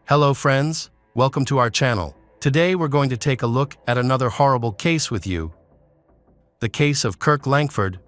Hello friends, welcome to our channel. Today we're going to take a look at another horrible case with you. The case of Kirk Langford.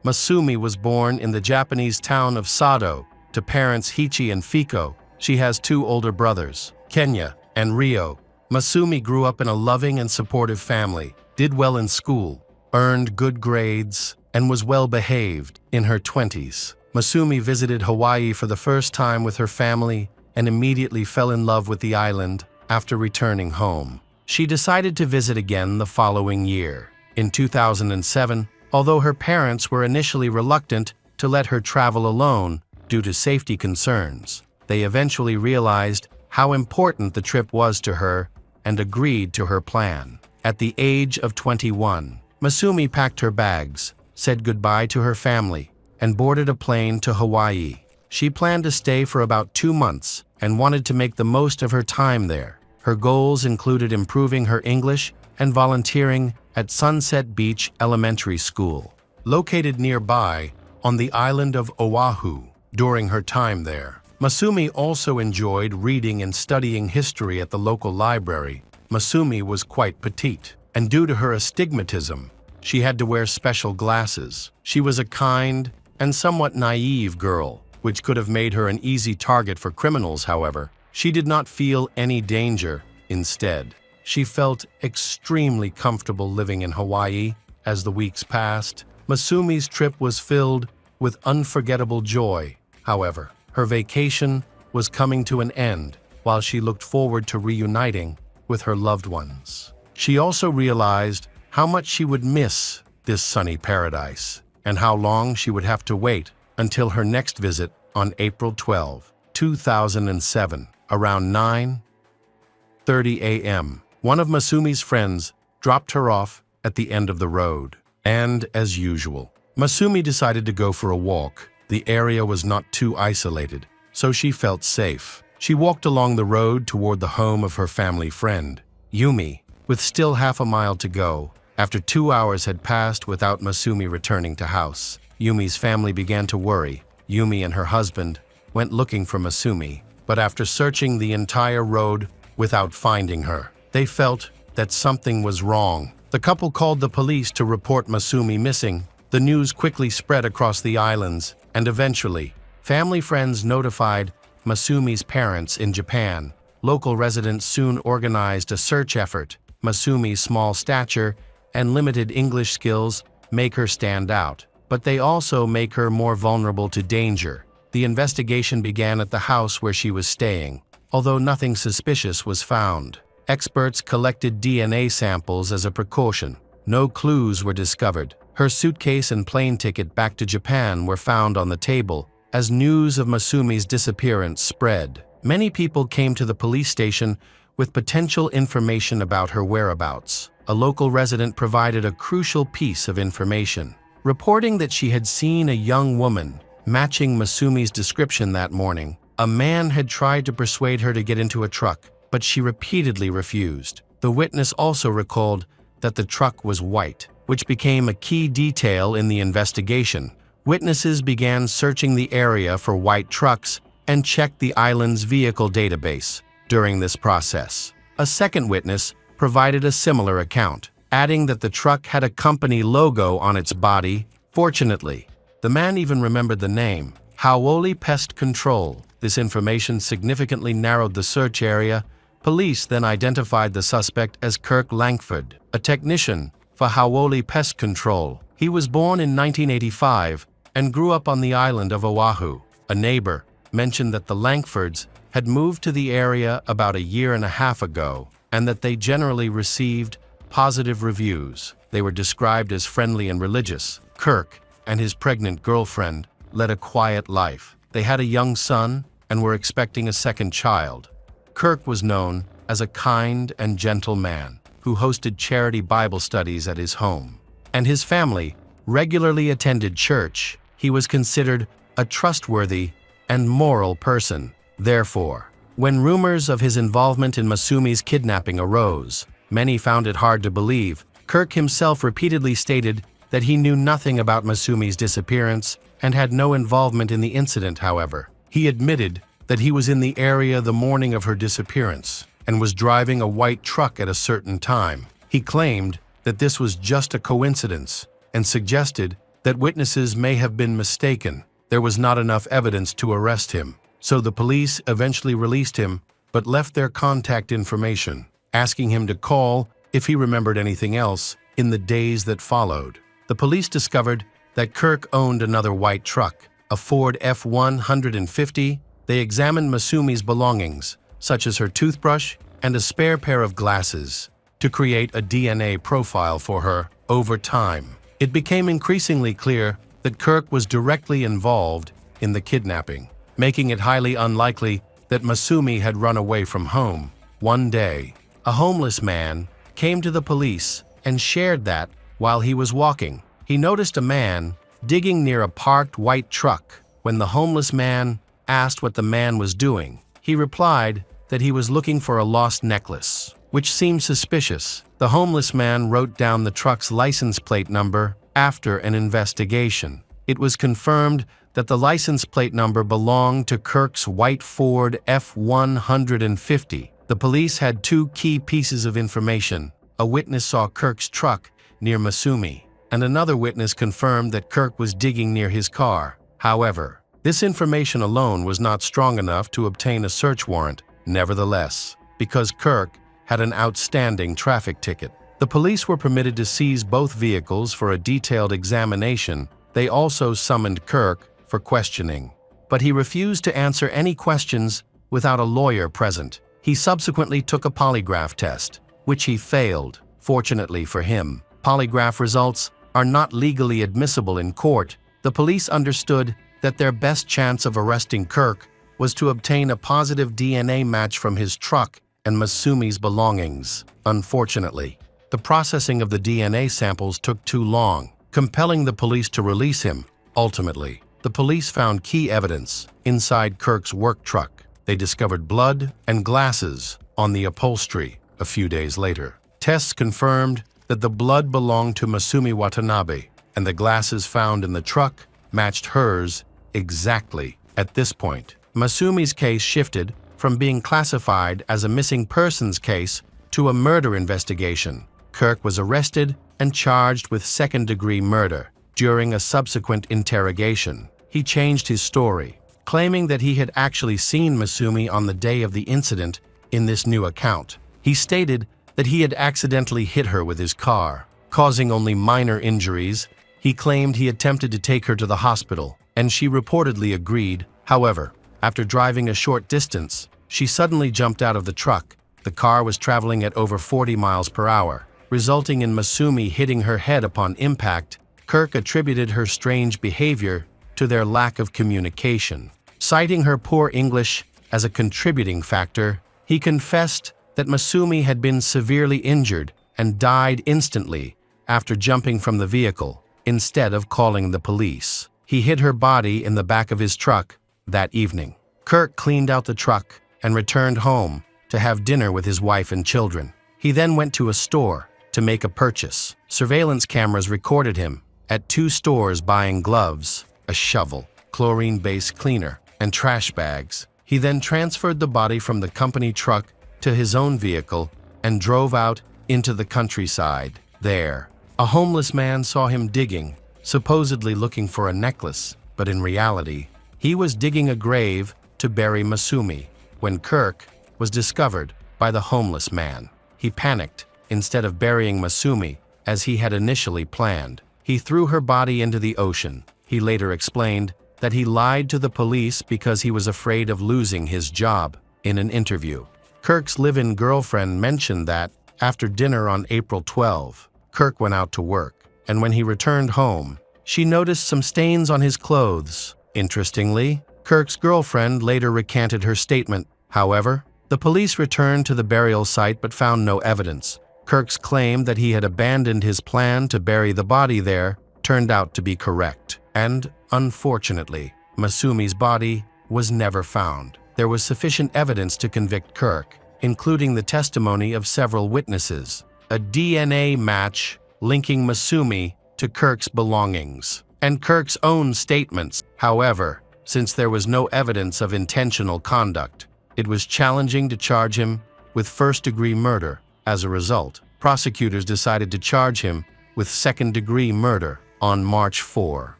Masumi was born in the Japanese town of Sado to parents Hichi and Fiko. She has two older brothers, Kenya and Rio. Masumi grew up in a loving and supportive family, did well in school, earned good grades, and was well behaved. In her 20s, Masumi visited Hawaii for the first time with her family and immediately fell in love with the island after returning home. She decided to visit again the following year. In 2007, although her parents were initially reluctant to let her travel alone due to safety concerns, they eventually realized how important the trip was to her and agreed to her plan. At the age of 21, Masumi packed her bags, said goodbye to her family, and boarded a plane to Hawaii. She planned to stay for about 2 months and wanted to make the most of her time there. Her goals included improving her English and volunteering at Sunset Beach Elementary School, located nearby on the island of Oahu. During her time there, Masumi also enjoyed reading and studying history at the local library. Masumi was quite petite, and due to her astigmatism, she had to wear special glasses. She was a kind and somewhat naive girl, which could have made her an easy target for criminals. However, she did not feel any danger. Instead, she felt extremely comfortable living in Hawaii. As the weeks passed, Masumi's trip was filled with unforgettable joy. However, her vacation was coming to an end while she looked forward to reuniting with her loved ones. She also realized how much she would miss this sunny paradise and how long she would have to wait until her next visit on April 12, 2007, around 9:30 a.m. One of Masumi's friends dropped her off at the end of the road. And, as usual, Masumi decided to go for a walk. The area was not too isolated, so she felt safe. She walked along the road toward the home of her family friend, Yumi, with still half a mile to go. After 2 hours had passed without Masumi returning to house, Yumi's family began to worry. Yumi and her husband went looking for Masumi, but after searching the entire road without finding her, they felt that something was wrong. The couple called the police to report Masumi missing. The news quickly spread across the islands, and eventually, family friends notified Masumi's parents in Japan. Local residents soon organized a search effort. Masumi's small stature and limited English skills make her stand out, but they also make her more vulnerable to danger. The investigation began at the house where she was staying. Although nothing suspicious was found, experts collected DNA samples as a precaution. No clues were discovered. Her suitcase and plane ticket back to Japan were found on the table. As news of Masumi's disappearance spread, many people came to the police station with potential information about her whereabouts. A local resident provided a crucial piece of information, reporting that she had seen a young woman matching Masumi's description that morning. A man had tried to persuade her to get into a truck, but she repeatedly refused. The witness also recalled that the truck was white, which became a key detail in the investigation. Witnesses began searching the area for white trucks and checked the island's vehicle database. During this process, a second witness provided a similar account, adding that the truck had a company logo on its body. Fortunately, the man even remembered the name, Hawaii Pest Control. This information significantly narrowed the search area. Police then identified the suspect as Kirk Langford, a technician for Hawaii Pest Control. He was born in 1985 and grew up on the island of Oahu. A neighbor mentioned that the Langfords had moved to the area about 1.5 years ago and that they generally received positive reviews. They were described as friendly and religious. Kirk and his pregnant girlfriend led a quiet life. They had a young son and were expecting a second child. Kirk was known as a kind and gentle man who hosted charity Bible studies at his home, and his family regularly attended church. He was considered a trustworthy and moral person. Therefore, when rumors of his involvement in Masumi's kidnapping arose, many found it hard to believe. Kirk himself repeatedly stated that he knew nothing about Masumi's disappearance and had no involvement in the incident. However, he admitted that he was in the area the morning of her disappearance and was driving a white truck at a certain time. He claimed that this was just a coincidence and suggested that witnesses may have been mistaken. There was not enough evidence to arrest him, so the police eventually released him but left their contact information, asking him to call if he remembered anything else in the days that followed. The police discovered that Kirk owned another white truck, a Ford F-150. They examined Masumi's belongings, such as her toothbrush and a spare pair of glasses, to create a DNA profile for her. Over time, it became increasingly clear that Kirk was directly involved in the kidnapping, making it highly unlikely that Masumi had run away from home. One day, a homeless man came to the police and shared that, while he was walking, he noticed a man digging near a parked white truck. When the homeless man asked what the man was doing, he replied that he was looking for a lost necklace, which seemed suspicious. The homeless man wrote down the truck's license plate number. After an investigation, it was confirmed that the license plate number belonged to Kirk's white Ford F-150. The police had two key pieces of information. A witness saw Kirk's truck near Masumi, and another witness confirmed that Kirk was digging near his car. However, this information alone was not strong enough to obtain a search warrant. Nevertheless, because Kirk had an outstanding traffic ticket, the police were permitted to seize both vehicles for a detailed examination. They also summoned Kirk for questioning, but he refused to answer any questions without a lawyer present. He subsequently took a polygraph test, which he failed. Fortunately for him, polygraph results are not legally admissible in court. The police understood that their best chance of arresting Kirk was to obtain a positive DNA match from his truck and Masumi's belongings. Unfortunately, the processing of the DNA samples took too long, compelling the police to release him. Ultimately, the police found key evidence inside Kirk's work truck. They discovered blood and glasses on the upholstery. A few days later, tests confirmed that the blood belonged to Masumi Watanabe, and the glasses found in the truck matched hers exactly. At this point, Masumi's case shifted from being classified as a missing persons case to a murder investigation. Kirk was arrested and charged with second-degree murder. During a subsequent interrogation, he changed his story, claiming that he had actually seen Masumi on the day of the incident. In this new account, he stated that he had accidentally hit her with his car, causing only minor injuries. He claimed he attempted to take her to the hospital, and she reportedly agreed. However, after driving a short distance, she suddenly jumped out of the truck. The car was traveling at over 40 miles per hour, resulting in Masumi hitting her head upon impact. Kirk attributed her strange behavior to their lack of communication. Citing her poor English as a contributing factor, he confessed that Masumi had been severely injured and died instantly after jumping from the vehicle. Instead of calling the police, he hid her body in the back of his truck that evening. Kirk cleaned out the truck and returned home to have dinner with his wife and children. He then went to a store to make a purchase. Surveillance cameras recorded him at two stores buying gloves, a shovel, chlorine-based cleaner, and trash bags. He then transferred the body from the company truck to his own vehicle and drove out into the countryside. There, a homeless man saw him digging, supposedly looking for a necklace, but in reality, he was digging a grave to bury Masumi. When Kirk was discovered by the homeless man, he panicked. Instead of burying Masumi, as he had initially planned, he threw her body into the ocean. He later explained that he lied to the police because he was afraid of losing his job. In an interview, Kirk's live-in girlfriend mentioned that, after dinner on April 12, Kirk went out to work, and when he returned home, she noticed some stains on his clothes. Interestingly, Kirk's girlfriend later recanted her statement. However, the police returned to the burial site but found no evidence. Kirk's claim that he had abandoned his plan to bury the body there turned out to be correct, and, unfortunately, Masumi's body was never found. There was sufficient evidence to convict Kirk, including the testimony of several witnesses, a DNA match linking Masumi to Kirk's belongings, and Kirk's own statements. However, Since there was no evidence of intentional conduct, it was challenging to charge him with first-degree murder. As a result, prosecutors decided to charge him with second-degree murder on March 4,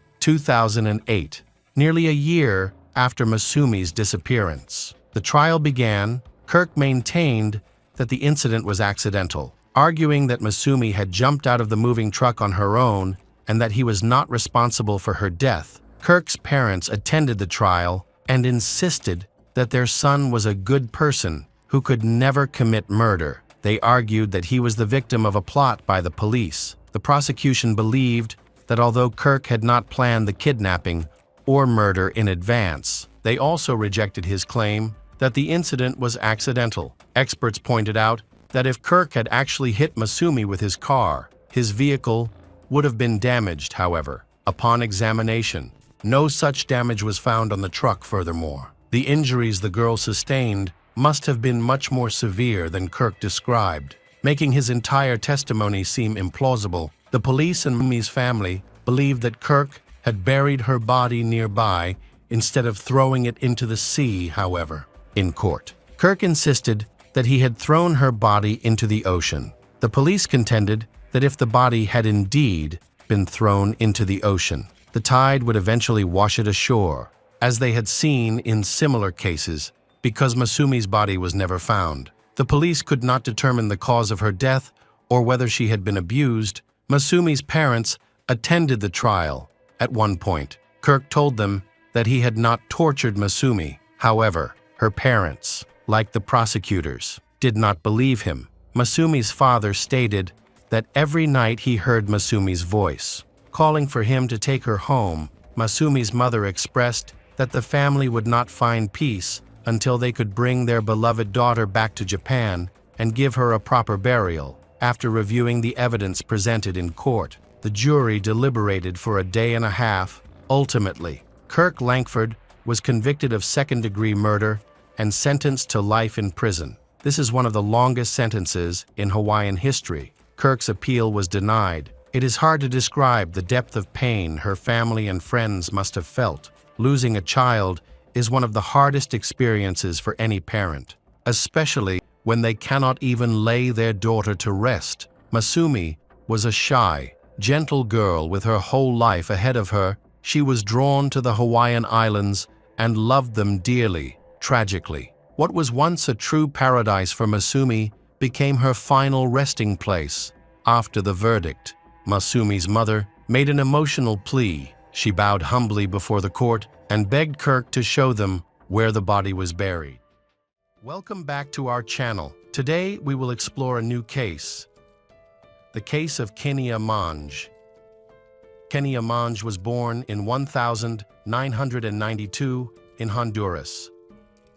2008, nearly a year after Masumi's disappearance. The trial began. Kirk maintained that the incident was accidental, arguing that Masumi had jumped out of the moving truck on her own and that he was not responsible for her death. Kirk's parents attended the trial and insisted that their son was a good person who could never commit murder. They argued that he was the victim of a plot by the police. The prosecution believed that although Kirk had not planned the kidnapping or murder in advance, they also rejected his claim that the incident was accidental. Experts pointed out that if Kirk had actually hit Masumi with his car, his vehicle would have been damaged. However, upon examination, no such damage was found on the truck. Furthermore, the injuries the girl sustained must have been much more severe than Kirk described, making his entire testimony seem implausible. The police and Masumi's family believed that Kirk had buried her body nearby instead of throwing it into the sea. However, in court, Kirk insisted that he had thrown her body into the ocean. The police contended that if the body had indeed been thrown into the ocean, the tide would eventually wash it ashore, as they had seen in similar cases. Because Masumi's body was never found, the police could not determine the cause of her death or whether she had been abused. Masumi's parents attended the trial. At one point, Kirk told them that he had not tortured Masumi. However, her parents, like the prosecutors, did not believe him. Masumi's father stated that every night he heard Masumi's voice, calling for him to take her home. Masumi's mother expressed that the family would not find peace until they could bring their beloved daughter back to Japan and give her a proper burial. After reviewing the evidence presented in court, the jury deliberated for a day and a half. Ultimately, Kirk Langford was convicted of second-degree murder and sentenced to life in prison. This is one of the longest sentences in Hawaiian history. Kirk's appeal was denied. It is hard to describe the depth of pain her family and friends must have felt. Losing a child is one of the hardest experiences for any parent, especially when they cannot even lay their daughter to rest. Masumi was a shy, gentle girl with her whole life ahead of her. She was drawn to the Hawaiian Islands and loved them dearly. Tragically, what was once a true paradise for Masumi became her final resting place. After the verdict, Masumi's mother made an emotional plea. She bowed humbly before the court and begged Kirk to show them where the body was buried. Welcome back to our channel. Today we will explore a new case. The case of Kenia Monge. Kenia Monge was born in 1992 in Honduras.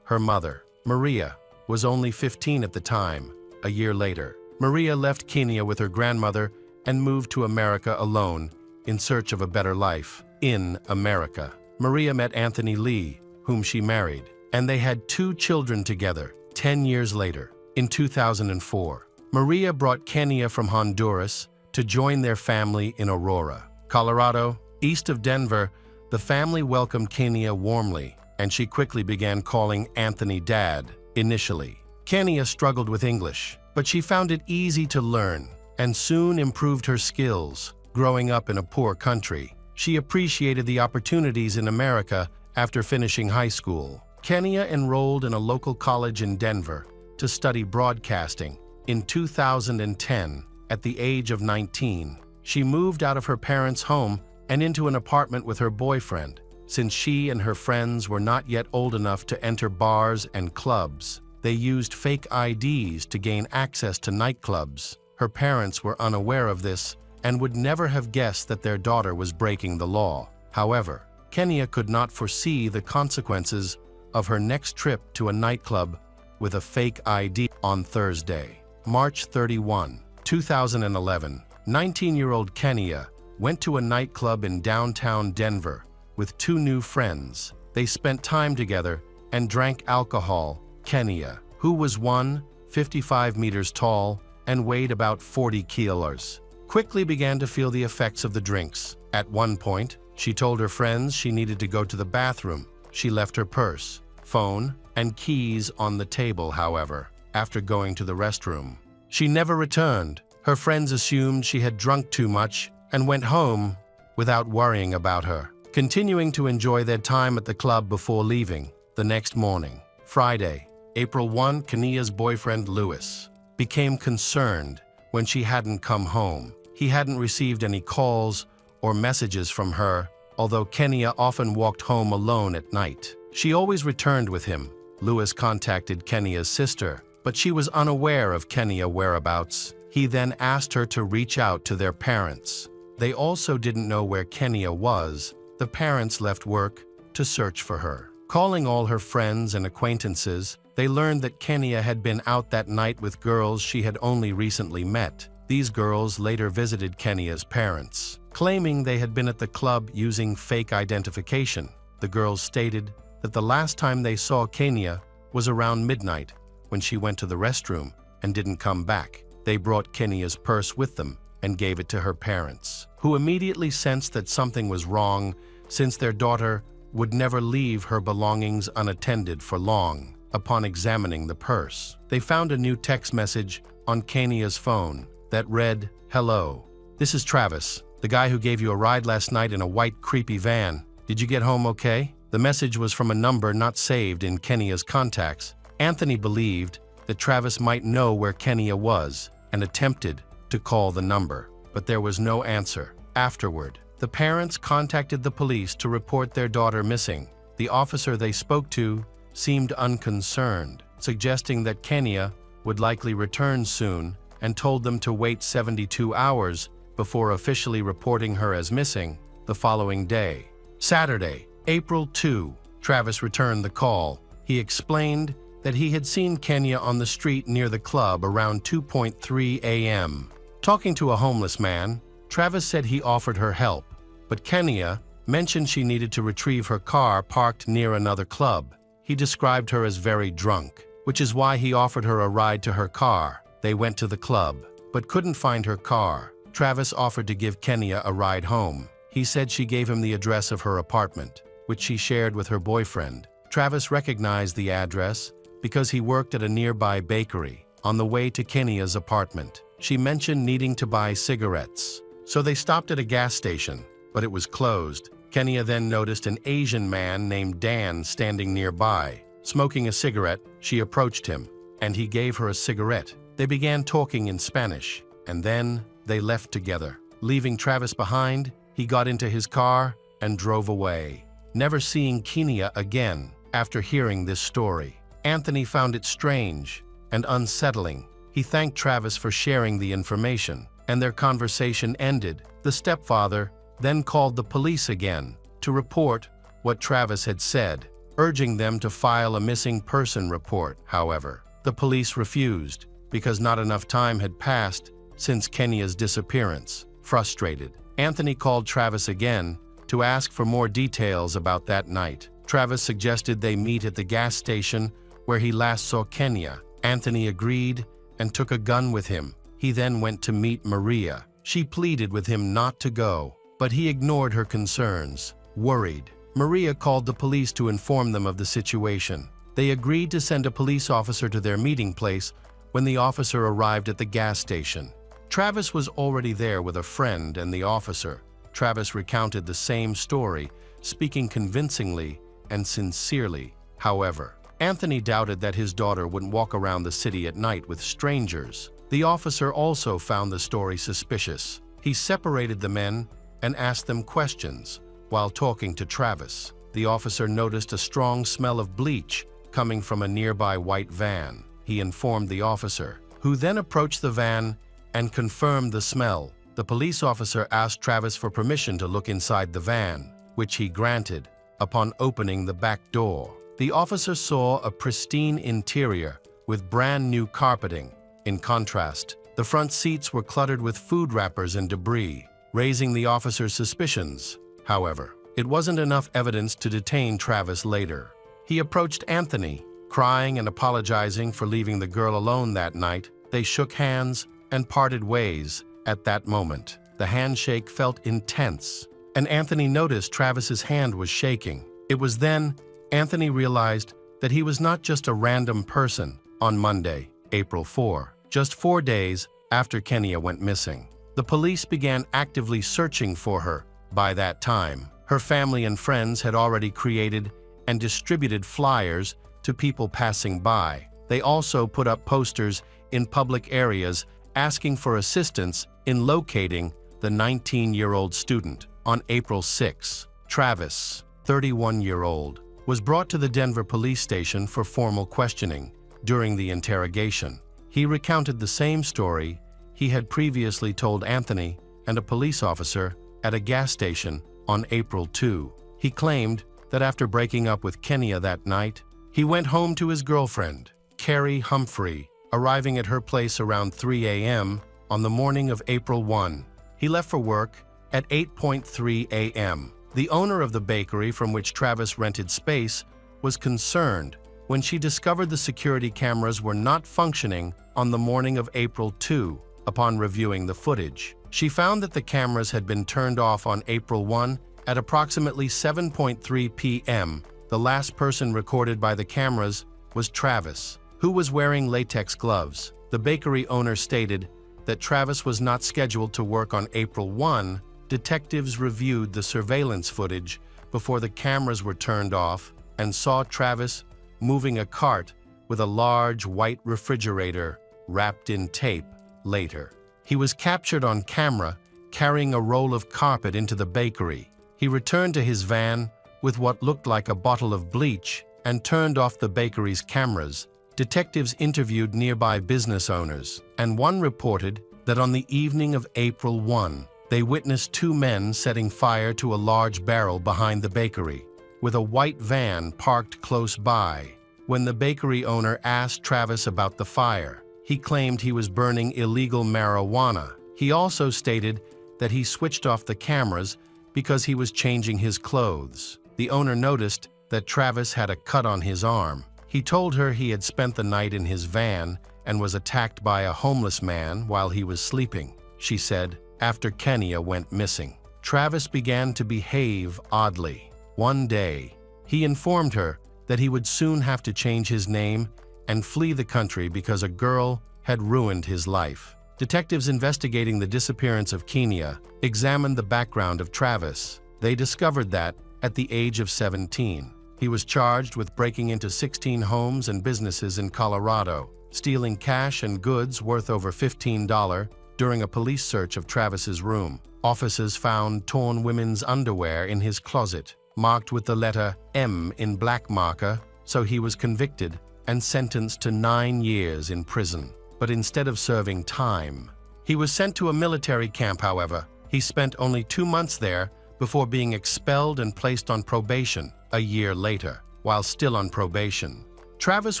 Her mother, Maria, was only 15 at the time. A year later, Maria left Kenia with her grandmother and moved to America alone in search of a better life. In America, Maria met Anthony Lee, whom she married, and they had 2 children together. 10 years later, in 2004, Maria brought Kenia from Honduras to join their family in Aurora, Colorado. East of Denver, the family welcomed Kenia warmly, and she quickly began calling Anthony Dad. Initially, Kenia struggled with English, but she found it easy to learn and soon improved her skills. Growing up in a poor country, she appreciated the opportunities in America. After finishing high school, Kenia enrolled in a local college in Denver to study broadcasting. In 2010, at the age of 19, she moved out of her parents' home and into an apartment with her boyfriend. Since she and her friends were not yet old enough to enter bars and clubs, they used fake IDs to gain access to nightclubs. Her parents were unaware of this and would never have guessed that their daughter was breaking the law. However, Kenia could not foresee the consequences of her next trip to a nightclub with a fake ID. On Thursday, March 31, 2011, 19-year-old Kenia went to a nightclub in downtown Denver with 2 new friends. They spent time together and drank alcohol. Kenia, who was 155 meters tall and weighed about 40 kilos, quickly began to feel the effects of the drinks. At one point, she told her friends she needed to go to the bathroom. She left her purse, phone, and keys on the table, however, after going to the restroom. She never returned. Her friends assumed she had drunk too much and went home without worrying about her, continuing to enjoy their time at the club before leaving. The next morning, Friday, April 1, Kenya's boyfriend Lewis became concerned when she hadn't come home. He hadn't received any calls or messages from her, although Kenya often walked home alone at night. She always returned with him. Lewis contacted Kenya's sister, but she was unaware of Kenya's whereabouts. He then asked her to reach out to their parents. They also didn't know where Kenya was. The parents left work to search for her. Calling all her friends and acquaintances, they learned that Kenya had been out that night with girls she had only recently met. These girls later visited Kenya's parents, claiming they had been at the club using fake identification. The girls stated that the last time they saw Kenya was around midnight when she went to the restroom and didn't come back. They brought Kenya's purse with them and gave it to her parents, who immediately sensed that something was wrong since their daughter would never leave her belongings unattended for long. Upon examining the purse, they found a new text message on Kenya's phone that read, "Hello, this is Travis, the guy who gave you a ride last night in a white creepy van. Did you get home okay?" The message was from a number not saved in Kenya's contacts. Anthony believed that Travis might know where Kenya was and attempted to call the number, but there was no answer. Afterward, the parents contacted the police to report their daughter missing. The officer they spoke to seemed unconcerned, suggesting that Kenya would likely return soon, and told them to wait 72 hours before officially reporting her as missing the following day. Saturday, April 2, Travis returned the call. He explained that he had seen Kenya on the street near the club around 2:03 a.m. Talking to a homeless man, Travis said he offered her help, but Kenya mentioned she needed to retrieve her car parked near another club. He described her as very drunk, which is why he offered her a ride to her car. They went to the club, but couldn't find her car. Travis offered to give Kenya a ride home. He said she gave him the address of her apartment, which she shared with her boyfriend. Travis recognized the address because he worked at a nearby bakery. On the way to Kenya's apartment, she mentioned needing to buy cigarettes, so they stopped at a gas station, but it was closed. Kenya then noticed an Asian man named Dan standing nearby. Smoking a cigarette, she approached him, and he gave her a cigarette. They began talking in Spanish, and then they left together. Leaving Travis behind, he got into his car and drove away, never seeing Kenya again. After hearing this story, Anthony found it strange and unsettling. He thanked Travis for sharing the information, and their conversation ended. The stepfather then called the police again to report what Travis had said, urging them to file a missing person report. However, the police refused because not enough time had passed since Kenya's disappearance. Frustrated, Anthony called Travis again to ask for more details about that night. Travis suggested they meet at the gas station where he last saw Kenya. Anthony agreed and took a gun with him. He then went to meet Maria. She pleaded with him not to go, but he ignored her concerns. Worried, Maria called the police to inform them of the situation. They agreed to send a police officer to their meeting place when the officer arrived at the gas station. Travis was already there with a friend and the officer. Travis recounted the same story, speaking convincingly and sincerely. However, Anthony doubted that his daughter wouldn't walk around the city at night with strangers. The officer also found the story suspicious. He separated the men and asked them questions. While talking to Travis, the officer noticed a strong smell of bleach coming from a nearby white van. He informed the officer, who then approached the van and confirmed the smell. The police officer asked Travis for permission to look inside the van, which he granted. Upon opening the back door, the officer saw a pristine interior with brand new carpeting. In contrast, the front seats were cluttered with food wrappers and debris, raising the officer's suspicions. However, it wasn't enough evidence to detain Travis later. He approached Anthony, crying and apologizing for leaving the girl alone that night. They shook hands and parted ways. At that moment, the handshake felt intense, and Anthony noticed Travis's hand was shaking. It was then Anthony realized that he was not just a random person. On Monday, April 4, just 4 days after Kenya went missing, the police began actively searching for her. By that time, her family and friends had already created and distributed flyers to people passing by. They also put up posters in public areas asking for assistance in locating the 19-year-old student. On April 6, Travis, 31-year-old, was brought to the Denver police station for formal questioning. During the interrogation, he recounted the same story he had previously told Anthony and a police officer at a gas station on April 2. He claimed that after breaking up with Kenya that night, he went home to his girlfriend, Carrie Humphrey, arriving at her place around 3 a.m. on the morning of April 1. He left for work at 8:03 a.m. The owner of the bakery from which Travis rented space was concerned when she discovered the security cameras were not functioning on the morning of April 2. Upon reviewing the footage, she found that the cameras had been turned off on April 1 at approximately 7:03 p.m. The last person recorded by the cameras was Travis, who was wearing latex gloves. The bakery owner stated that Travis was not scheduled to work on April 1. Detectives reviewed the surveillance footage before the cameras were turned off and saw Travis moving a cart with a large white refrigerator wrapped in tape. Later, he was captured on camera carrying a roll of carpet into the bakery. He returned to his van with what looked like a bottle of bleach and turned off the bakery's cameras. Detectives interviewed nearby business owners, and one reported that on the evening of April 1, they witnessed 2 men setting fire to a large barrel behind the bakery, with a white van parked close by. When the bakery owner asked Travis about the fire, he claimed he was burning illegal marijuana. He also stated that he switched off the cameras because he was changing his clothes. The owner noticed that Travis had a cut on his arm. He told her he had spent the night in his van and was attacked by a homeless man while he was sleeping. She said, after Kenya went missing, Travis began to behave oddly. One day, he informed her that he would soon have to change his name and flee the country because a girl had ruined his life. Detectives investigating the disappearance of Kenya examined the background of Travis. They discovered that, at the age of 17, he was charged with breaking into 16 homes and businesses in Colorado, stealing cash and goods worth over $15. During a police search of Travis's room, officers found torn women's underwear in his closet, marked with the letter M in black marker, so he was convicted and sentenced to 9 years in prison. But instead of serving time, he was sent to a military camp. However, he spent only 2 months there before being expelled and placed on probation a year later. While still on probation, Travis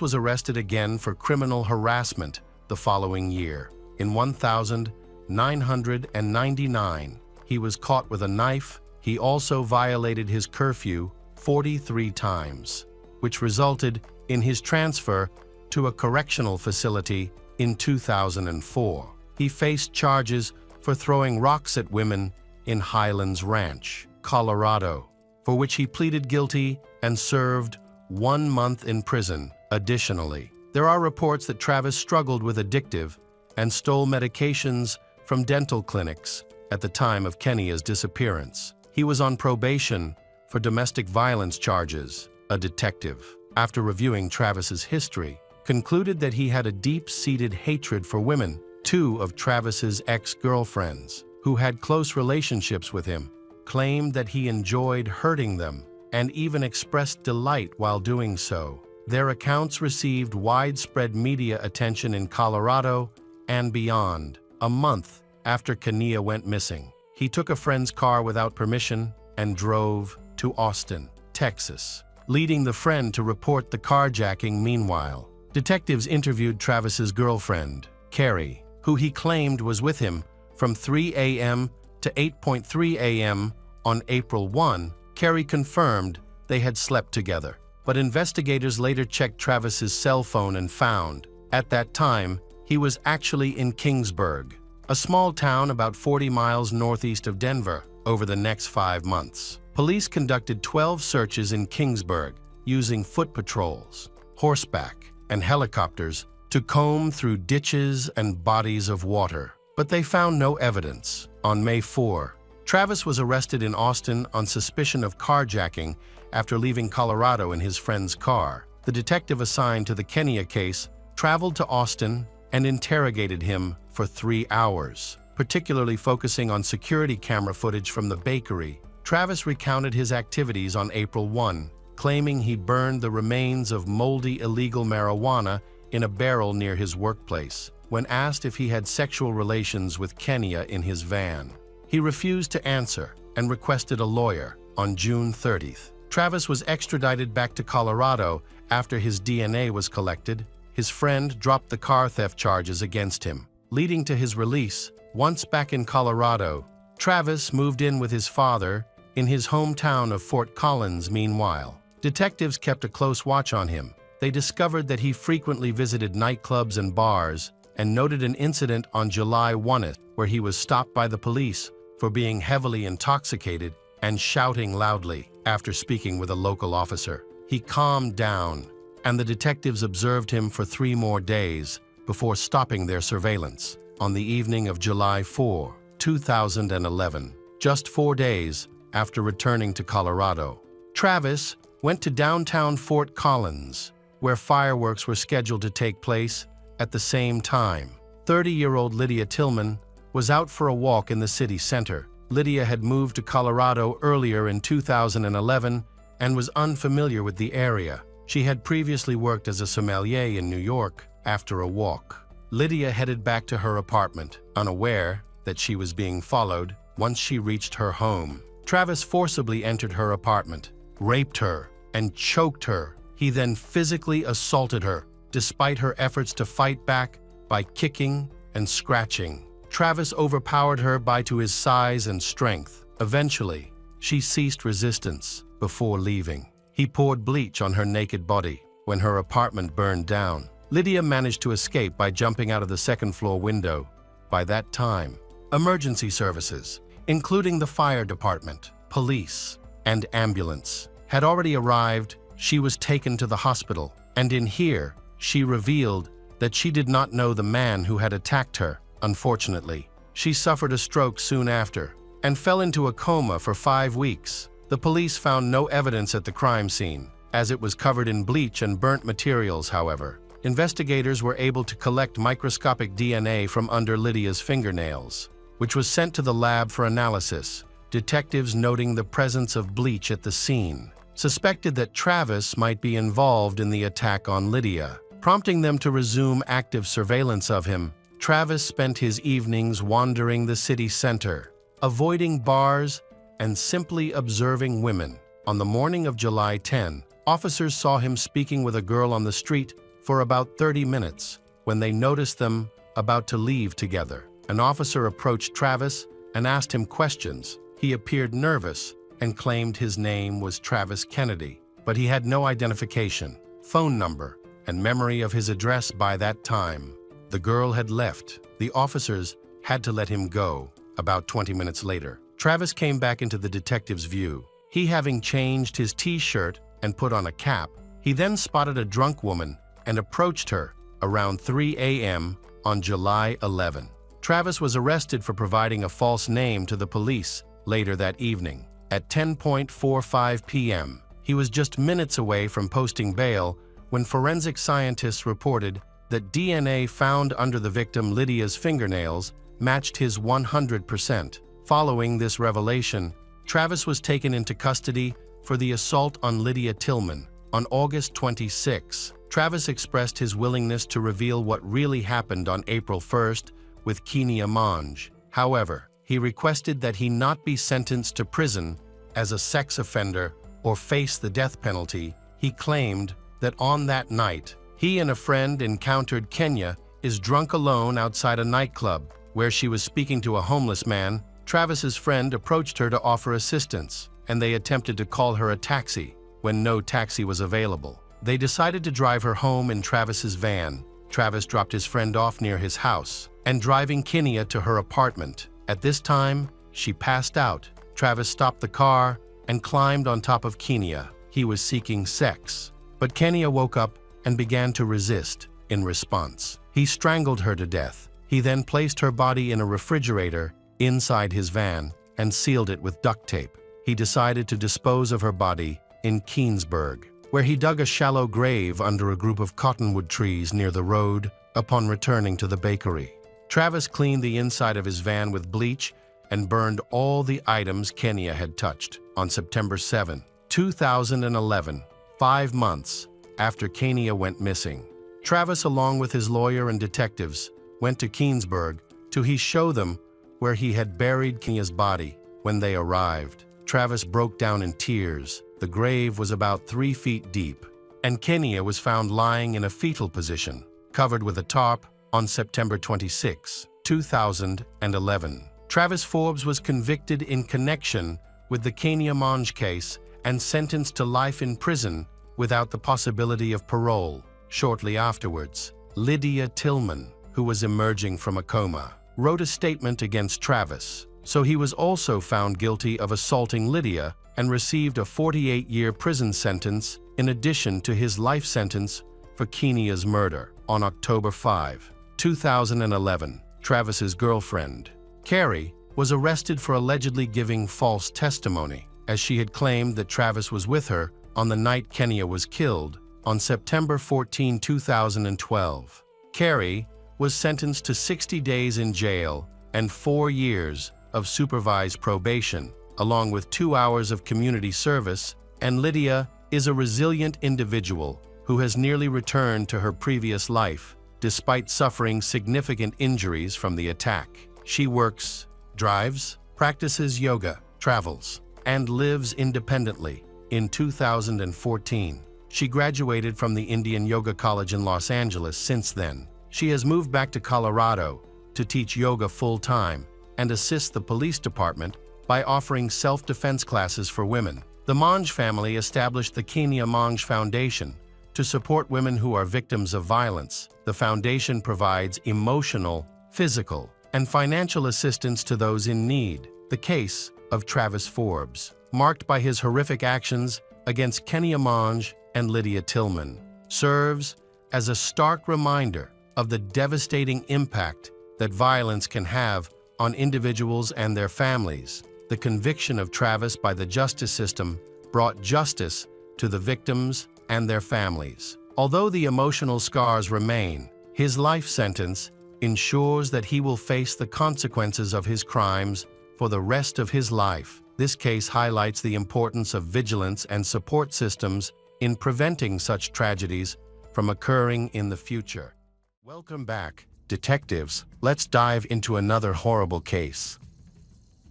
was arrested again for criminal harassment the following year. In 1999, he was caught with a knife. He also violated his curfew 43 times, which resulted in his transfer to a correctional facility in 2004. He faced charges for throwing rocks at women in Highlands Ranch, Colorado, for which he pleaded guilty and served 1 month in prison. Additionally, there are reports that Travis struggled with addictive and stole medications from dental clinics at the time of Kenya's disappearance. He was on probation for domestic violence charges. A detective, after reviewing Travis's history, concluded that he had a deep-seated hatred for women. 2 of Travis's ex-girlfriends, who had close relationships with him, claimed that he enjoyed hurting them and even expressed delight while doing so. Their accounts received widespread media attention in Colorado and beyond. A month after Kenya went missing, he took a friend's car without permission and drove to Austin, Texas, leading the friend to report the carjacking. Meanwhile, detectives interviewed Travis's girlfriend, Carrie, who he claimed was with him from 3 a.m. to 8:03 a.m. on April 1. Carrie confirmed they had slept together, but investigators later checked Travis's cell phone and found, at that time, he was actually in Kingsburg, a small town about 40 miles northeast of Denver. Over the next 5 months, police conducted 12 searches in Kingsburg, using foot patrols, horseback, and helicopters to comb through ditches and bodies of water. But they found no evidence. On May 4, Travis was arrested in Austin on suspicion of carjacking after leaving Colorado in his friend's car. The detective assigned to the Kenya case traveled to Austin and interrogated him for 3 hours, particularly focusing on security camera footage from the bakery. Travis recounted his activities on April 1, claiming he burned the remains of moldy illegal marijuana in a barrel near his workplace. When asked if he had sexual relations with Kenya in his van, he refused to answer and requested a lawyer. On June 30th, Travis was extradited back to Colorado after his DNA was collected. His friend dropped the car theft charges against him, leading to his release. Once back in Colorado, Travis moved in with his father in his hometown of Fort Collins. Meanwhile, detectives kept a close watch on him. They discovered that he frequently visited nightclubs and bars and noted an incident on July 1 where he was stopped by the police for being heavily intoxicated and shouting loudly. After speaking with a local officer, he calmed down, and the detectives observed him for 3 more days before stopping their surveillance. On the evening of July 4, 2011, just 4 days after returning to Colorado, Travis went to downtown Fort Collins, where fireworks were scheduled to take place at the same time. 30-year-old Lydia Tillman was out for a walk in the city center. Lydia had moved to Colorado earlier in 2011 and was unfamiliar with the area. She had previously worked as a sommelier in New York. After a walk, Lydia headed back to her apartment, unaware that she was being followed. Once she reached her home, Travis forcibly entered her apartment, raped her, and choked her. He then physically assaulted her, despite her efforts to fight back by kicking and scratching. Travis overpowered her to his size and strength. Eventually, she ceased resistance before leaving. He poured bleach on her naked body. When her apartment burned down, Lydia managed to escape by jumping out of the second-floor window. By that time, emergency services, including the fire department, police, and ambulance, had already arrived. She was taken to the hospital, and in here, she revealed that she did not know the man who had attacked her. Unfortunately, she suffered a stroke soon after and fell into a coma for 5 weeks. The police found no evidence at the crime scene, as it was covered in bleach and burnt materials. However, investigators were able to collect microscopic DNA from under Lydia's fingernails, which was sent to the lab for analysis. Detectives, noting the presence of bleach at the scene, suspected that Travis might be involved in the attack on Lydia, prompting them to resume active surveillance of him. Travis spent his evenings wandering the city center, avoiding bars and simply observing women. On the morning of July 10, officers saw him speaking with a girl on the street for about 30 minutes when they noticed them about to leave together. An officer approached Travis and asked him questions. He appeared nervous and claimed his name was Travis Kennedy, but he had no identification, phone number, and memory of his address by that time. The girl had left. The officers had to let him go. About 20 minutes later, Travis came back into the detective's view, he having changed his t-shirt and put on a cap. He then spotted a drunk woman and approached her around 3 a.m. on July 11. Travis was arrested for providing a false name to the police later that evening. At 10:45 p.m., he was just minutes away from posting bail when forensic scientists reported that DNA found under the victim Lydia's fingernails matched his 100%. Following this revelation, Travis was taken into custody for the assault on Lydia Tillman. On August 26, Travis expressed his willingness to reveal what really happened on April 1st with Kenya Monge. However, he requested that he not be sentenced to prison as a sex offender or face the death penalty. He claimed that on that night, he and a friend encountered Kenya is drunk alone outside a nightclub where she was speaking to a homeless man. Travis's friend approached her to offer assistance, and they attempted to call her a taxi. When no taxi was available, they decided to drive her home in Travis's van. Travis dropped his friend off near his house and driving Kenya to her apartment. At this time, she passed out. Travis stopped the car and climbed on top of Kenya. he was seeking sex. But Kenya woke up and began to resist. In response, he strangled her to death. He then placed her body in a refrigerator inside his van and sealed it with duct tape. He decided to dispose of her body in Keensburg, where he dug a shallow grave under a group of cottonwood trees near the road upon returning to the bakery. Travis cleaned the inside of his van with bleach and burned all the items Kenya had touched. On September 7, 2011, 5 months after Kenya went missing, Travis, along with his lawyer and detectives, went to Keensburg to show them where he had buried Kenya's body. When they arrived, Travis broke down in tears. The grave was about 3 feet deep, and Kenya was found lying in a fetal position, covered with a tarp. On September 26, 2011, Travis Forbes was convicted in connection with the Kenya Monge case and sentenced to life in prison without the possibility of parole. Shortly afterwards, Lydia Tillman, who was emerging from a coma, wrote a statement against Travis. So he was also found guilty of assaulting Lydia and received a 48-year prison sentence in addition to his life sentence for Kenya's murder. On October 5, 2011, Travis's girlfriend, Carrie, was arrested for allegedly giving false testimony, as she had claimed that Travis was with her on the night Kenya was killed. On September 14, 2012, Carrie was sentenced to 60 days in jail and 4 years of supervised probation, along with 2 hours of community service, and Lydia is a resilient individual who has nearly returned to her previous life, despite suffering significant injuries from the attack. She works, drives, practices yoga, travels, and lives independently. In 2014, she graduated from the Indian Yoga College in Los Angeles. Since then, she has moved back to Colorado to teach yoga full-time and assist the police department by offering self-defense classes for women. The Monge family established the Kenya Monge Foundation to support women who are victims of violence. The foundation provides emotional, physical, and financial assistance to those in need. The case of Travis Forbes, marked by his horrific actions against Kenya Monge and Lydia Tillman, serves as a stark reminder of the devastating impact that violence can have on individuals and their families. The conviction of Travis by the justice system brought justice to the victims and their families. Although the emotional scars remain, his life sentence ensures that he will face the consequences of his crimes for the rest of his life. This case highlights the importance of vigilance and support systems in preventing such tragedies from occurring in the future. Welcome back, detectives. Let's dive into another horrible case.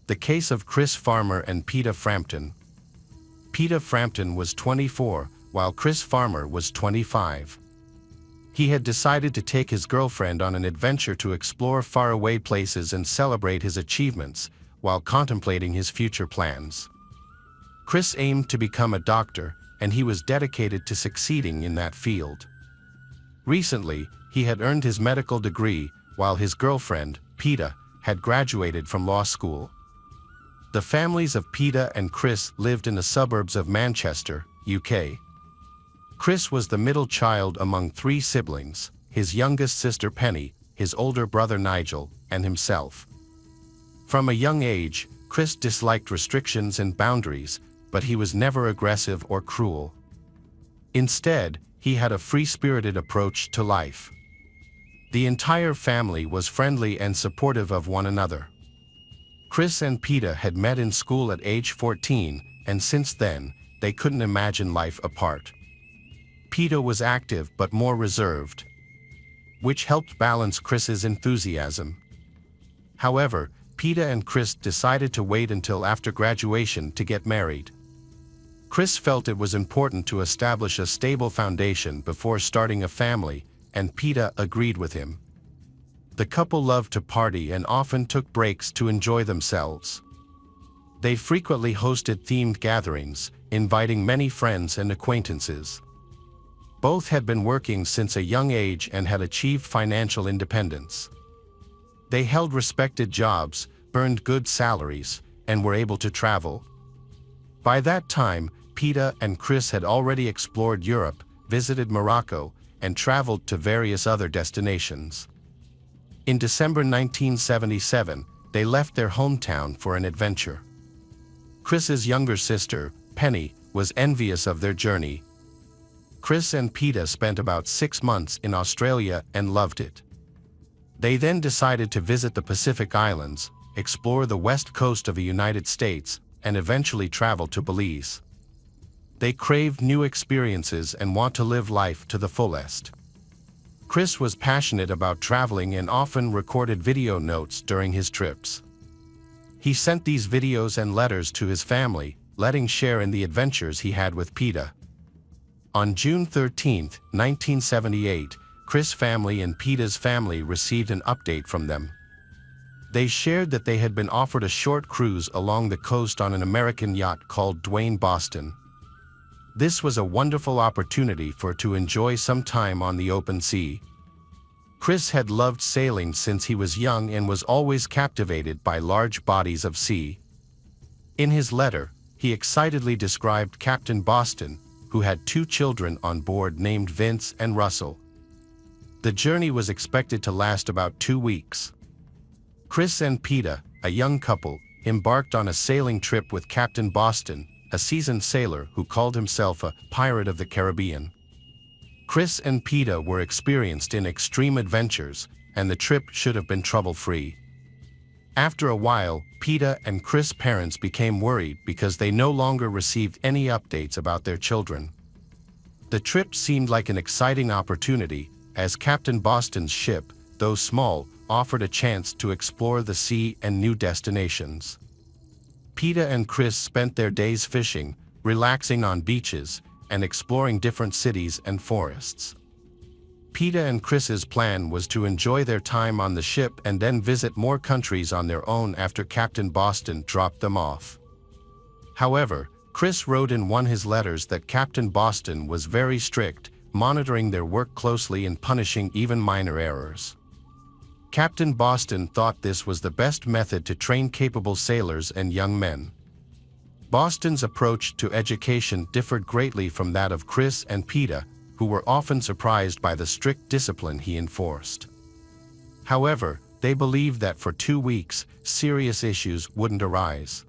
The case of Chris Farmer and Peter Frampton. Peter Frampton was 24, while Chris Farmer was 25. He had decided to take his girlfriend on an adventure to explore faraway places and celebrate his achievements while contemplating his future plans. Chris aimed to become a doctor, and he was dedicated to succeeding in that field. Recently, he had earned his medical degree, while his girlfriend, Peter, had graduated from law school. The families of Peter and Chris lived in the suburbs of Manchester, UK. Chris was the middle child among 3 siblings: his youngest sister Penny, his older brother Nigel, and himself. From a young age, Chris disliked restrictions and boundaries, but he was never aggressive or cruel. Instead, he had a free-spirited approach to life. The entire family was friendly and supportive of one another. Chris and Peter had met in school at age 14, and since then, they couldn't imagine life apart. Peter was active but more reserved, which helped balance Chris's enthusiasm. However, Peter and Chris decided to wait until after graduation to get married. Chris felt it was important to establish a stable foundation before starting a family, and Peter agreed with him. The couple loved to party and often took breaks to enjoy themselves. They frequently hosted themed gatherings, inviting many friends and acquaintances. Both had been working since a young age and had achieved financial independence. They held respected jobs, earned good salaries, and were able to travel. By that time, Peter and Chris had already explored Europe, visited Morocco, and traveled to various other destinations. In December 1977, they left their hometown for an adventure. Chris's younger sister, Penny, was envious of their journey. Chris and Peter spent about 6 months in Australia and loved it. They then decided to visit the Pacific Islands, explore the west coast of the United States, and eventually travel to Belize. They craved new experiences and want to live life to the fullest. Chris was passionate about traveling and often recorded video notes during his trips. He sent these videos and letters to his family, letting share in the adventures he had with Peter. On June 13, 1978, Chris' family and Peter's family received an update from them. They shared that they had been offered a short cruise along the coast on an American yacht called Dwayne Boston. This was a wonderful opportunity to enjoy some time on the open sea. Chris had loved sailing since he was young and was always captivated by large bodies of sea. In his letter, he excitedly described Captain Boston, who had 2 children on board named Vince and Russell. The journey was expected to last about 2 weeks. Chris and Peter, a young couple, embarked on a sailing trip with Captain Boston, a seasoned sailor who called himself a pirate of the Caribbean. Chris and Peter were experienced in extreme adventures, and the trip should have been trouble-free. After a while, Peter and Chris' parents became worried because they no longer received any updates about their children. The trip seemed like an exciting opportunity, as Captain Boston's ship, though small, offered a chance to explore the sea and new destinations. Peter and Chris spent their days fishing, relaxing on beaches, and exploring different cities and forests. Peter and Chris's plan was to enjoy their time on the ship and then visit more countries on their own after Captain Boston dropped them off. However, Chris wrote in one of his letters that Captain Boston was very strict, monitoring their work closely and punishing even minor errors. Captain Boston thought this was the best method to train capable sailors and young men. Boston's approach to education differed greatly from that of Chris and Peter, who were often surprised by the strict discipline he enforced. However, they believed that for 2 weeks, serious issues wouldn't arise.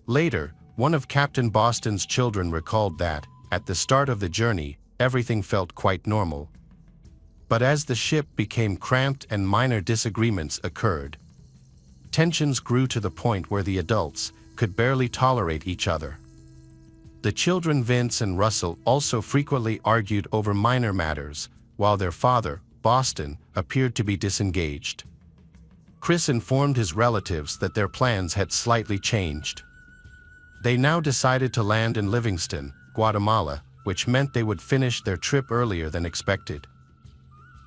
Later, one of Captain Boston's children recalled that, at the start of the journey, everything felt quite normal. But as the ship became cramped and minor disagreements occurred, tensions grew to the point where the adults could barely tolerate each other. The children Vince and Russell also frequently argued over minor matters, while their father, Boston, appeared to be disengaged. Chris informed his relatives that their plans had slightly changed. They now decided to land in Livingston, Guatemala, which meant they would finish their trip earlier than expected.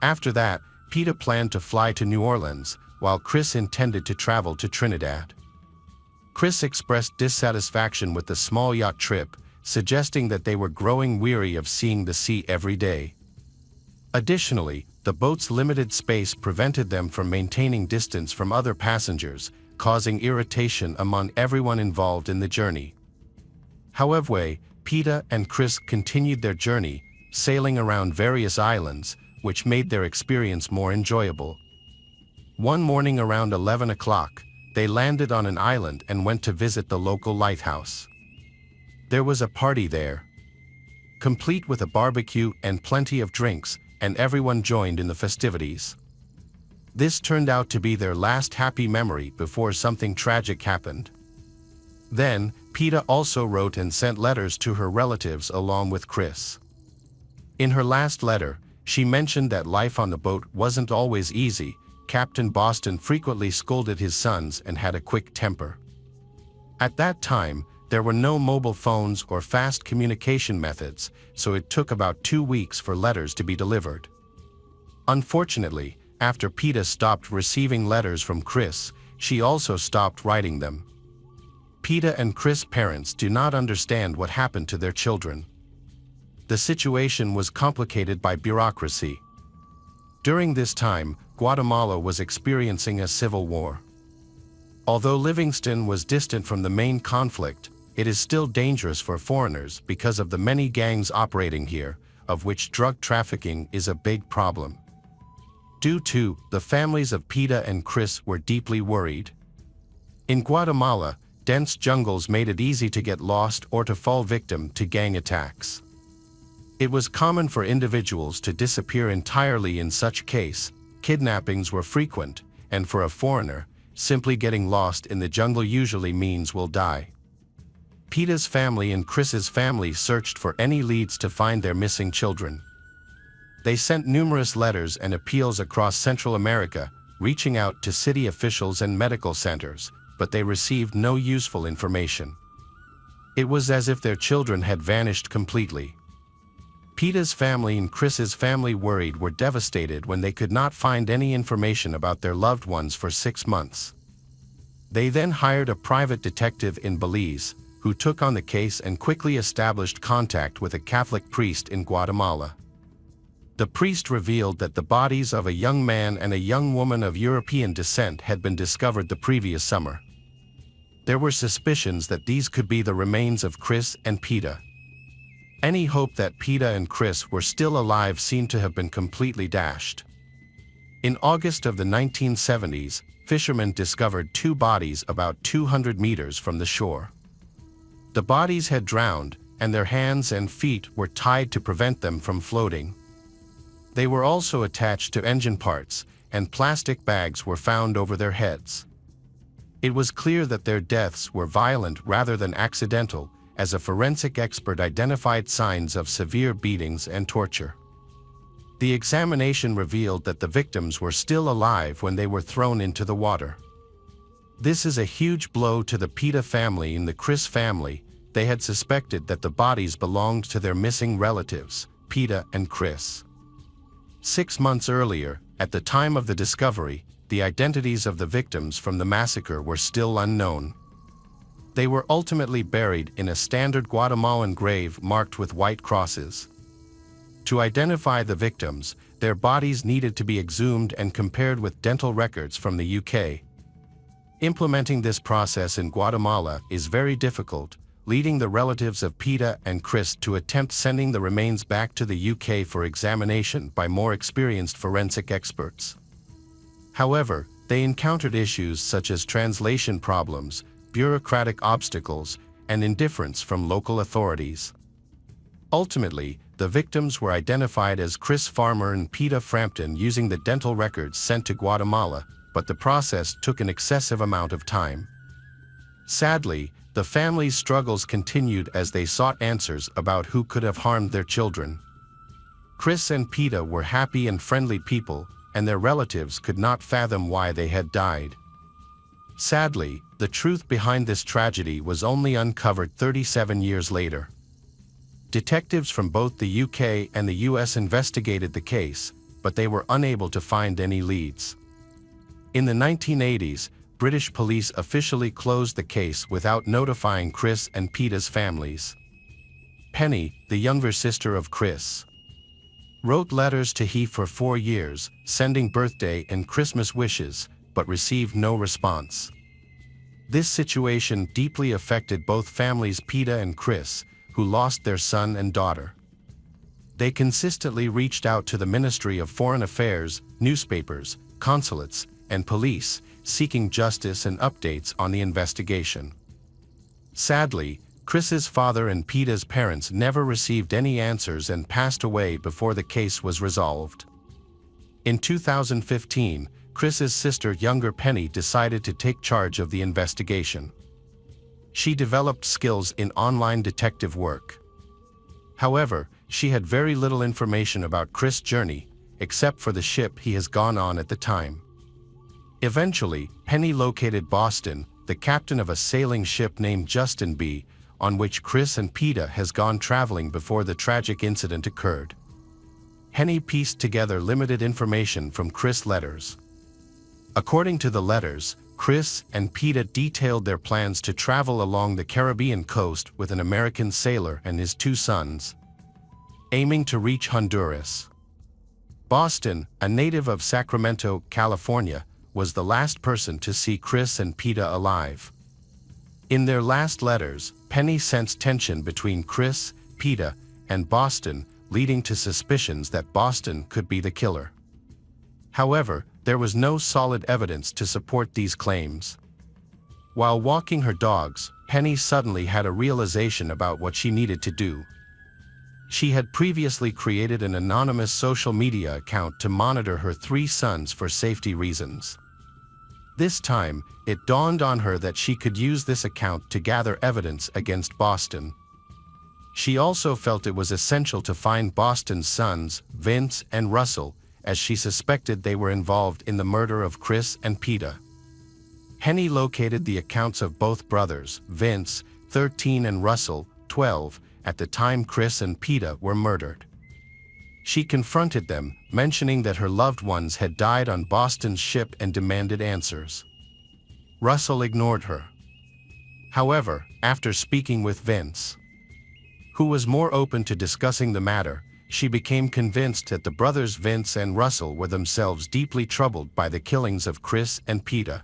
After that, Peter planned to fly to New Orleans, while Chris intended to travel to Trinidad. Chris expressed dissatisfaction with the small yacht trip, suggesting that they were growing weary of seeing the sea every day. Additionally, the boat's limited space prevented them from maintaining distance from other passengers, causing irritation among everyone involved in the journey. However, Peter and Chris continued their journey, sailing around various islands, which made their experience more enjoyable. One morning around 11 o'clock, they landed on an island and went to visit the local lighthouse. There was a party there, complete with a barbecue and plenty of drinks, and everyone joined in the festivities. This turned out to be their last happy memory before something tragic happened. Then, Peter also wrote and sent letters to her relatives along with Chris. In her last letter, she mentioned that life on the boat wasn't always easy. Captain Boston frequently scolded his sons and had a quick temper. At that time, there were no mobile phones or fast communication methods, so it took about 2 weeks for letters to be delivered. Unfortunately, after Peter stopped receiving letters from Chris, she also stopped writing them. Peter and Chris' parents do not understand what happened to their children. The situation was complicated by bureaucracy. During this time, Guatemala was experiencing a civil war. Although Livingston was distant from the main conflict, it is still dangerous for foreigners because of the many gangs operating here, of which drug trafficking is a big problem. Due to the families of Peter and Chris were deeply worried. In Guatemala, dense jungles made it easy to get lost or to fall victim to gang attacks. It was common for individuals to disappear entirely in such case. Kidnappings were frequent, and for a foreigner, simply getting lost in the jungle usually means will die. Peter's family and Chris's family searched for any leads to find their missing children. They sent numerous letters and appeals across Central America, reaching out to city officials and medical centers, but they received no useful information. It was as if their children had vanished completely. Peter's family and Chris's family were devastated when they could not find any information about their loved ones for 6 months. They then hired a private detective in Belize, who took on the case and quickly established contact with a Catholic priest in Guatemala. The priest revealed that the bodies of a young man and a young woman of European descent had been discovered the previous summer. There were suspicions that these could be the remains of Chris and Peter. Any hope that Peter and Chris were still alive seemed to have been completely dashed. In August of the 1970s, fishermen discovered 2 bodies about 200 meters from the shore. The bodies had drowned, and their hands and feet were tied to prevent them from floating. They were also attached to engine parts, and plastic bags were found over their heads. It was clear that their deaths were violent rather than accidental, as a forensic expert identified signs of severe beatings and torture. The examination revealed that the victims were still alive when they were thrown into the water. This is a huge blow to the Peter family and the Chris family. They had suspected that the bodies belonged to their missing relatives, Peter and Chris. 6 months earlier, at the time of the discovery, the identities of the victims from the massacre were still unknown. They were ultimately buried in a standard Guatemalan grave marked with white crosses. To identify the victims, their bodies needed to be exhumed and compared with dental records from the UK. Implementing this process in Guatemala is very difficult, leading the relatives of Peter and Chris to attempt sending the remains back to the UK for examination by more experienced forensic experts. However, they encountered issues such as translation problems, bureaucratic obstacles, and indifference from local authorities. Ultimately, the victims were identified as Chris Farmer and Peter Frampton using the dental records sent to Guatemala, but the process took an excessive amount of time. Sadly, the family's struggles continued as they sought answers about who could have harmed their children. Chris and Peter were happy and friendly people, and their relatives could not fathom why they had died. Sadly, the truth behind this tragedy was only uncovered 37 years later. Detectives from both the UK and the US investigated the case, but they were unable to find any leads. In the 1980s, British police officially closed the case without notifying Chris and Peter's families. Penny, the younger sister of Chris, wrote letters to he for 4 years, sending birthday and Christmas wishes, but received no response. This situation deeply affected both families, Peter and Chris, who lost their son and daughter. They consistently reached out to the Ministry of Foreign Affairs, newspapers, consulates, and police, seeking justice and updates on the investigation. Sadly, Chris's father and Peter's parents never received any answers and passed away before the case was resolved. In 2015, Chris's sister, younger Penny, decided to take charge of the investigation. She developed skills in online detective work. However, she had very little information about Chris' journey, except for the ship he has gone on at the time. Eventually, Penny located Boston, the captain of a sailing ship named Justin B., on which Chris and Peter has gone traveling before the tragic incident occurred. Penny pieced together limited information from Chris' letters. According to the letters, Chris and Peter detailed their plans to travel along the Caribbean coast with an American sailor and his 2 sons, aiming to reach Honduras. Boston, a native of Sacramento, California, was the last person to see Chris and Peter alive. In their last letters, Penny sensed tension between Chris, Peta, and Boston, leading to suspicions that Boston could be the killer. However, there was no solid evidence to support these claims. While walking her dogs, Penny suddenly had a realization about what she needed to do. She had previously created an anonymous social media account to monitor her 3 sons for safety reasons. This time, it dawned on her that she could use this account to gather evidence against Boston. She also felt it was essential to find Boston's sons, Vince and Russell, as she suspected they were involved in the murder of Chris and Peta. Penny located the accounts of both brothers, Vince, 13, and Russell, 12, at the time Chris and Peta were murdered. She confronted them, mentioning that her loved ones had died on Boston's ship and demanded answers. Russell ignored her. However, after speaking with Vince, who was more open to discussing the matter, she became convinced that the brothers Vince and Russell were themselves deeply troubled by the killings of Chris and Peta.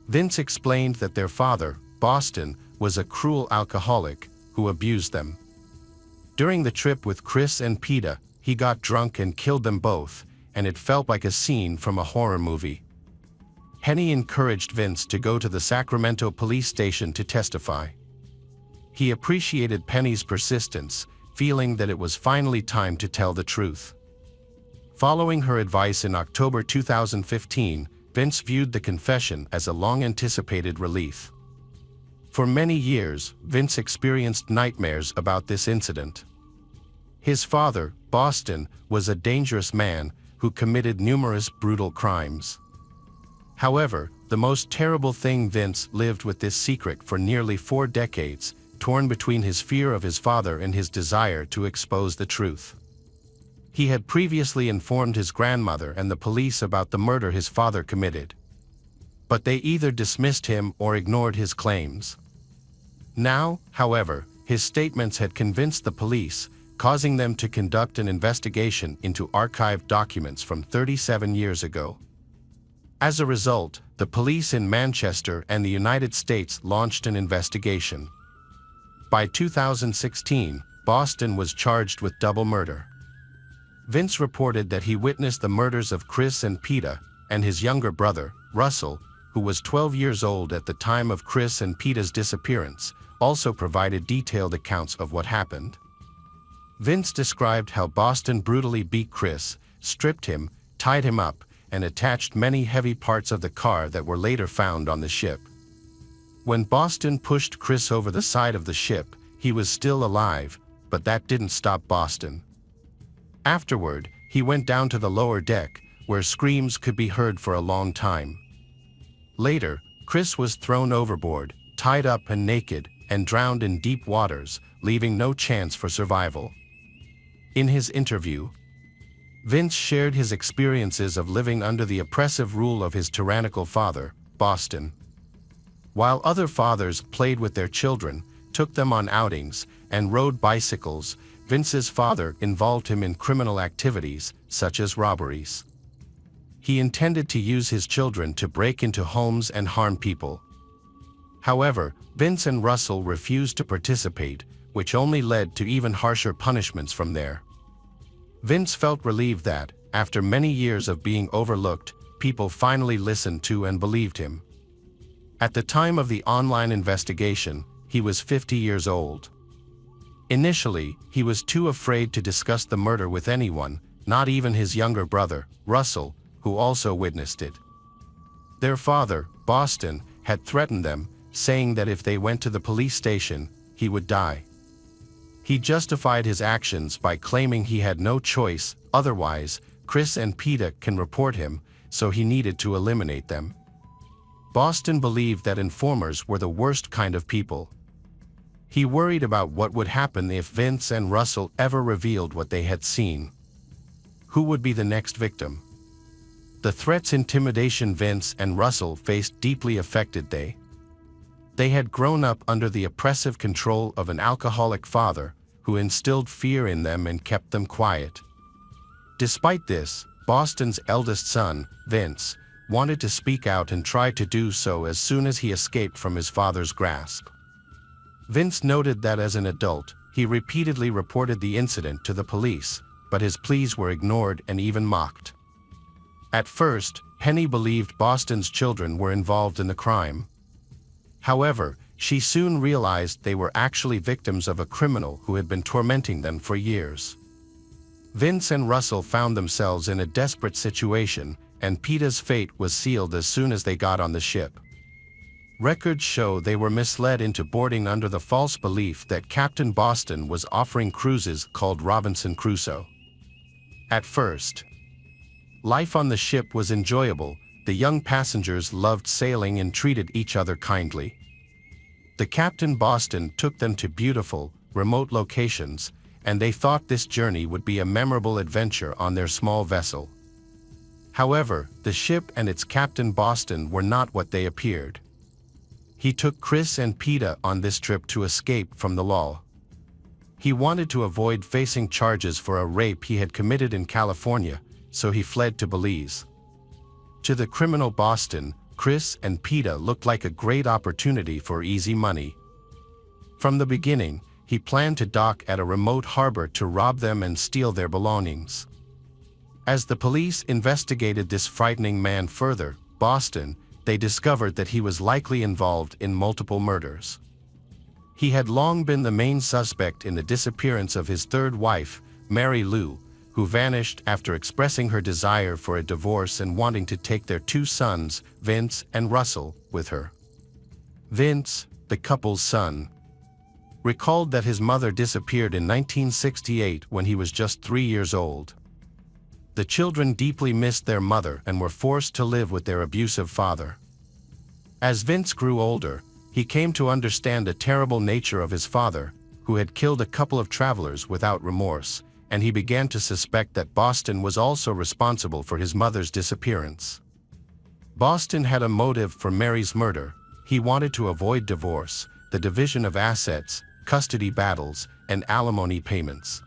Vince explained that their father, Boston, was a cruel alcoholic who abused them. During the trip with Chris and Peta, he got drunk and killed them both, and it felt like a scene from a horror movie. Penny encouraged Vince to go to the Sacramento police station to testify. He appreciated Penny's persistence, feeling that it was finally time to tell the truth. Following her advice in October 2015, Vince viewed the confession as a long-anticipated relief. For many years, Vince experienced nightmares about this incident. His father, Boston, was a dangerous man who committed numerous brutal crimes. However, the most terrible thing, Vince lived with this secret for nearly 4 decades, torn between his fear of his father and his desire to expose the truth. He had previously informed his grandmother and the police about the murder his father committed, but they either dismissed him or ignored his claims. Now, however, his statements had convinced the police, causing them to conduct an investigation into archived documents from 37 years ago. As a result, the police in Manchester and the United States launched an investigation. By 2016, Boston was charged with double murder. Vince reported that he witnessed the murders of Chris and Peta, and his younger brother, Russell, who was 12 years old at the time of Chris and Peta's disappearance, also provided detailed accounts of what happened. Vince described how Boston brutally beat Chris, stripped him, tied him up, and attached many heavy parts of the car that were later found on the ship. When Boston pushed Chris over the side of the ship, he was still alive, but that didn't stop Boston. Afterward, he went down to the lower deck, where screams could be heard for a long time. Later, Chris was thrown overboard, tied up and naked, and drowned in deep waters, leaving no chance for survival. In his interview, Vince shared his experiences of living under the oppressive rule of his tyrannical father, Boston. While other fathers played with their children, took them on outings, and rode bicycles, Vince's father involved him in criminal activities, such as robberies. He intended to use his children to break into homes and harm people. However, Vince and Russell refused to participate, which only led to even harsher punishments from there. Vince felt relieved that, after many years of being overlooked, people finally listened to and believed him. At the time of the online investigation, he was 50 years old. Initially, he was too afraid to discuss the murder with anyone, not even his younger brother, Russell, who also witnessed it. Their father, Boston, had threatened them, saying that if they went to the police station, he would die. He justified his actions by claiming he had no choice, otherwise, Chris and Peta can report him, so he needed to eliminate them. Boston believed that informers were the worst kind of people. He worried about what would happen if Vince and Russell ever revealed what they had seen. Who would be the next victim? The threats and intimidation Vince and Russell faced deeply affected them. They had grown up under the oppressive control of an alcoholic father who instilled fear in them and kept them quiet. Despite this, Boston's eldest son, Vince, wanted to speak out and tried to do so as soon as he escaped from his father's grasp. Vince noted that as an adult, he repeatedly reported the incident to the police, but his pleas were ignored and even mocked. At first, Penny believed Boston's children were involved in the crime. However, she soon realized they were actually victims of a criminal who had been tormenting them for years. Vince and Russell found themselves in a desperate situation, and Peta's fate was sealed as soon as they got on the ship. Records show they were misled into boarding under the false belief that Captain Boston was offering cruises called Robinson Crusoe. At first, life on the ship was enjoyable. The young passengers loved sailing and treated each other kindly. The Captain Boston took them to beautiful, remote locations, and they thought this journey would be a memorable adventure on their small vessel. However, the ship and its Captain Boston were not what they appeared. He took Chris and Peta on this trip to escape from the law. He wanted to avoid facing charges for a rape he had committed in California, so he fled to Belize. To the criminal Boston, Chris and Peta looked like a great opportunity for easy money. From the beginning, he planned to dock at a remote harbor to rob them and steal their belongings. As the police investigated this frightening man further, Boston, they discovered that he was likely involved in multiple murders. He had long been the main suspect in the disappearance of his third wife, Mary Lou, who vanished after expressing her desire for a divorce and wanting to take their two sons, Vince and Russell, with her. Vince, the couple's son, recalled that his mother disappeared in 1968 when he was just 3 years old. The children deeply missed their mother and were forced to live with their abusive father. As Vince grew older, he came to understand the terrible nature of his father, who had killed a couple of travelers without remorse, and he began to suspect that Boston was also responsible for his mother's disappearance. Boston had a motive for Mary's murder. He wanted to avoid divorce, the division of assets, custody battles, and alimony payments.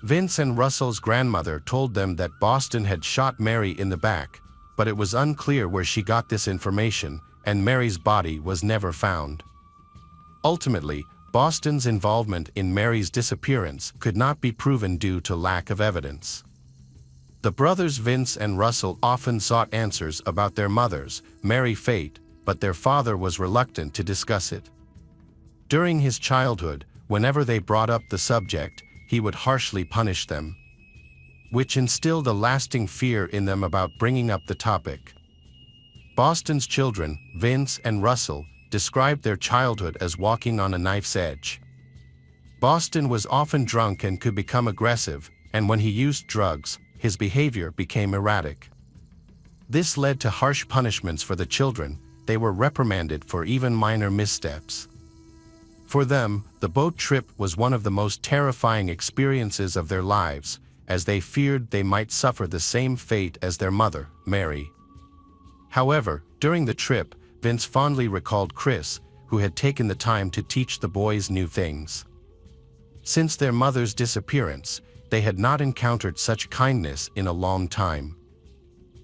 Vince and Russell's grandmother told them that Boston had shot Mary in the back, but it was unclear where she got this information, and Mary's body was never found. Ultimately, Boston's involvement in Mary's disappearance could not be proven due to lack of evidence. The brothers Vince and Russell often sought answers about their mother's, Mary's fate, but their father was reluctant to discuss it. During his childhood, whenever they brought up the subject, he would harshly punish them, which instilled a lasting fear in them about bringing up the topic. Boston's children, Vince and Russell, described their childhood as walking on a knife's edge. Boston was often drunk and could become aggressive, and when he used drugs, his behavior became erratic. This led to harsh punishments for the children. They were reprimanded for even minor missteps. For them, the boat trip was one of the most terrifying experiences of their lives, as they feared they might suffer the same fate as their mother, Mary. However, during the trip, Vince fondly recalled Chris, who had taken the time to teach the boys new things. Since their mother's disappearance, they had not encountered such kindness in a long time.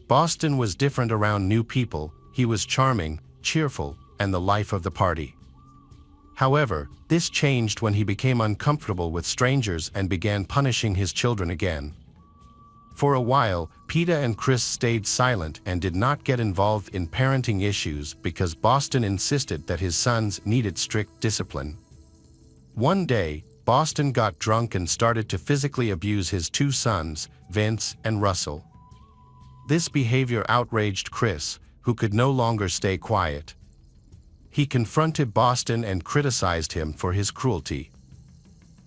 Boston was different around new people. He was charming, cheerful, and the life of the party. However, this changed when he became uncomfortable with strangers and began punishing his children again. For a while, Peta and Chris stayed silent and did not get involved in parenting issues because Boston insisted that his sons needed strict discipline. One day, Boston got drunk and started to physically abuse his two sons, Vince and Russell. This behavior outraged Chris, who could no longer stay quiet. He confronted Boston and criticized him for his cruelty.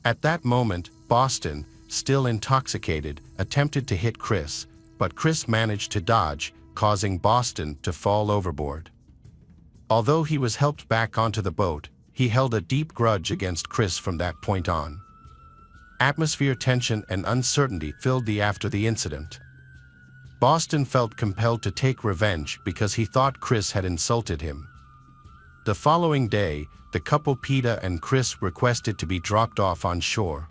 At that moment, Boston, still intoxicated, attempted to hit Chris, but Chris managed to dodge, causing Boston to fall overboard. Although he was helped back onto the boat, he held a deep grudge against Chris from that point on. Atmosphere tension and uncertainty filled after the incident. Boston felt compelled to take revenge because he thought Chris had insulted him. The following day, the couple Peta and Chris requested to be dropped off on shore.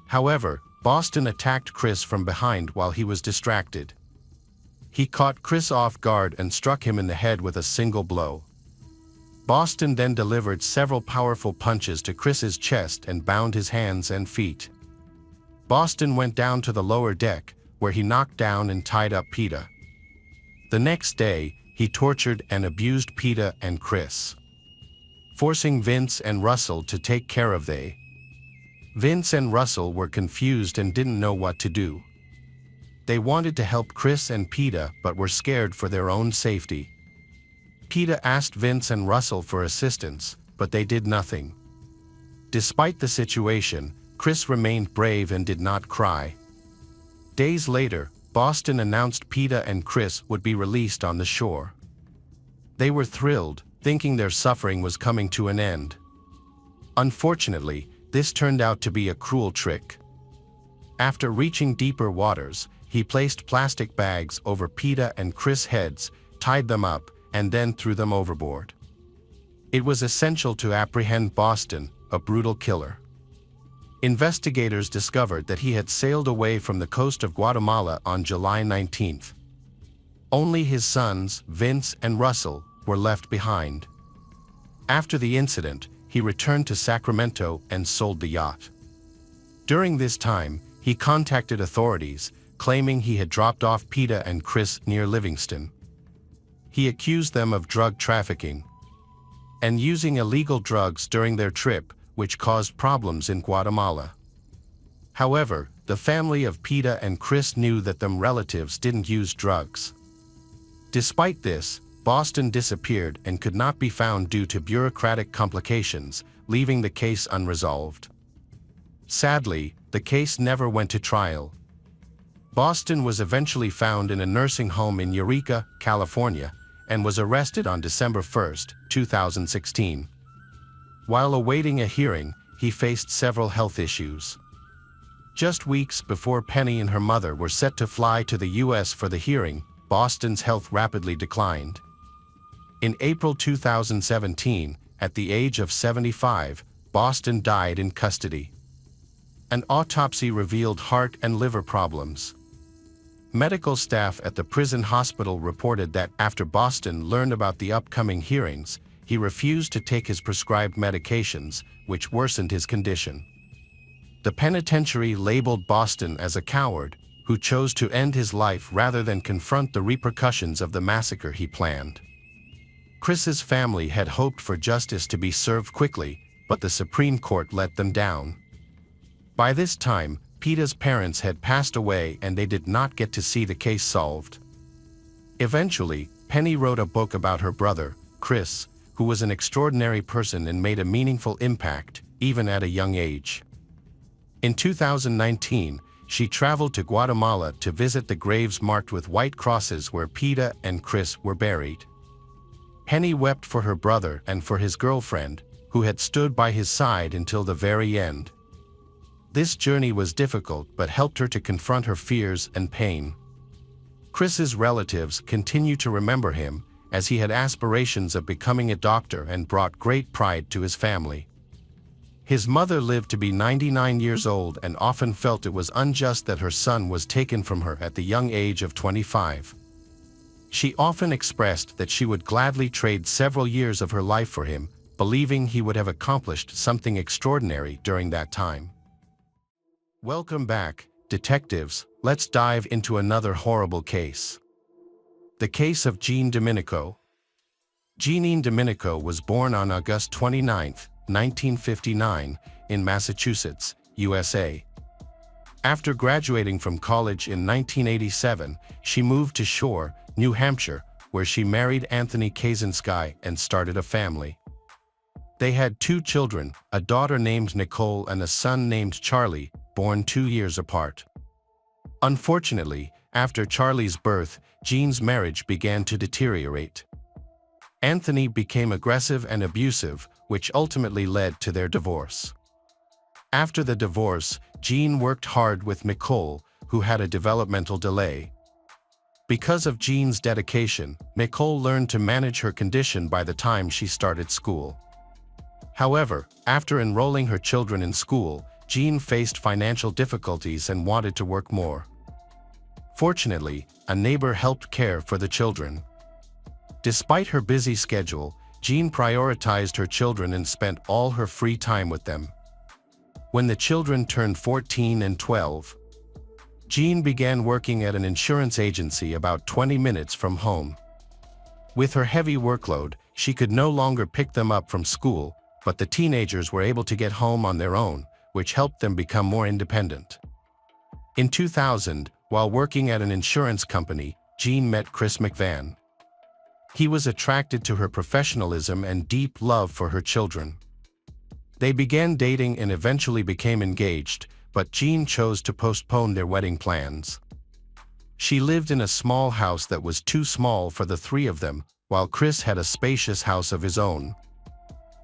However, Boston attacked Chris from behind while he was distracted. He caught Chris off guard and struck him in the head with a single blow. Boston then delivered several powerful punches to Chris's chest and bound his hands and feet. Boston went down to the lower deck, where he knocked down and tied up Peter. The next day, he tortured and abused Peter and Chris, forcing Vince and Russell to take care of they. Vince and Russell were confused and didn't know what to do. They wanted to help Chris and Peter but were scared for their own safety. Peter asked Vince and Russell for assistance, but they did nothing. Despite the situation, Chris remained brave and did not cry. Days later, Boston announced Peter and Chris would be released on the shore. They were thrilled, thinking their suffering was coming to an end. Unfortunately, this turned out to be a cruel trick. After reaching deeper waters, he placed plastic bags over Peter and Chris' heads, tied them up, and then threw them overboard. It was essential to apprehend Boston, a brutal killer. Investigators discovered that he had sailed away from the coast of Guatemala on July 19th. Only his sons, Vince and Russell, were left behind. After the incident, he returned to Sacramento and sold the yacht. During this time, he contacted authorities, claiming he had dropped off Peter and Chris near Livingston. He accused them of drug trafficking and using illegal drugs during their trip, which caused problems in Guatemala. However, the family of Peter and Chris knew that them relatives didn't use drugs. Despite this, Boston disappeared and could not be found due to bureaucratic complications, leaving the case unresolved. Sadly, the case never went to trial. Boston was eventually found in a nursing home in Eureka, California, and was arrested on December 1, 2016. While awaiting a hearing, he faced several health issues. Just weeks before Penny and her mother were set to fly to the U.S. for the hearing, Boston's health rapidly declined. In April 2017, at the age of 75, Boston died in custody. An autopsy revealed heart and liver problems. Medical staff at the prison hospital reported that after Boston learned about the upcoming hearings, he refused to take his prescribed medications, which worsened his condition. The penitentiary labeled Boston as a coward who chose to end his life rather than confront the repercussions of the massacre he planned. Chris's family had hoped for justice to be served quickly, but the Supreme Court let them down. By this time, Peter's parents had passed away and they did not get to see the case solved. Eventually, Penny wrote a book about her brother, Chris, who was an extraordinary person and made a meaningful impact, even at a young age. In 2019, she traveled to Guatemala to visit the graves marked with white crosses where Peter and Chris were buried. Penny wept for her brother and for his girlfriend, who had stood by his side until the very end. This journey was difficult but helped her to confront her fears and pain. Chris's relatives continue to remember him, as he had aspirations of becoming a doctor and brought great pride to his family. His mother lived to be 99 years old and often felt it was unjust that her son was taken from her at the young age of 25. She often expressed that she would gladly trade several years of her life for him, believing he would have accomplished something extraordinary during that time. Welcome back, detectives. Let's dive into another horrible case. The case of Jean Domenico. Jeanine Domenico was born on August 29, 1959, in Massachusetts, USA. After graduating from college in 1987, she moved to Shore, New Hampshire, where she married Anthony Kaczynski and started a family. They had 2 children, a daughter named Nicole and a son named Charlie, born 2 years apart. Unfortunately, after Charlie's birth, Jean's marriage began to deteriorate. Anthony became aggressive and abusive, which ultimately led to their divorce. After the divorce, Jean worked hard with Nicole, who had a developmental delay. Because of Jean's dedication, Nicole learned to manage her condition by the time she started school. However, after enrolling her children in school, Jean faced financial difficulties and wanted to work more. Fortunately, a neighbor helped care for the children. Despite her busy schedule, Jean prioritized her children and spent all her free time with them. When the children turned 14 and 12, Jean began working at an insurance agency about 20 minutes from home. With her heavy workload, she could no longer pick them up from school, but the teenagers were able to get home on their own, which helped them become more independent. In 2000, while working at an insurance company, Jean met Chris McVan. He was attracted to her professionalism and deep love for her children. They began dating and eventually became engaged, but Jean chose to postpone their wedding plans. She lived in a small house that was too small for the three of them, while Chris had a spacious house of his own.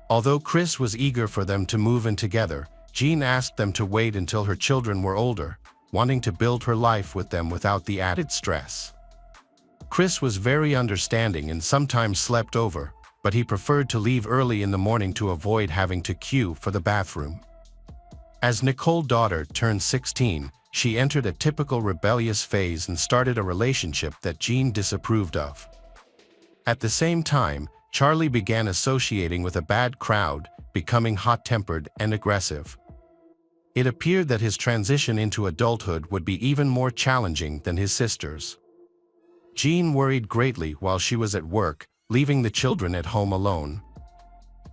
Although Chris was eager for them to move in together, Jean asked them to wait until her children were older, wanting to build her life with them without the added stress. Chris was very understanding and sometimes slept over, but he preferred to leave early in the morning to avoid having to queue for the bathroom. As Nicole's daughter turned 16, she entered a typical rebellious phase and started a relationship that Jean disapproved of. At the same time, Charlie began associating with a bad crowd, becoming hot-tempered and aggressive. It appeared that his transition into adulthood would be even more challenging than his sister's. Jean worried greatly while she was at work, leaving the children at home alone.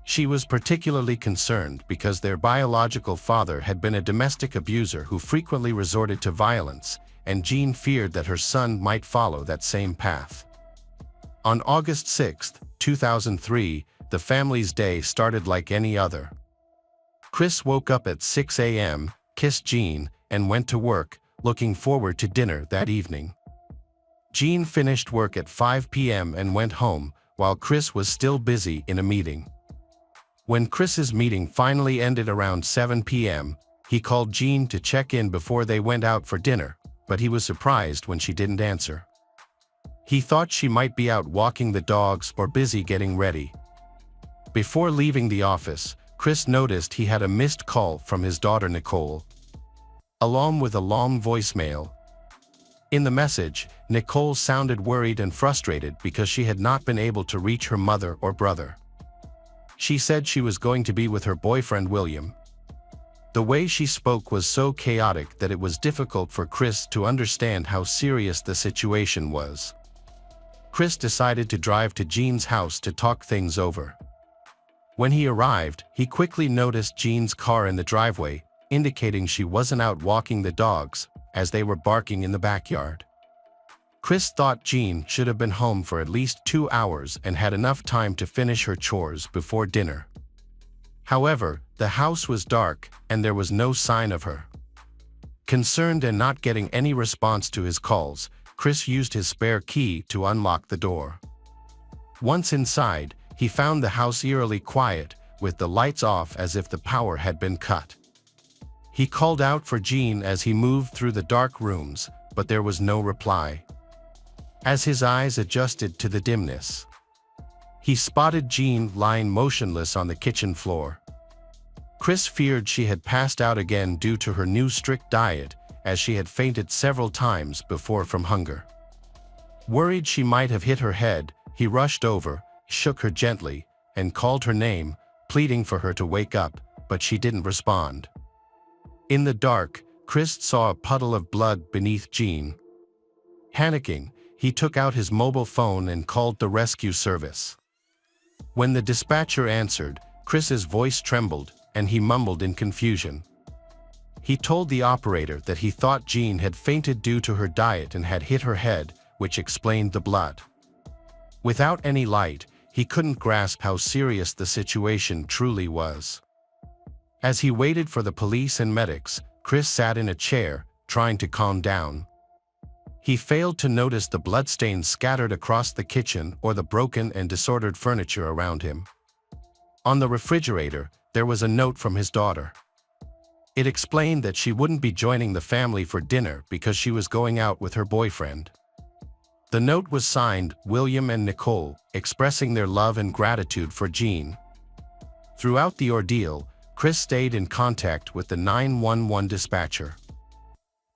She was particularly concerned because their biological father had been a domestic abuser who frequently resorted to violence, and Jean feared that her son might follow that same path. On August 6, 2003, the family's day started like any other. Chris woke up at 6 a.m., kissed Jean, and went to work, looking forward to dinner that evening. Jean finished work at 5 p.m. and went home, while Chris was still busy in a meeting. When Chris's meeting finally ended around 7 p.m., he called Jean to check in before they went out for dinner, but he was surprised when she didn't answer. He thought she might be out walking the dogs or busy getting ready. Before leaving the office, Chris noticed he had a missed call from his daughter Nicole, along with a long voicemail. In the message, Nicole sounded worried and frustrated because she had not been able to reach her mother or brother. She said she was going to be with her boyfriend William. The way she spoke was so chaotic that it was difficult for Chris to understand how serious the situation was. Chris decided to drive to Jean's house to talk things over. When he arrived, he quickly noticed Jean's car in the driveway, indicating she wasn't out walking the dogs, as they were barking in the backyard. Chris thought Jean should have been home for at least 2 hours and had enough time to finish her chores before dinner. However, the house was dark and there was no sign of her. Concerned and not getting any response to his calls, Chris used his spare key to unlock the door. Once inside, he found the house eerily quiet, with the lights off as if the power had been cut. He called out for Jean as he moved through the dark rooms, but there was no reply. As his eyes adjusted to the dimness, he spotted Jean lying motionless on the kitchen floor. Chris feared she had passed out again due to her new strict diet, as she had fainted several times before from hunger. Worried she might have hit her head, he rushed over, shook her gently, and called her name, pleading for her to wake up, but she didn't respond. In the dark, Chris saw a puddle of blood beneath Jean. Panicking, he took out his mobile phone and called the rescue service. When the dispatcher answered, Chris's voice trembled, and he mumbled in confusion. He told the operator that he thought Jean had fainted due to her diet and had hit her head, which explained the blood. Without any light, he couldn't grasp how serious the situation truly was. As he waited for the police and medics, Chris sat in a chair, trying to calm down. He failed to notice the bloodstains scattered across the kitchen or the broken and disordered furniture around him. On the refrigerator, there was a note from his daughter. It explained that she wouldn't be joining the family for dinner because she was going out with her boyfriend. The note was signed William and Nicole, expressing their love and gratitude for Jean. Throughout the ordeal, Chris stayed in contact with the 911 dispatcher.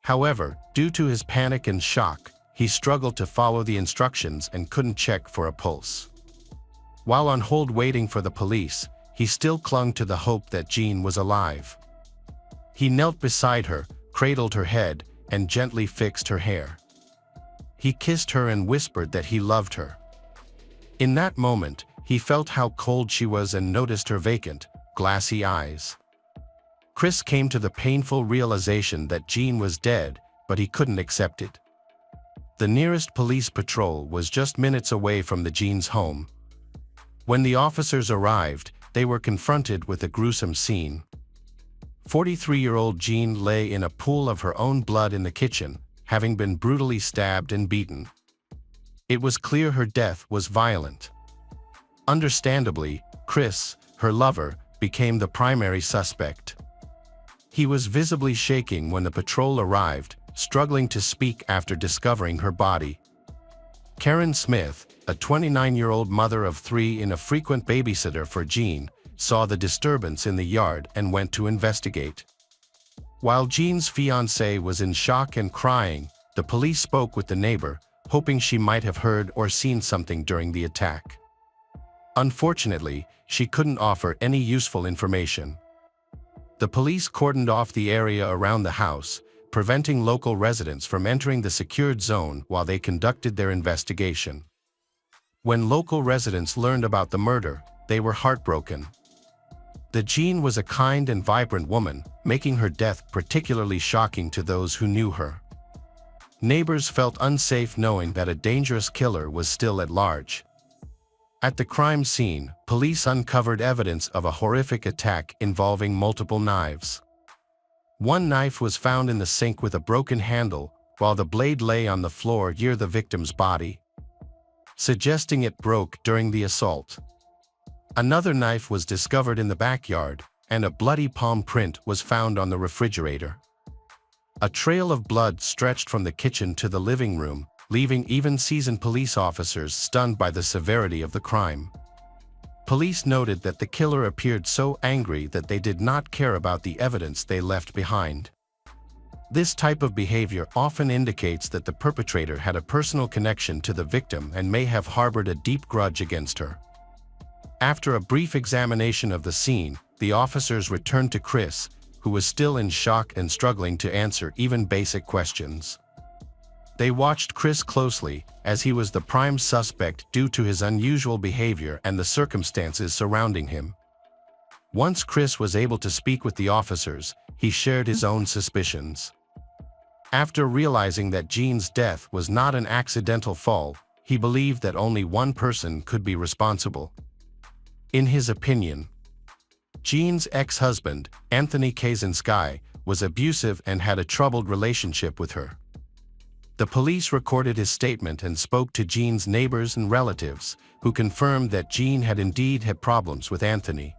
However, due to his panic and shock, he struggled to follow the instructions and couldn't check for a pulse. While on hold waiting for the police, he still clung to the hope that Jean was alive. He knelt beside her, cradled her head, and gently fixed her hair. He kissed her and whispered that he loved her. In that moment, he felt how cold she was and noticed her vacant, glassy eyes. Chris came to the painful realization that Jean was dead, but he couldn't accept it. The nearest police patrol was just minutes away from the Jean's home. When the officers arrived, they were confronted with a gruesome scene. 43-year-old Jean lay in a pool of her own blood in the kitchen, having been brutally stabbed and beaten. It was clear her death was violent. Understandably, Chris, her lover, became the primary suspect. He was visibly shaking when the patrol arrived, struggling to speak after discovering her body. Karen Smith, a 29-year-old mother of 3 and a frequent babysitter for Jean, saw the disturbance in the yard and went to investigate. While Jean's fiancé was in shock and crying, the police spoke with the neighbor, hoping she might have heard or seen something during the attack. Unfortunately, she couldn't offer any useful information. The police cordoned off the area around the house, preventing local residents from entering the secured zone while they conducted their investigation. When local residents learned about the murder, they were heartbroken. The Jean was a kind and vibrant woman, making her death particularly shocking to those who knew her. Neighbors felt unsafe knowing that a dangerous killer was still at large. At the crime scene, police uncovered evidence of a horrific attack involving multiple knives. One knife was found in the sink with a broken handle, while the blade lay on the floor near the victim's body, suggesting it broke during the assault. Another knife was discovered in the backyard, and a bloody palm print was found on the refrigerator. A trail of blood stretched from the kitchen to the living room, leaving even seasoned police officers stunned by the severity of the crime. Police noted that the killer appeared so angry that they did not care about the evidence they left behind. This type of behavior often indicates that the perpetrator had a personal connection to the victim and may have harbored a deep grudge against her. After a brief examination of the scene, the officers returned to Chris, who was still in shock and struggling to answer even basic questions. They watched Chris closely, as he was the prime suspect due to his unusual behavior and the circumstances surrounding him. Once Chris was able to speak with the officers, he shared his own suspicions. After realizing that Jean's death was not an accidental fall, he believed that only one person could be responsible. In his opinion, Jean's ex-husband, Anthony Kaczynski, was abusive and had a troubled relationship with her. The police recorded his statement and spoke to Jean's neighbors and relatives, who confirmed that Jean had indeed had problems with Anthony.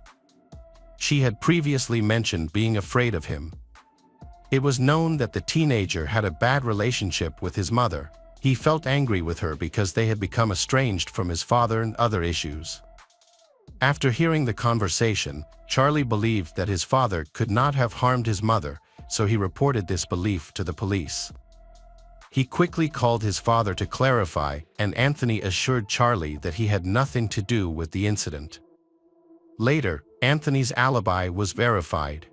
She had previously mentioned being afraid of him. It was known that the teenager had a bad relationship with his mother. He felt angry with her because they had become estranged from his father and other issues. After hearing the conversation, Charlie believed that his father could not have harmed his mother, so he reported this belief to the police. He quickly called his father to clarify, and Anthony assured Charlie that he had nothing to do with the incident. Later, Anthony's alibi was verified.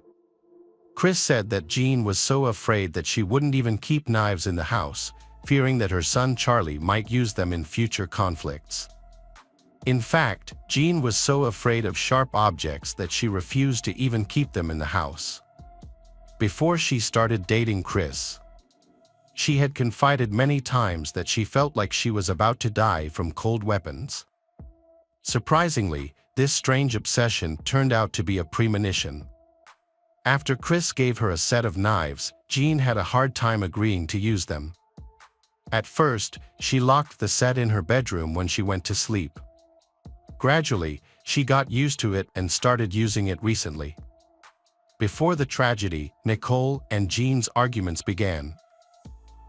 Chris said that Jean was so afraid that she wouldn't even keep knives in the house, fearing that her son Charlie might use them in future conflicts. In fact, Jean was so afraid of sharp objects that she refused to even keep them in the house. Before she started dating Chris, she had confided many times that she felt like she was about to die from cold weapons. Surprisingly, this strange obsession turned out to be a premonition. After Chris gave her a set of knives, Jean had a hard time agreeing to use them. At first, she locked the set in her bedroom when she went to sleep. Gradually, she got used to it and started using it recently. Before the tragedy, Nicole and Jean's arguments began.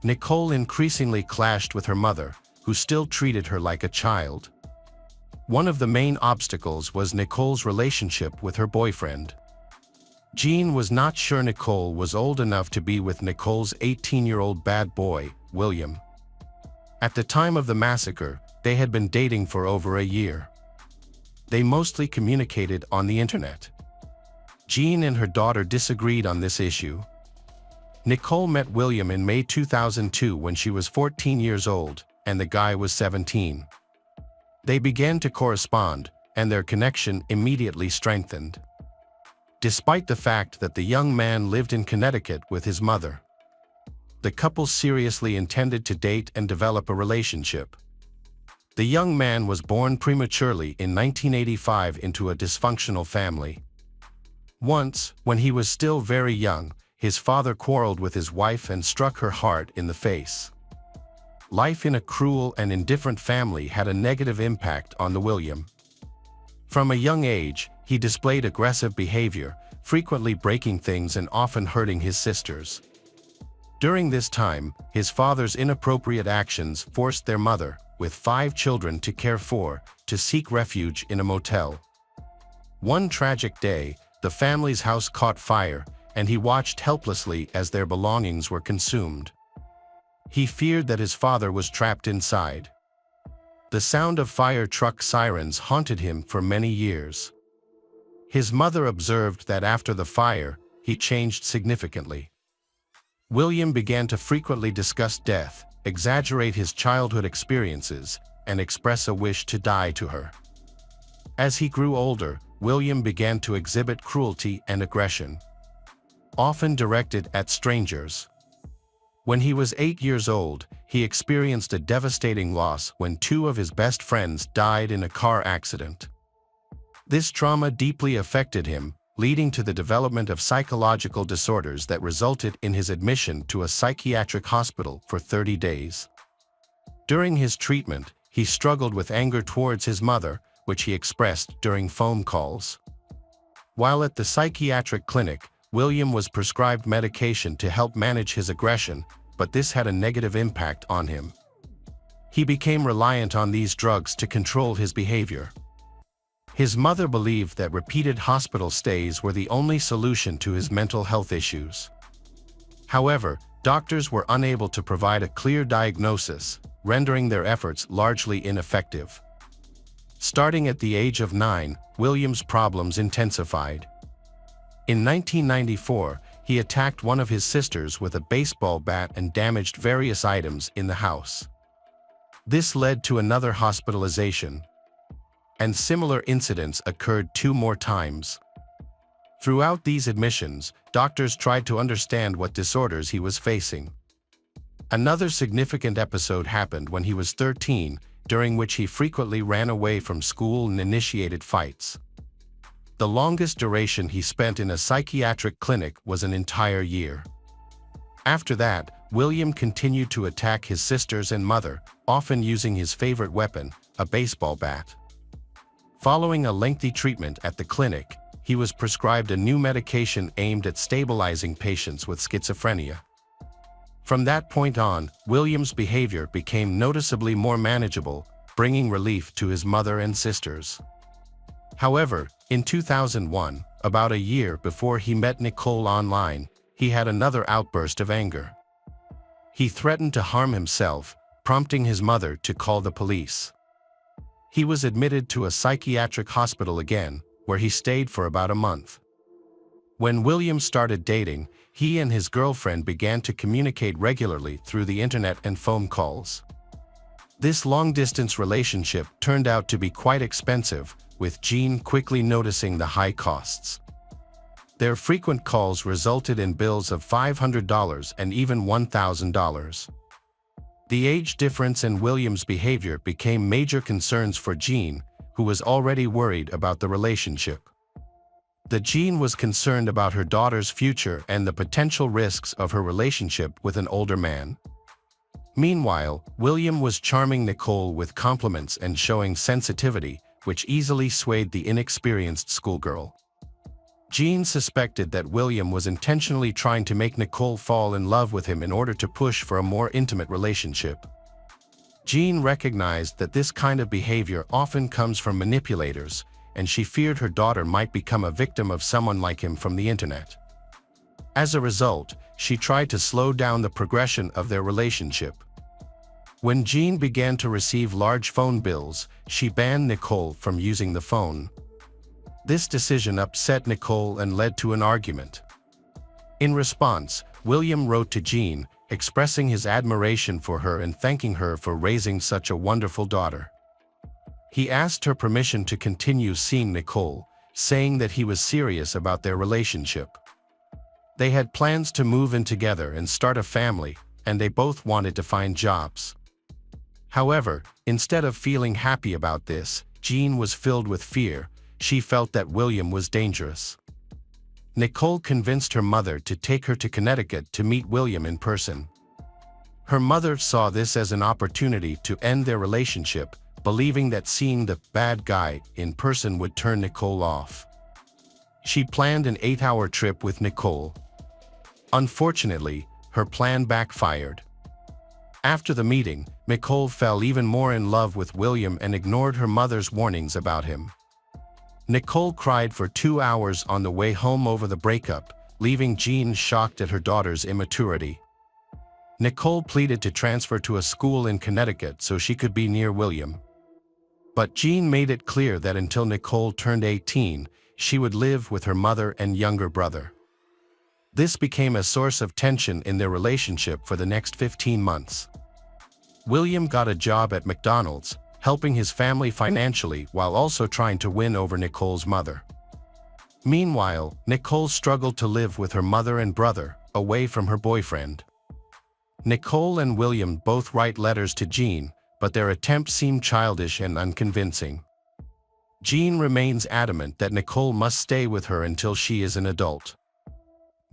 Nicole increasingly clashed with her mother, who still treated her like a child. One of the main obstacles was Nicole's relationship with her boyfriend. Jean was not sure Nicole was old enough to be with Nicole's 18-year-old bad boy, William. At the time of the massacre, they had been dating for over a year. They mostly communicated on the internet. Jean and her daughter disagreed on this issue. Nicole met William in May 2002 when she was 14 years old, and the guy was 17. They began to correspond, and their connection immediately strengthened. Despite the fact that the young man lived in Connecticut with his mother, the couple seriously intended to date and develop a relationship. The young man was born prematurely in 1985 into a dysfunctional family. Once, when he was still very young, his father quarreled with his wife and struck her hard in the face. Life in a cruel and indifferent family had a negative impact on the William. From a young age, he displayed aggressive behavior, frequently breaking things and often hurting his sisters. During this time, his father's inappropriate actions forced their mother, with 5 children to care for, to seek refuge in a motel. One tragic day, the family's house caught fire, and he watched helplessly as their belongings were consumed. He feared that his father was trapped inside. The sound of fire truck sirens haunted him for many years. His mother observed that after the fire, he changed significantly. William began to frequently discuss death, exaggerate his childhood experiences, and express a wish to die to her. As he grew older, William began to exhibit cruelty and aggression, often directed at strangers. When he was 8 years old, he experienced a devastating loss when 2 of his best friends died in a car accident. This trauma deeply affected him, leading to the development of psychological disorders that resulted in his admission to a psychiatric hospital for 30 days. During his treatment, he struggled with anger towards his mother, which he expressed during phone calls. While at the psychiatric clinic, William was prescribed medication to help manage his aggression, but this had a negative impact on him. He became reliant on these drugs to control his behavior. His mother believed that repeated hospital stays were the only solution to his mental health issues. However, doctors were unable to provide a clear diagnosis, rendering their efforts largely ineffective. Starting at the age of 9, William's problems intensified. In 1994, he attacked one of his sisters with a baseball bat and damaged various items in the house. This led to another hospitalization, and similar incidents occurred 2 more times. Throughout these admissions, doctors tried to understand what disorders he was facing. Another significant episode happened when he was 13, during which he frequently ran away from school and initiated fights. The longest duration he spent in a psychiatric clinic was an entire year. After that, William continued to attack his sisters and mother, often using his favorite weapon, a baseball bat. Following a lengthy treatment at the clinic, he was prescribed a new medication aimed at stabilizing patients with schizophrenia. From that point on, William's behavior became noticeably more manageable, bringing relief to his mother and sisters. However, in 2001, about a year before he met Nicole online, he had another outburst of anger. He threatened to harm himself, prompting his mother to call the police. He was admitted to a psychiatric hospital again, where he stayed for about a month. When William started dating, he and his girlfriend began to communicate regularly through the internet and phone calls. This long-distance relationship turned out to be quite expensive, with Jean quickly noticing the high costs. Their frequent calls resulted in bills of $500 and even $1,000. The age difference and William's behavior became major concerns for Jean, who was already worried about the relationship. Jean was concerned about her daughter's future and the potential risks of her relationship with an older man. Meanwhile, William was charming Nicole with compliments and showing sensitivity, which easily swayed the inexperienced schoolgirl. Jean suspected that William was intentionally trying to make Nicole fall in love with him in order to push for a more intimate relationship. Jean recognized that this kind of behavior often comes from manipulators, and she feared her daughter might become a victim of someone like him from the internet. As a result, she tried to slow down the progression of their relationship. When Jean began to receive large phone bills, she banned Nicole from using the phone. This decision upset Nicole and led to an argument. In response, William wrote to Jean, expressing his admiration for her and thanking her for raising such a wonderful daughter. He asked her permission to continue seeing Nicole, saying that he was serious about their relationship. They had plans to move in together and start a family, and they both wanted to find jobs. However, instead of feeling happy about this, Jean was filled with fear. She felt that William was dangerous. Nicole convinced her mother to take her to Connecticut to meet William in person. Her mother saw this as an opportunity to end their relationship, believing that seeing the bad guy in person would turn Nicole off. She planned an 8-hour trip with Nicole. Unfortunately, her plan backfired. After the meeting, Nicole fell even more in love with William and ignored her mother's warnings about him. Nicole cried for 2 hours on the way home over the breakup, leaving Jean shocked at her daughter's immaturity. Nicole pleaded to transfer to a school in Connecticut so she could be near William. But Jean made it clear that until Nicole turned 18, she would live with her mother and younger brother. This became a source of tension in their relationship for the next 15 months. William got a job at McDonald's, helping his family financially while also trying to win over Nicole's mother. Meanwhile, Nicole struggled to live with her mother and brother, away from her boyfriend. Nicole and William both write letters to Jean, but their attempts seem childish and unconvincing. Jean remains adamant that Nicole must stay with her until she is an adult.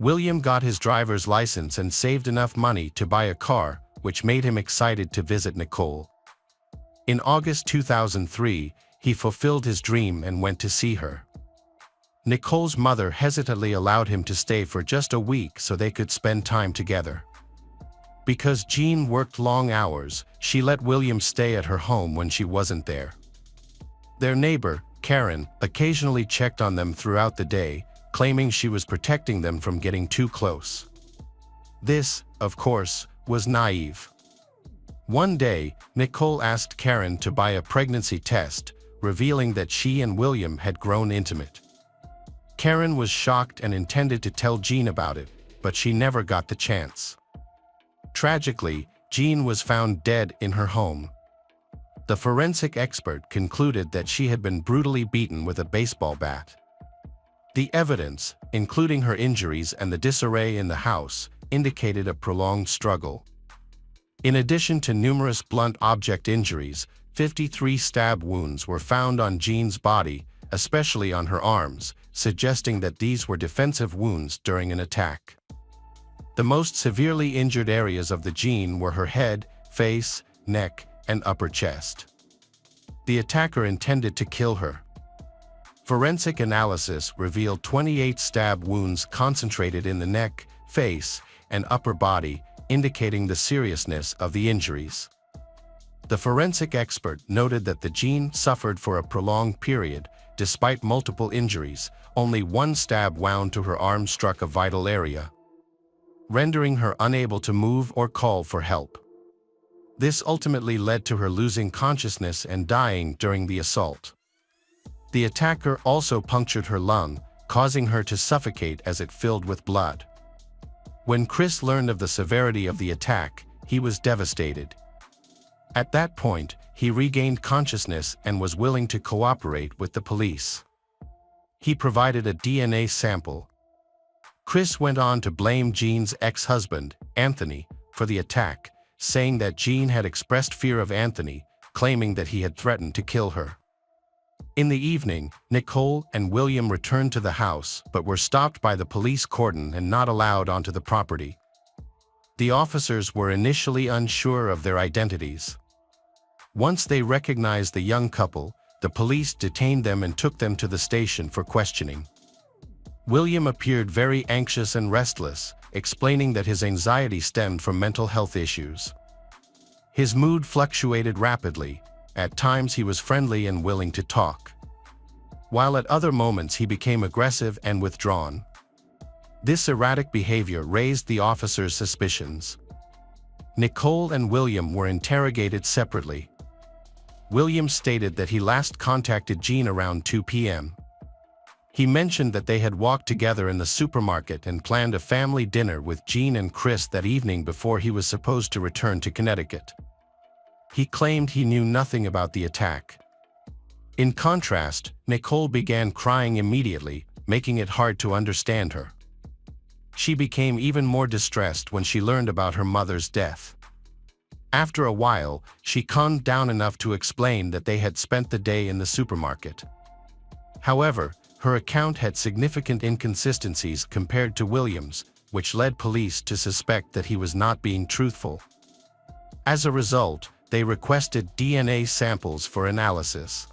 William got his driver's license and saved enough money to buy a car, which made him excited to visit Nicole. In August 2003, he fulfilled his dream and went to see her. Nicole's mother hesitantly allowed him to stay for just a week so they could spend time together. Because Jean worked long hours, she let William stay at her home when she wasn't there. Their neighbor, Karen, occasionally checked on them throughout the day, claiming she was protecting them from getting too close. This, of course, was naive. One day, Nicole asked Karen to buy a pregnancy test, revealing that she and William had grown intimate. Karen was shocked and intended to tell Jean about it, but she never got the chance. Tragically, Jean was found dead in her home. The forensic expert concluded that she had been brutally beaten with a baseball bat. The evidence, including her injuries and the disarray in the house, indicated a prolonged struggle. In addition to numerous blunt object injuries, 53 stab wounds were found on Jean's body, especially on her arms, suggesting that these were defensive wounds during an attack. The most severely injured areas of the Jean were her head, face, neck, and upper chest. The attacker intended to kill her. Forensic analysis revealed 28 stab wounds concentrated in the neck, face, and upper body, indicating the seriousness of the injuries. The forensic expert noted that the Jean suffered for a prolonged period. Despite multiple injuries, only one stab wound to her arm struck a vital area, rendering her unable to move or call for help. This ultimately led to her losing consciousness and dying during the assault. The attacker also punctured her lung, causing her to suffocate as it filled with blood. When Chris learned of the severity of the attack, he was devastated. At that point, he regained consciousness and was willing to cooperate with the police. He provided a DNA sample. Chris went on to blame Jean's ex-husband, Anthony, for the attack, saying that Jean had expressed fear of Anthony, claiming that he had threatened to kill her. In the evening, Nicole and William returned to the house but were stopped by the police cordon and not allowed onto the property. The officers were initially unsure of their identities. Once they recognized the young couple, the police detained them and took them to the station for questioning. William appeared very anxious and restless, explaining that his anxiety stemmed from mental health issues. His mood fluctuated rapidly. At times he was friendly and willing to talk, while at other moments he became aggressive and withdrawn. This erratic behavior raised the officers' suspicions. Nicole and William were interrogated separately. William stated that he last contacted Jean around 2 p.m. He mentioned that they had walked together in the supermarket and planned a family dinner with Jean and Chris that evening before he was supposed to return to Connecticut. He claimed he knew nothing about the attack. In contrast, Nicole began crying immediately, making it hard to understand her. She became even more distressed when she learned about her mother's death. After a while, she calmed down enough to explain that they had spent the day in the supermarket. However, her account had significant inconsistencies compared to William's, which led police to suspect that he was not being truthful. As a result, they requested DNA samples for analysis.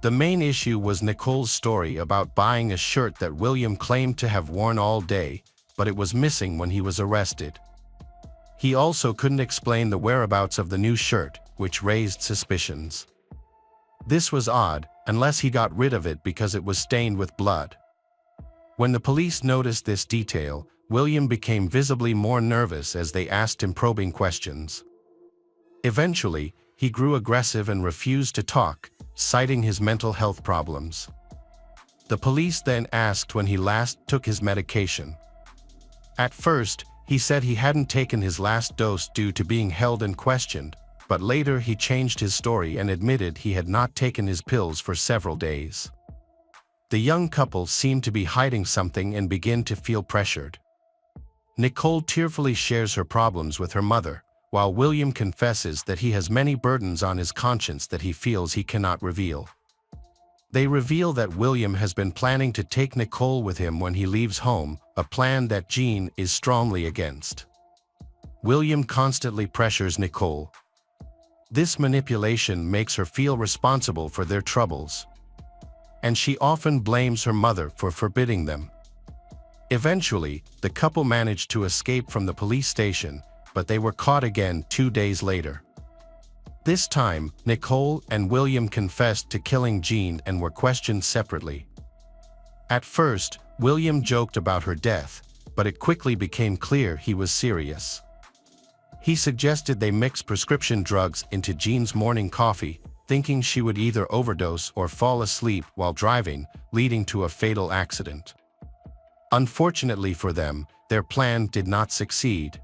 The main issue was Nicole's story about buying a shirt that William claimed to have worn all day, but it was missing when he was arrested. He also couldn't explain the whereabouts of the new shirt, which raised suspicions. This was odd, unless he got rid of it because it was stained with blood. When the police noticed this detail, William became visibly more nervous as they asked him probing questions. Eventually, he grew aggressive and refused to talk, citing his mental health problems. The police then asked when he last took his medication. At first, he said he hadn't taken his last dose due to being held and questioned, but later he changed his story and admitted he had not taken his pills for several days. The young couple seemed to be hiding something and begin to feel pressured. Nicole tearfully shares her problems with her mother, while William confesses that he has many burdens on his conscience that he feels he cannot reveal. They reveal that William has been planning to take Nicole with him when he leaves home, a plan that Jean is strongly against. William constantly pressures Nicole. This manipulation makes her feel responsible for their troubles, and she often blames her mother for forbidding them. Eventually, the couple managed to escape from the police station, but they were caught again 2 days later. This time, Nicole and William confessed to killing Jean and were questioned separately. At first, William joked about her death, but it quickly became clear he was serious. He suggested they mix prescription drugs into Jean's morning coffee, thinking she would either overdose or fall asleep while driving, leading to a fatal accident. Unfortunately for them, their plan did not succeed.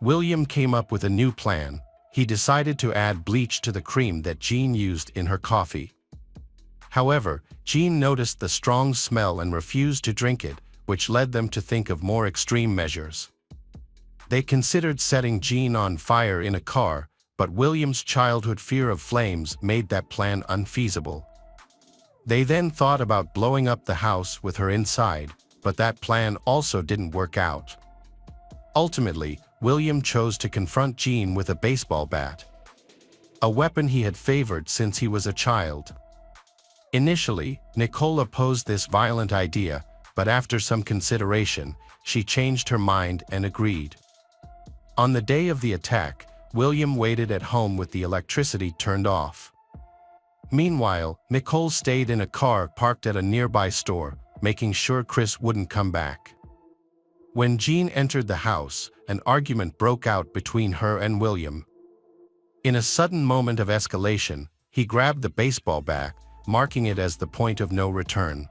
William came up with a new plan. He decided to add bleach to the cream that Jean used in her coffee. However, Jean noticed the strong smell and refused to drink it, which led them to think of more extreme measures. They considered setting Jean on fire in a car, but William's childhood fear of flames made that plan unfeasible. They then thought about blowing up the house with her inside, but that plan also didn't work out. Ultimately, William chose to confront Jean with a baseball bat, a weapon he had favored since he was a child. Initially, Nicole opposed this violent idea, but after some consideration, she changed her mind and agreed. On the day of the attack, William waited at home with the electricity turned off. Meanwhile, Nicole stayed in a car parked at a nearby store, making sure Chris wouldn't come back. When Jean entered the house, an argument broke out between her and William. In a sudden moment of escalation, he grabbed the baseball bat, marking it as the point of no return.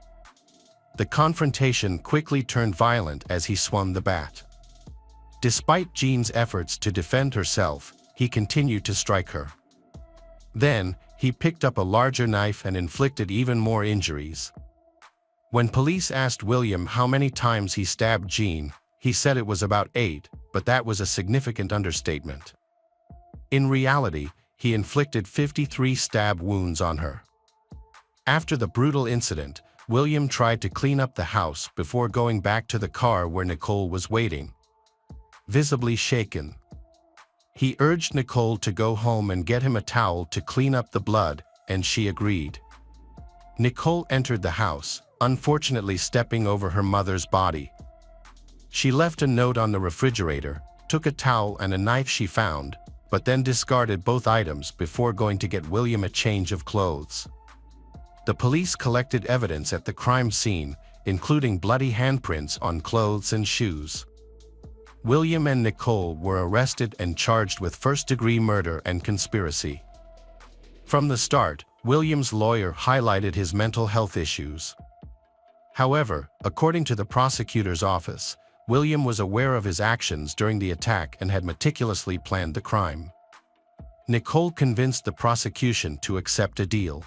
The confrontation quickly turned violent as he swung the bat. Despite Jean's efforts to defend herself, he continued to strike her. Then, he picked up a larger knife and inflicted even more injuries. When police asked William how many times he stabbed Jean, he said it was about 8, but that was a significant understatement. In reality, he inflicted 53 stab wounds on her. After the brutal incident, William tried to clean up the house before going back to the car where Nicole was waiting. Visibly shaken, he urged Nicole to go home and get him a towel to clean up the blood, and she agreed. Nicole entered the house, unfortunately stepping over her mother's body. She left a note on the refrigerator, took a towel and a knife she found, but then discarded both items before going to get William a change of clothes. The police collected evidence at the crime scene, including bloody handprints on clothes and shoes. William and Nicole were arrested and charged with first-degree murder and conspiracy. From the start, William's lawyer highlighted his mental health issues. However, according to the prosecutor's office, William was aware of his actions during the attack and had meticulously planned the crime. Nicole convinced the prosecution to accept a deal.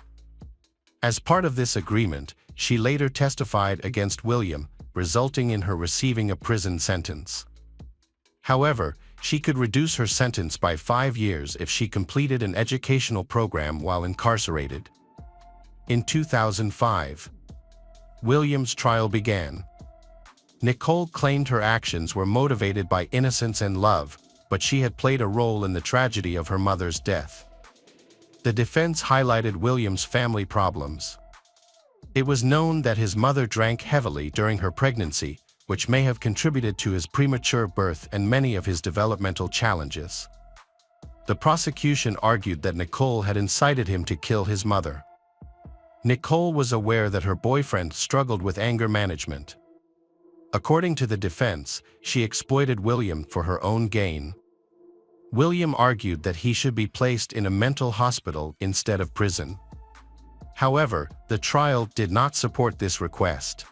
As part of this agreement, she later testified against William, resulting in her receiving a prison sentence. However, she could reduce her sentence by 5 years if she completed an educational program while incarcerated. In 2005, William's trial began. Nicole claimed her actions were motivated by innocence and love, but she had played a role in the tragedy of her mother's death. The defense highlighted William's family problems. It was known that his mother drank heavily during her pregnancy, which may have contributed to his premature birth and many of his developmental challenges. The prosecution argued that Nicole had incited him to kill his mother. Nicole was aware that her boyfriend struggled with anger management. According to the defense, she exploited William for her own gain. William argued that he should be placed in a mental hospital instead of prison. However, the trial did not support this request.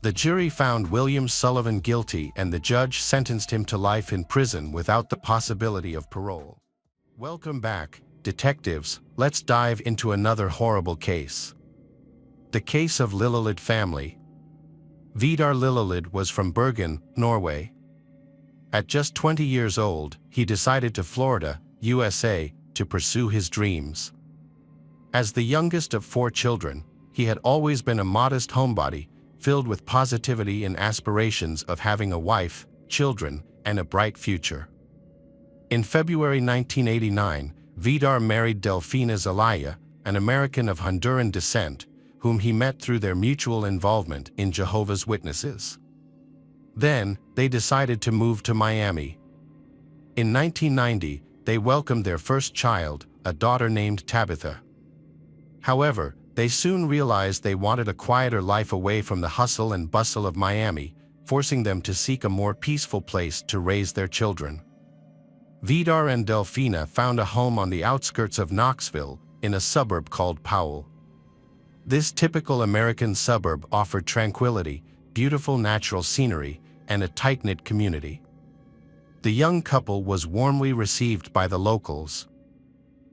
The jury found William Sullivan guilty and the judge sentenced him to life in prison without the possibility of parole. Welcome back, detectives. Let's dive into another horrible case. The case of Lillelid family. Vidar Lillelid was from Bergen, Norway. At just 20 years old, he decided to Florida, USA, to pursue his dreams. As the youngest of 4 children, he had always been a modest homebody, filled with positivity and aspirations of having a wife, children, and a bright future. In February 1989, Vidar married Delfina Zelaya, an American of Honduran descent, whom he met through their mutual involvement in Jehovah's Witnesses. Then, they decided to move to Miami. In 1990, they welcomed their first child, a daughter named Tabitha. However, they soon realized they wanted a quieter life away from the hustle and bustle of Miami, forcing them to seek a more peaceful place to raise their children. Vidar and Delfina found a home on the outskirts of Knoxville, in a suburb called Powell. This typical American suburb offered tranquility, beautiful natural scenery, and a tight-knit community. The young couple was warmly received by the locals,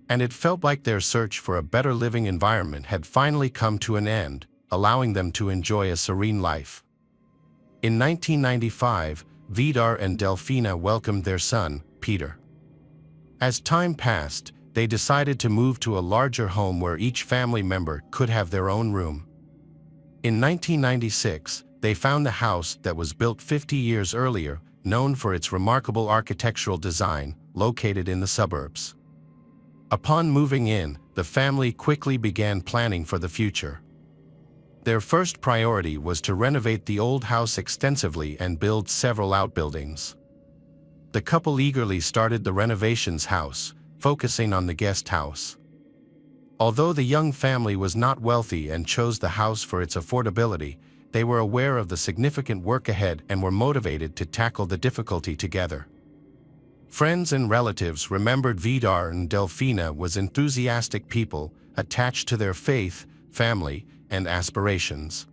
and it felt like their search for a better living environment had finally come to an end, allowing them to enjoy a serene life. In 1995, Vidar and Delfina welcomed their son, Peter. As time passed, they decided to move to a larger home where each family member could have their own room. In 1996, they found the house that was built 50 years earlier, known for its remarkable architectural design, located in the suburbs. Upon moving in, the family quickly began planning for the future. Their first priority was to renovate the old house extensively and build several outbuildings. The couple eagerly started the renovations house, focusing on the guest house. Although the young family was not wealthy and chose the house for its affordability, they were aware of the significant work ahead and were motivated to tackle the difficulty together. Friends and relatives remembered Vidar and Delfina was enthusiastic people, attached to their faith, family, and aspirations.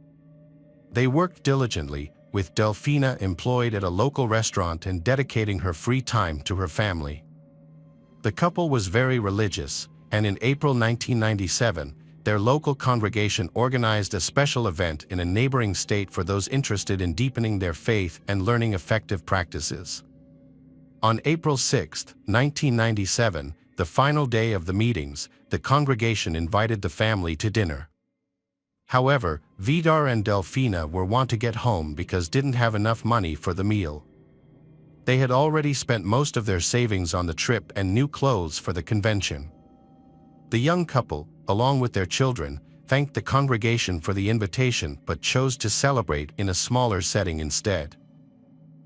They worked diligently, with Delfina employed at a local restaurant and dedicating her free time to her family. The couple was very religious, and in April 1997, their local congregation organized a special event in a neighboring state for those interested in deepening their faith and learning effective practices. On April 6, 1997, the final day of the meetings, the congregation invited the family to dinner. However, Vidar and Delfina were want to get home because didn't have enough money for the meal. They had already spent most of their savings on the trip and new clothes for the convention. The young couple, along with their children, thanked the congregation for the invitation but chose to celebrate in a smaller setting instead.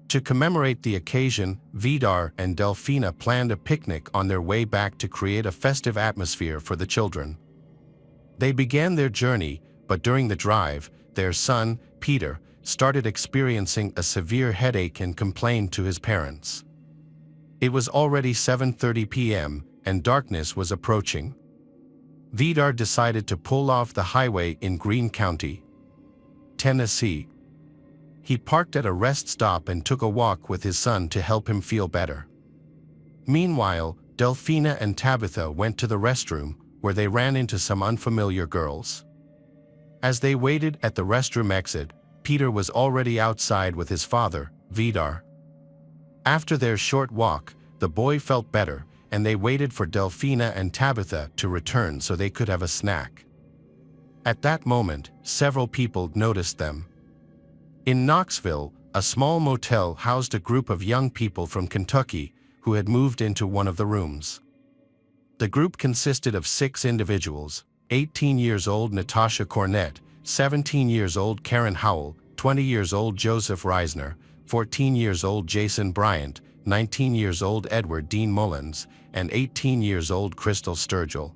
To commemorate the occasion, Vidar and Delfina planned a picnic on their way back to create a festive atmosphere for the children. They began their journey, but during the drive, their son, Peter, started experiencing a severe headache and complained to his parents. It was already 7:30 p.m. and darkness was approaching. Vidar decided to pull off the highway in Greene County, Tennessee. He parked at a rest stop and took a walk with his son to help him feel better. Meanwhile, Delphina and Tabitha went to the restroom, where they ran into some unfamiliar girls. As they waited at the restroom exit, Peter was already outside with his father, Vidar. After their short walk, the boy felt better, and they waited for Delphina and Tabitha to return so they could have a snack. At that moment, several people noticed them. In Knoxville, a small motel housed a group of young people from Kentucky who had moved into one of the rooms. The group consisted of 6 individuals: 18 years old Natasha Cornett, 17 years old Karen Howell, 20 years old Joseph Reisner, 14 years old Jason Bryant, 19 years old Edward Dean Mullins, and 18 years old Crystal Sturgill.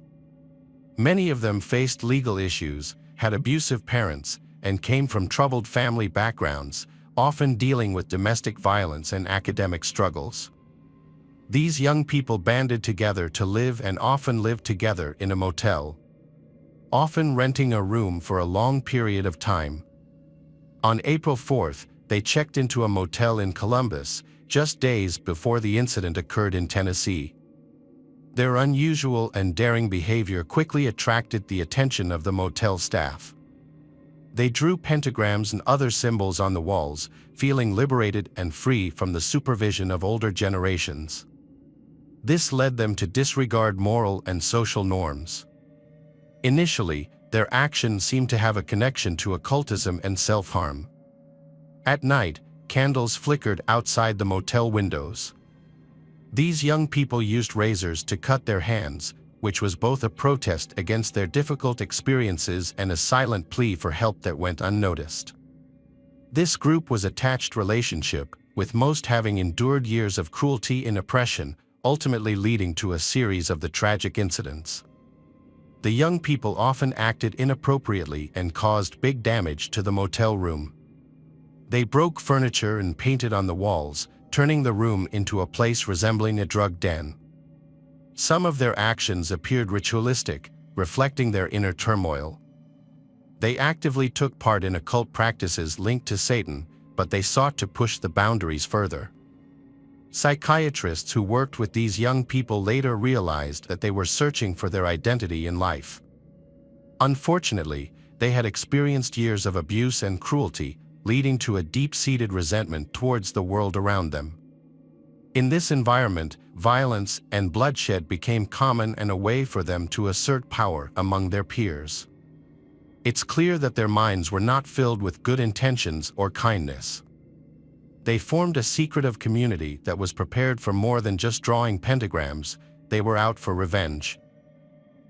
Many of them faced legal issues, had abusive parents, and came from troubled family backgrounds, often dealing with domestic violence and academic struggles. These young people banded together to live and often lived together in a motel, often renting a room for a long period of time. On April 4th, they checked into a motel in Columbus, just days before the incident occurred in Tennessee. Their unusual and daring behavior quickly attracted the attention of the motel staff. They drew pentagrams and other symbols on the walls, feeling liberated and free from the supervision of older generations. This led them to disregard moral and social norms. Initially, their actions seemed to have a connection to occultism and self-harm. At night, candles flickered outside the motel windows. These young people used razors to cut their hands, which was both a protest against their difficult experiences and a silent plea for help that went unnoticed. This group was an attached relationship, with most having endured years of cruelty and oppression, ultimately leading to a series of the tragic incidents. The young people often acted inappropriately and caused big damage to the motel room. They broke furniture and painted on the walls, turning the room into a place resembling a drug den. Some of their actions appeared ritualistic, reflecting their inner turmoil. They actively took part in occult practices linked to Satan, but they sought to push the boundaries further. Psychiatrists who worked with these young people later realized that they were searching for their identity in life. Unfortunately, they had experienced years of abuse and cruelty, leading to a deep-seated resentment towards the world around them. In this environment, violence and bloodshed became common and a way for them to assert power among their peers. It's clear that their minds were not filled with good intentions or kindness. They formed a secretive community that was prepared for more than just drawing pentagrams. They were out for revenge.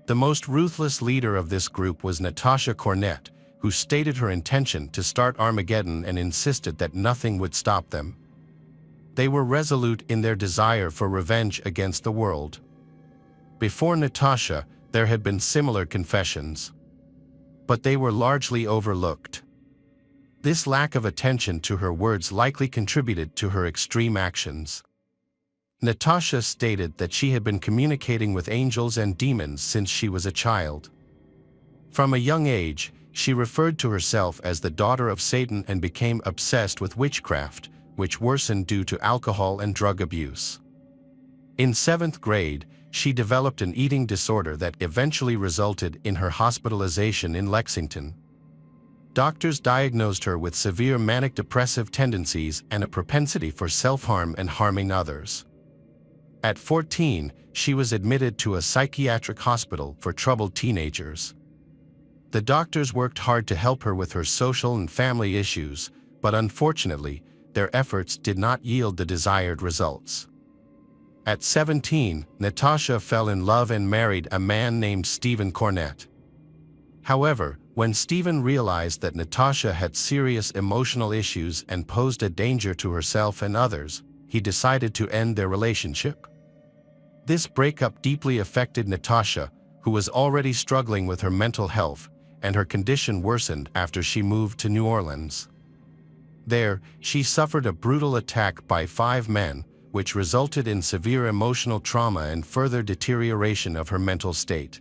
The most ruthless leader of this group was Natasha Cornett, who stated her intention to start Armageddon and insisted that nothing would stop them. They were resolute in their desire for revenge against the world. Before Natasha, there had been similar confessions, but they were largely overlooked. This lack of attention to her words likely contributed to her extreme actions. Natasha stated that she had been communicating with angels and demons since she was a child. From a young age, she referred to herself as the daughter of Satan and became obsessed with witchcraft, which worsened due to alcohol and drug abuse. In 7th grade, she developed an eating disorder that eventually resulted in her hospitalization in Lexington. Doctors diagnosed her with severe manic-depressive tendencies and a propensity for self-harm and harming others. At 14, she was admitted to a psychiatric hospital for troubled teenagers. The doctors worked hard to help her with her social and family issues, but unfortunately, their efforts did not yield the desired results. At 17, Natasha fell in love and married a man named Stephen Cornett. However, when Stephen realized that Natasha had serious emotional issues and posed a danger to herself and others, he decided to end their relationship. This breakup deeply affected Natasha, who was already struggling with her mental health, and her condition worsened after she moved to New Orleans. There, she suffered a brutal attack by 5 men, which resulted in severe emotional trauma and further deterioration of her mental state.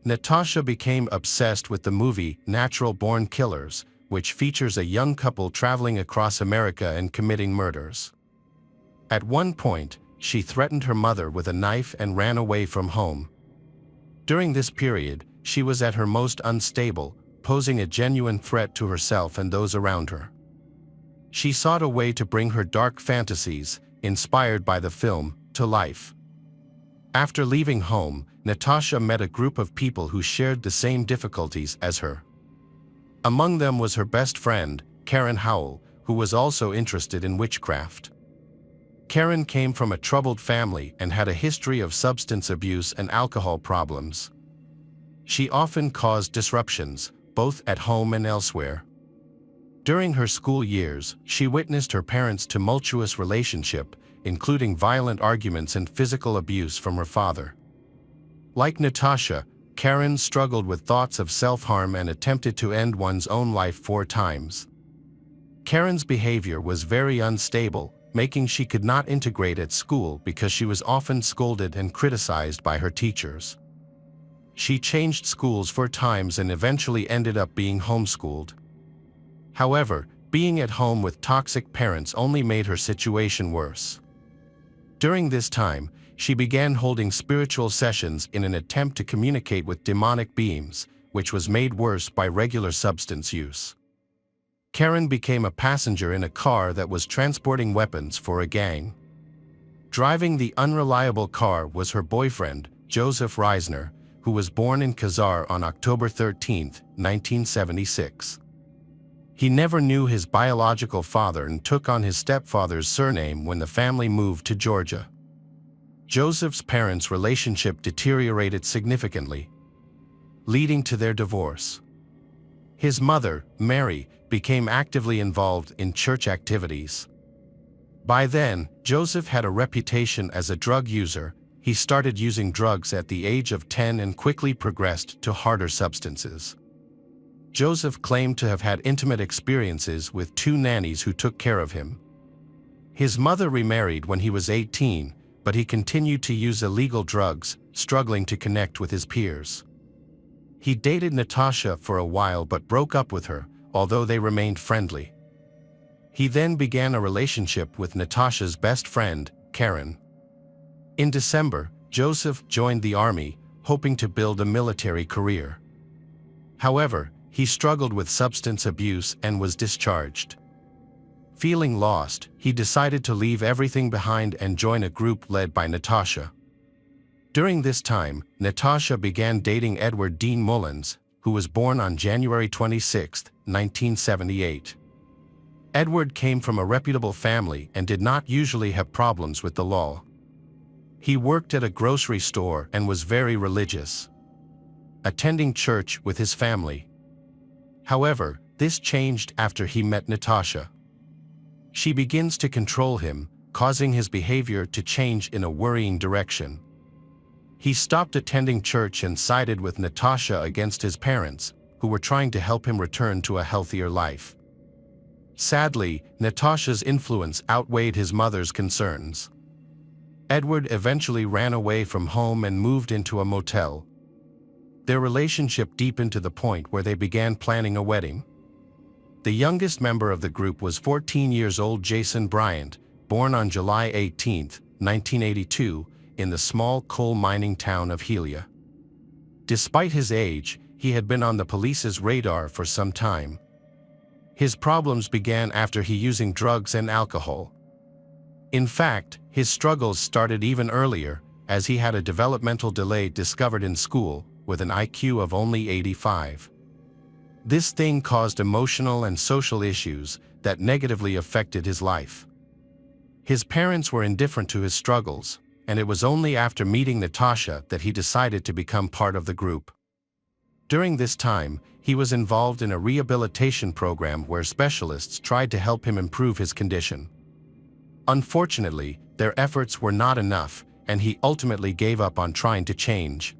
Natasha became obsessed with the movie Natural Born Killers, which features a young couple traveling across America and committing murders. At one point, she threatened her mother with a knife and ran away from home. During this period, she was at her most unstable, posing a genuine threat to herself and those around her. She sought a way to bring her dark fantasies, inspired by the film, to life. After leaving home, Natasha met a group of people who shared the same difficulties as her. Among them was her best friend, Karen Howell, who was also interested in witchcraft. Karen came from a troubled family and had a history of substance abuse and alcohol problems. She often caused disruptions, both at home and elsewhere. During her school years, she witnessed her parents' tumultuous relationship, including violent arguments and physical abuse from her father. Like Natasha, Karen struggled with thoughts of self-harm and attempted to end one's own life 4 times. Karen's behavior was very unstable, making she could not integrate at school because she was often scolded and criticized by her teachers. She changed schools 4 times and eventually ended up being homeschooled. However, being at home with toxic parents only made her situation worse. During this time, she began holding spiritual sessions in an attempt to communicate with demonic beings, which was made worse by regular substance use. Karen became a passenger in a car that was transporting weapons for a gang. Driving the unreliable car was her boyfriend, Joseph Reisner, who was born in Khazar on October 13, 1976. He never knew his biological father and took on his stepfather's surname when the family moved to Georgia. Joseph's parents' relationship deteriorated significantly, leading to their divorce. His mother, Mary, became actively involved in church activities. By then, Joseph had a reputation as a drug user. He started using drugs at the age of 10 and quickly progressed to harder substances. Joseph claimed to have had intimate experiences with 2 nannies who took care of him. His mother remarried when he was 18, but he continued to use illegal drugs, struggling to connect with his peers. He dated Natasha for a while but broke up with her, although they remained friendly. He then began a relationship with Natasha's best friend, Karen. In December, Joseph joined the army, hoping to build a military career. However, he struggled with substance abuse and was discharged. Feeling lost, he decided to leave everything behind and join a group led by Natasha. During this time, Natasha began dating Edward Dean Mullins, who was born on January 26, 1978. Edward came from a reputable family and did not usually have problems with the law. He worked at a grocery store and was very religious, attending church with his family. However, this changed after he met Natasha. She begins to control him, causing his behavior to change in a worrying direction. He stopped attending church and sided with Natasha against his parents, who were trying to help him return to a healthier life. Sadly, Natasha's influence outweighed his mother's concerns. Edward eventually ran away from home and moved into a motel. Their relationship deepened to the point where they began planning a wedding. The youngest member of the group was 14 years old Jason Bryant, born on July 18, 1982, in the small coal mining town of Helia. Despite his age, he had been on the police's radar for some time. His problems began after he using drugs and alcohol. In fact, his struggles started even earlier, as he had a developmental delay discovered in school, with an IQ of only 85. This thing caused emotional and social issues that negatively affected his life. His parents were indifferent to his struggles, and it was only after meeting Natasha that he decided to become part of the group. During this time, he was involved in a rehabilitation program where specialists tried to help him improve his condition. Unfortunately, their efforts were not enough, and he ultimately gave up on trying to change.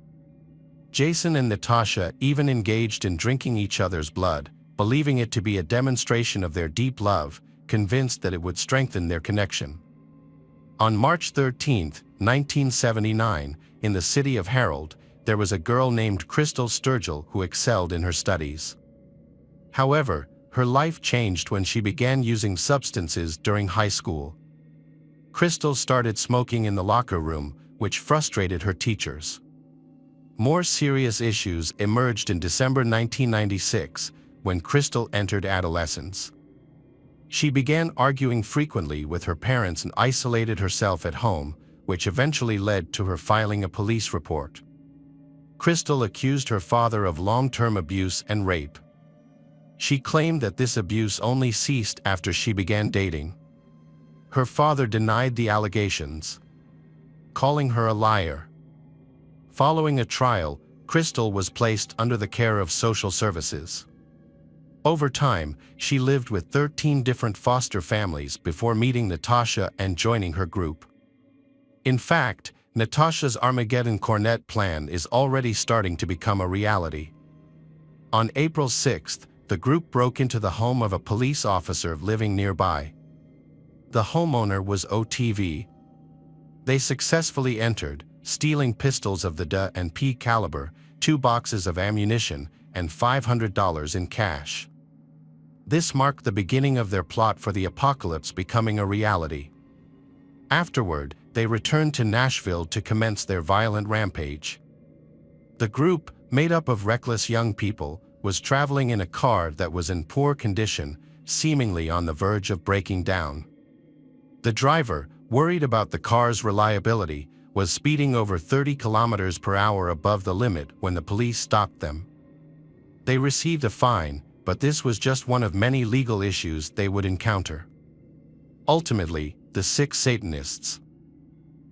Jason and Natasha even engaged in drinking each other's blood, believing it to be a demonstration of their deep love, convinced that it would strengthen their connection. On March 13, 1979, in the city of Harold, there was a girl named Crystal Sturgill who excelled in her studies. However, her life changed when she began using substances during high school. Crystal started smoking in the locker room, which frustrated her teachers. More serious issues emerged in December 1996, when Crystal entered adolescence. She began arguing frequently with her parents and isolated herself at home, which eventually led to her filing a police report. Crystal accused her father of long-term abuse and rape. She claimed that this abuse only ceased after she began dating. Her father denied the allegations, calling her a liar. Following a trial, Crystal was placed under the care of social services. Over time, she lived with 13 different foster families before meeting Natasha and joining her group. In fact, Natasha's Armageddon Cornet plan is already starting to become a reality. On April 6th, the group broke into the home of a police officer living nearby. The homeowner was OTV. They successfully entered, stealing pistols of the .&P caliber, 2 boxes of ammunition, and $500 in cash. This marked the beginning of their plot for the apocalypse becoming a reality. Afterward, they returned to Nashville to commence their violent rampage. The group, made up of reckless young people, was traveling in a car that was in poor condition, seemingly on the verge of breaking down. The driver, worried about the car's reliability, was speeding over 30 kilometers per hour above the limit when the police stopped them. They received a fine, but this was just one of many legal issues they would encounter. Ultimately, the 6 Satanists,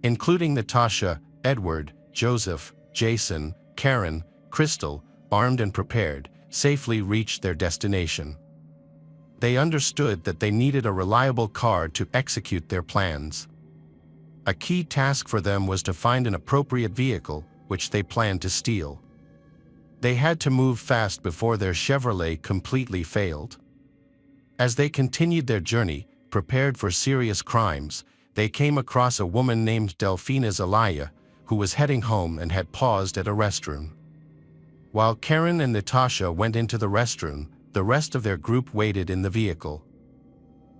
including Natasha, Edward, Joseph, Jason, Karen, Crystal, armed and prepared, safely reached their destination. They understood that they needed a reliable car to execute their plans. A key task for them was to find an appropriate vehicle, which they planned to steal. They had to move fast before their Chevrolet completely failed. As they continued their journey, prepared for serious crimes, they came across a woman named Delphina Zelaya, who was heading home and had paused at a restroom. While Karen and Natasha went into the restroom, the rest of their group waited in the vehicle.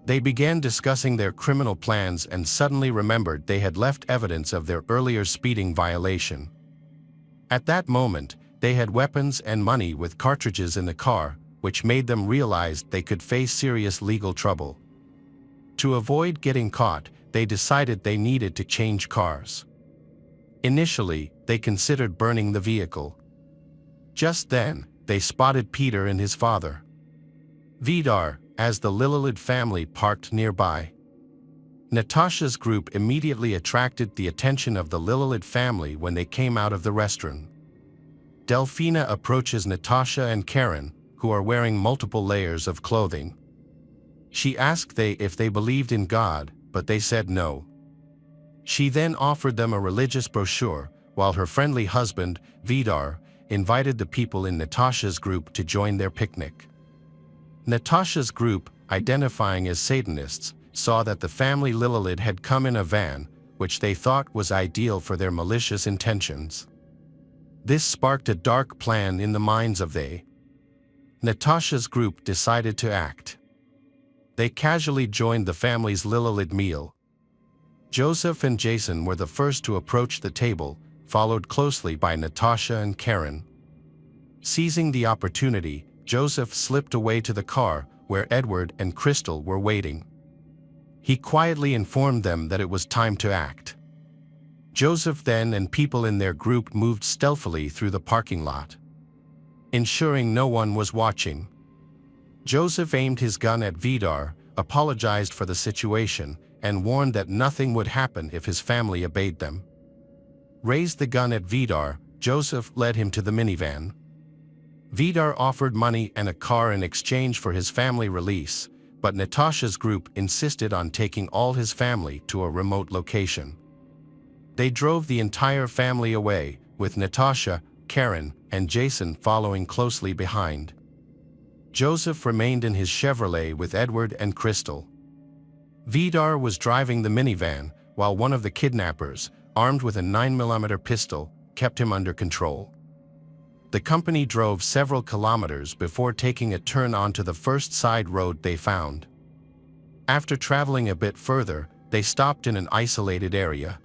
They began discussing their criminal plans and suddenly remembered they had left evidence of their earlier speeding violation. At that moment, they had weapons and money with cartridges in the car, which made them realize they could face serious legal trouble. To avoid getting caught, they decided they needed to change cars. Initially, they considered burning the vehicle. Just then, they spotted Peter and his father, Vidar, as the Lillelid family parked nearby. Natasha's group immediately attracted the attention of the Lillelid family when they came out of the restroom. Delphina approaches Natasha and Karen, who are wearing multiple layers of clothing. She asked if they believed in God, but they said no. She then offered them a religious brochure, while her friendly husband, Vidar, invited the people in Natasha's group to join their picnic. Natasha's group, identifying as Satanists, saw that the family Lillelid had come in a van, which they thought was ideal for their malicious intentions. This sparked a dark plan in the minds of Natasha's group decided to act. They casually joined the family's Lillelid meal. Joseph and Jason were the first to approach the table, followed closely by Natasha and Karen. Seizing the opportunity, Joseph slipped away to the car, where Edward and Crystal were waiting. He quietly informed them that it was time to act. Joseph then and people in their group moved stealthily through the parking lot, ensuring no one was watching. Joseph aimed his gun at Vidar, apologized for the situation, and warned that nothing would happen if his family obeyed them. Raised the gun at Vidar, Joseph led him to the minivan. Vidar offered money and a car in exchange for his family release, but Natasha's group insisted on taking all his family to a remote location. They drove the entire family away, with Natasha, Karen, and Jason following closely behind. Joseph remained in his Chevrolet with Edward and Crystal. Vidar was driving the minivan, while one of the kidnappers, armed with a 9mm pistol, kept him under control. The company drove several kilometers before taking a turn onto the first side road they found. After traveling a bit further, they stopped in an isolated area.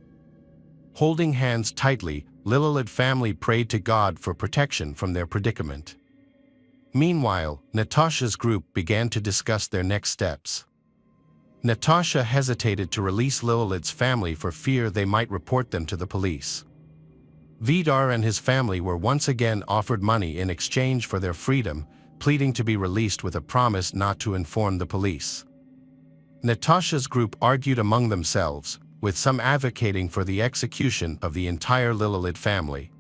Holding hands tightly, Lillelid family prayed to God for protection from their predicament. Meanwhile, Natasha's group began to discuss their next steps. Natasha hesitated to release Lillelid's family for fear they might report them to the police. Vidar and his family were once again offered money in exchange for their freedom, pleading to be released with a promise not to inform the police. Natasha's group argued among themselves, with some advocating for the execution of the entire Lillelid family.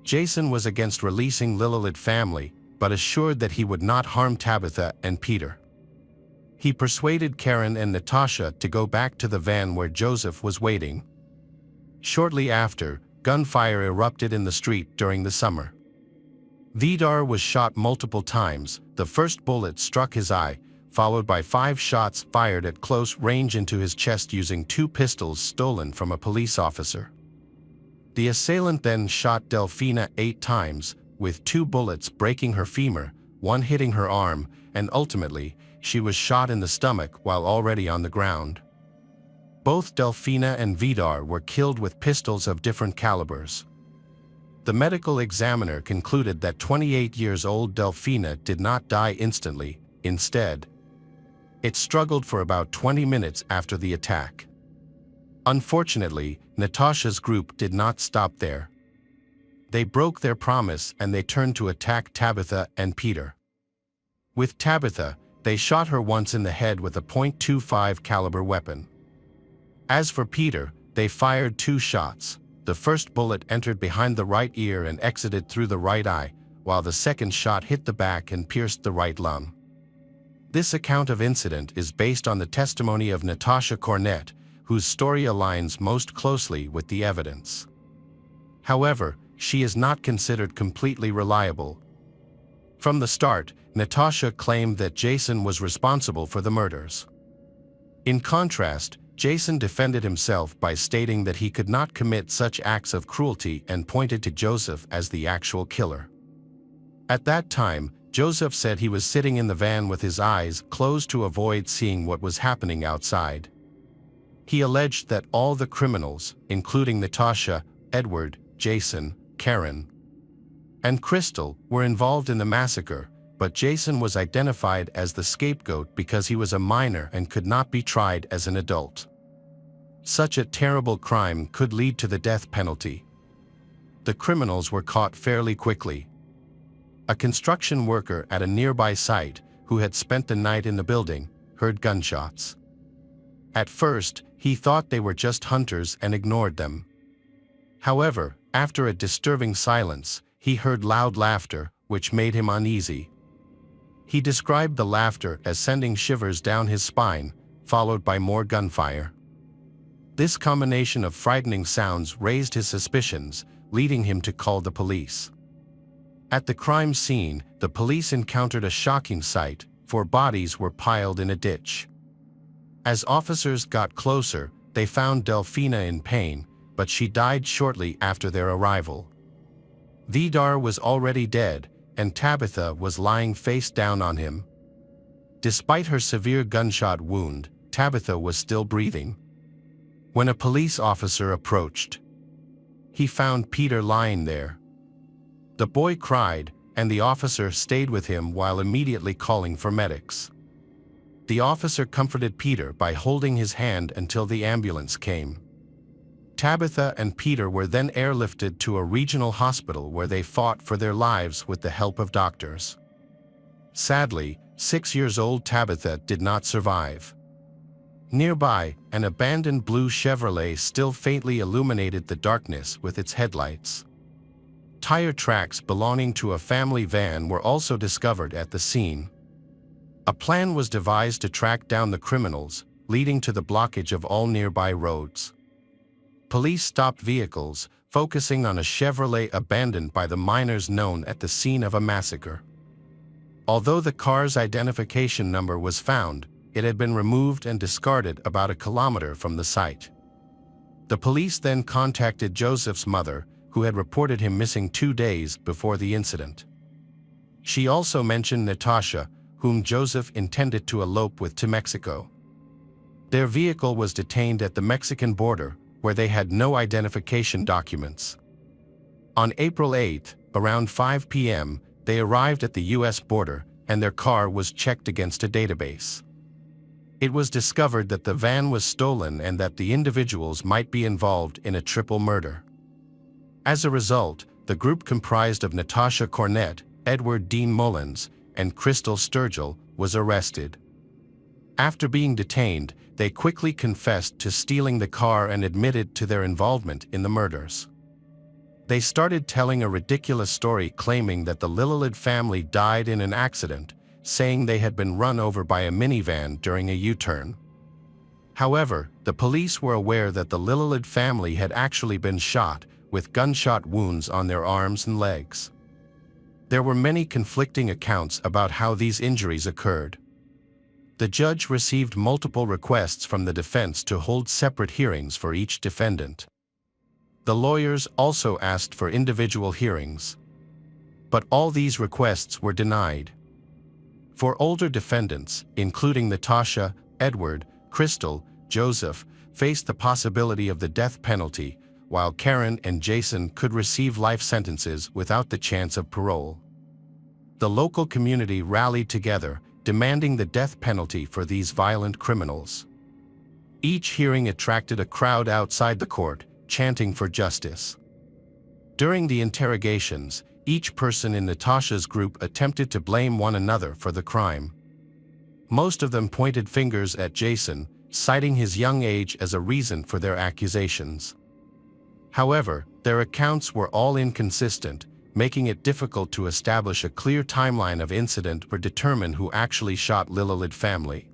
Jason was against releasing Lillelid family, but assured that he would not harm Tabitha and Peter. He persuaded Karen and Natasha to go back to the van where Joseph was waiting. Shortly after, gunfire erupted in the street during the summer. Vidar was shot multiple times. The first bullet struck his eye, followed by 5 shots fired at close range into his chest using 2 pistols stolen from a police officer. The assailant then shot Delfina 8 times, with 2 bullets breaking her femur, 1 hitting her arm, and ultimately, she was shot in the stomach while already on the ground. Both Delfina and Vidar were killed with pistols of different calibers. The medical examiner concluded that 28-year-old Delfina did not die instantly. Instead, it struggled for about 20 minutes after the attack. Unfortunately, Natasha's group did not stop there. They broke their promise and they turned to attack Tabitha and Peter. With Tabitha, they shot her once in the head with a .25 caliber weapon. As for Peter, they fired 2 shots. The first bullet entered behind the right ear and exited through the right eye, while the second shot hit the back and pierced the right lung. This account of incident is based on the testimony of Natasha Cornett, whose story aligns most closely with the evidence. However, she is not considered completely reliable. From the start, Natasha claimed that Jason was responsible for the murders. In contrast, Jason defended himself by stating that he could not commit such acts of cruelty and pointed to Joseph as the actual killer. At that time, Joseph said he was sitting in the van with his eyes closed to avoid seeing what was happening outside. He alleged that all the criminals, including Natasha, Edward, Jason, Karen, and Crystal, were involved in the massacre, but Jason was identified as the scapegoat because he was a minor and could not be tried as an adult. Such a terrible crime could lead to the death penalty. The criminals were caught fairly quickly. A construction worker at a nearby site, who had spent the night in the building, heard gunshots. At first, he thought they were just hunters and ignored them. However, after a disturbing silence, he heard loud laughter, which made him uneasy. He described the laughter as sending shivers down his spine, followed by more gunfire. This combination of frightening sounds raised his suspicions, leading him to call the police. At the crime scene, the police encountered a shocking sight, 4 bodies were piled in a ditch. As officers got closer, they found Delfina in pain, but she died shortly after their arrival. Vidar was already dead, and Tabitha was lying face down on him. Despite her severe gunshot wound, Tabitha was still breathing. When a police officer approached, he found Peter lying there. The boy cried, and the officer stayed with him while immediately calling for medics. The officer comforted Peter by holding his hand until the ambulance came. Tabitha and Peter were then airlifted to a regional hospital where they fought for their lives with the help of doctors. Sadly, 6-year-old Tabitha did not survive. Nearby, an abandoned blue Chevrolet still faintly illuminated the darkness with its headlights. Tire tracks belonging to a family van were also discovered at the scene. A plan was devised to track down the criminals, leading to the blockage of all nearby roads. Police stopped vehicles, focusing on a Chevrolet abandoned by the miners known at the scene of a massacre. Although the car's identification number was found, it had been removed and discarded about a kilometer from the site. The police then contacted Joseph's mother, who had reported him missing 2 days before the incident. She also mentioned Natasha, whom Joseph intended to elope with to Mexico. Their vehicle was detained at the Mexican border, where they had no identification documents. On April 8, around 5 p.m., they arrived at the U.S. border, and their car was checked against a database. It was discovered that the van was stolen and that the individuals might be involved in a triple murder. As a result, the group comprised of Natasha Cornett, Edward Dean Mullins, and Crystal Sturgill was arrested. After being detained, they quickly confessed to stealing the car and admitted to their involvement in the murders. They started telling a ridiculous story claiming that the Lillelid family died in an accident, saying they had been run over by a minivan during a U-turn. However, the police were aware that the Lillelid family had actually been shot, with gunshot wounds on their arms and legs. There were many conflicting accounts about how these injuries occurred. The judge received multiple requests from the defense to hold separate hearings for each defendant. The lawyers also asked for individual hearings. But all these requests were denied. For older defendants, including Natasha, Edward, Crystal, Joseph, faced the possibility of the death penalty, while Karen and Jason could receive life sentences without the chance of parole. The local community rallied together, demanding the death penalty for these violent criminals. Each hearing attracted a crowd outside the court, chanting for justice. During the interrogations, each person in Natasha's group attempted to blame one another for the crime. Most of them pointed fingers at Jason, citing his young age as a reason for their accusations. However, their accounts were all inconsistent, making it difficult to establish a clear timeline of incident or determine who actually shot Lillelid family.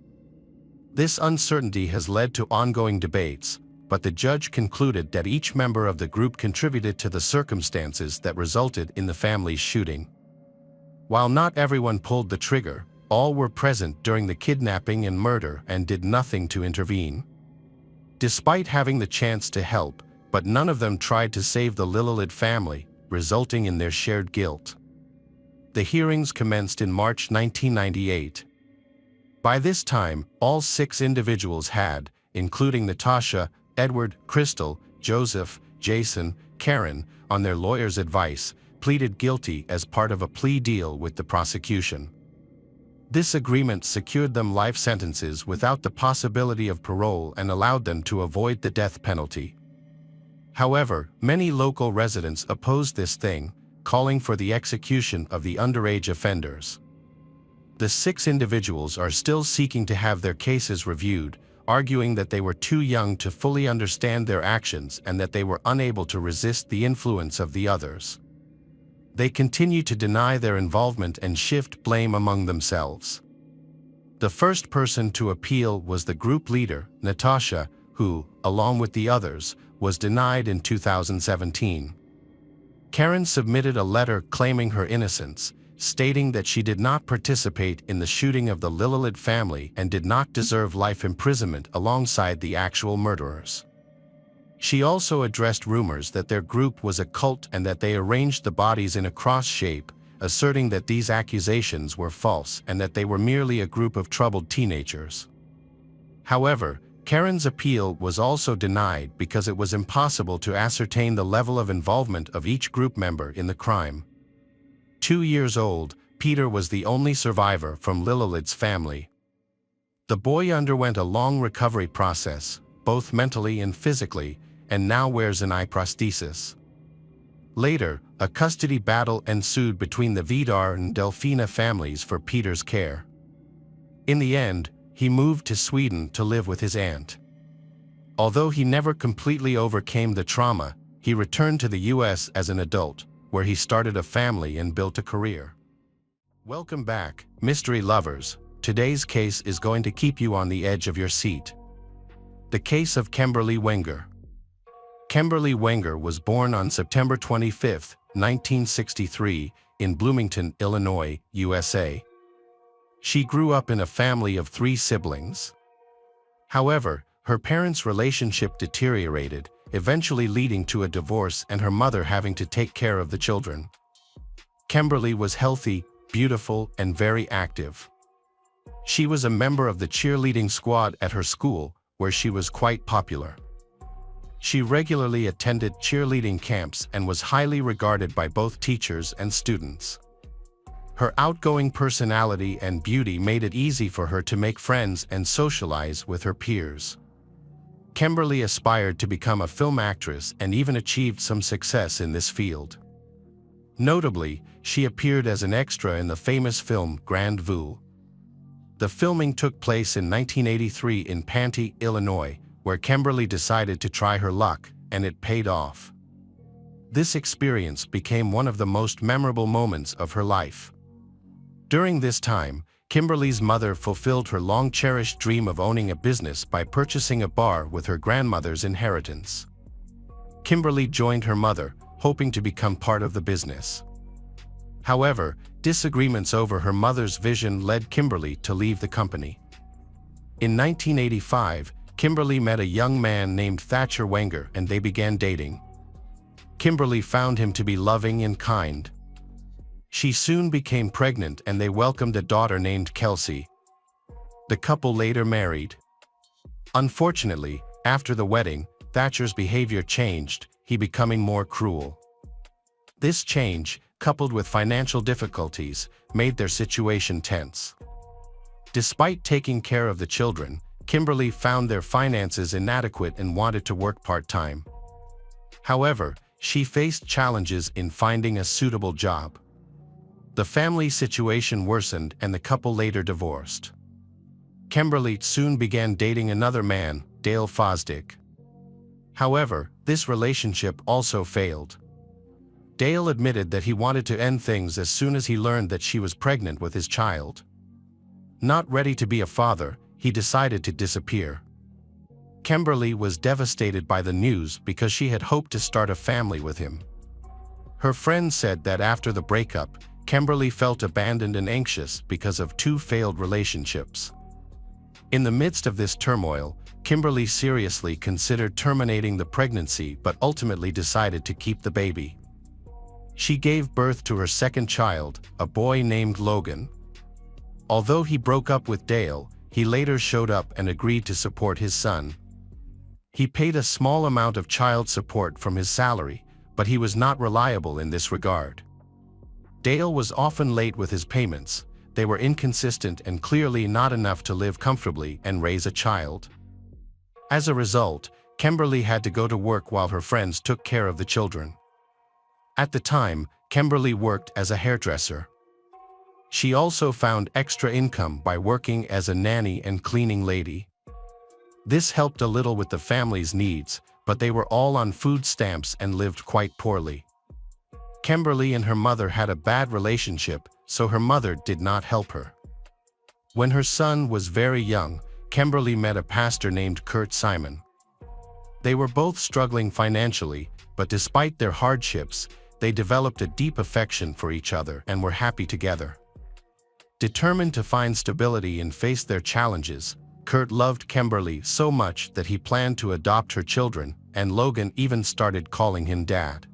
This uncertainty has led to ongoing debates, but the judge concluded that each member of the group contributed to the circumstances that resulted in the family's shooting. While not everyone pulled the trigger, all were present during the kidnapping and murder and did nothing to intervene. Despite having the chance to help, but none of them tried to save the Lillelid family, resulting in their shared guilt. The hearings commenced in March 1998. By this time, all 6 individuals had, including Natasha, Edward, Crystal, Joseph, Jason, Karen, on their lawyer's advice, pleaded guilty as part of a plea deal with the prosecution. This agreement secured them life sentences without the possibility of parole and allowed them to avoid the death penalty. However, many local residents opposed this thing, calling for the execution of the underage offenders. The 6 individuals are still seeking to have their cases reviewed, arguing that they were too young to fully understand their actions and that they were unable to resist the influence of the others. They continue to deny their involvement and shift blame among themselves. The first person to appeal was the group leader, Natasha, who, along with the others, was denied in 2017. Karen submitted a letter claiming her innocence, stating that she did not participate in the shooting of the Lillelid family and did not deserve life imprisonment alongside the actual murderers. She also addressed rumors that their group was a cult and that they arranged the bodies in a cross shape, asserting that these accusations were false and that they were merely a group of troubled teenagers. However, Karen's appeal was also denied because it was impossible to ascertain the level of involvement of each group member in the crime. 2 years old, Peter was the only survivor from Lillelid's family. The boy underwent a long recovery process, both mentally and physically, and now wears an eye prosthesis. Later, a custody battle ensued between the Vidar and Delfina families for Peter's care. In the end, he moved to Sweden to live with his aunt. Although he never completely overcame the trauma, he returned to the US as an adult, where he started a family and built a career. Welcome back, mystery lovers. Today's case is going to keep you on the edge of your seat. The case of Kimberly Wenger. Kimberly Wenger was born on September 25, 1963, in Bloomington, Illinois, USA. She grew up in a family of 3 siblings. However, her parents' relationship deteriorated, eventually leading to a divorce and her mother having to take care of the children. Kimberly was healthy, beautiful, and very active. She was a member of the cheerleading squad at her school, where she was quite popular. She regularly attended cheerleading camps and was highly regarded by both teachers and students. Her outgoing personality and beauty made it easy for her to make friends and socialize with her peers. Kimberly aspired to become a film actress and even achieved some success in this field. Notably, she appeared as an extra in the famous film Grand Vue. The filming took place in 1983 in Panty, Illinois, where Kimberly decided to try her luck, and it paid off. This experience became one of the most memorable moments of her life. During this time, Kimberly's mother fulfilled her long-cherished dream of owning a business by purchasing a bar with her grandmother's inheritance. Kimberly joined her mother, hoping to become part of the business. However, disagreements over her mother's vision led Kimberly to leave the company. In 1985, Kimberly met a young man named Thatcher Wenger and they began dating. Kimberly found him to be loving and kind. She soon became pregnant and they welcomed a daughter named Kelsey. The couple later married. Unfortunately, after the wedding, Thatcher's behavior changed, he becoming more cruel. This change, coupled with financial difficulties, made their situation tense. Despite taking care of the children, Kimberly found their finances inadequate and wanted to work part-time. However, she faced challenges in finding a suitable job. The family situation worsened and the couple later divorced. Kimberly soon began dating another man, Dale Fosdick. However, this relationship also failed. Dale admitted that he wanted to end things as soon as he learned that she was pregnant with his child. Not ready to be a father, he decided to disappear. Kimberly was devastated by the news because she had hoped to start a family with him. Her friends said that after the breakup, Kimberly felt abandoned and anxious because of 2 failed relationships. In the midst of this turmoil, Kimberly seriously considered terminating the pregnancy but ultimately decided to keep the baby. She gave birth to her second child, a boy named Logan. Although he broke up with Dale, he later showed up and agreed to support his son. He paid a small amount of child support from his salary, but he was not reliable in this regard. Dale was often late with his payments. They were inconsistent and clearly not enough to live comfortably and raise a child. As a result, Kimberly had to go to work while her friends took care of the children. At the time, Kimberly worked as a hairdresser. She also found extra income by working as a nanny and cleaning lady. This helped a little with the family's needs, but they were all on food stamps and lived quite poorly. Kimberly and her mother had a bad relationship, so her mother did not help her. When her son was very young, Kimberly met a pastor named Kurt Simon. They were both struggling financially, but despite their hardships, they developed a deep affection for each other and were happy together. Determined to find stability and face their challenges, Kurt loved Kimberly so much that he planned to adopt her children, and Logan even started calling him Dad.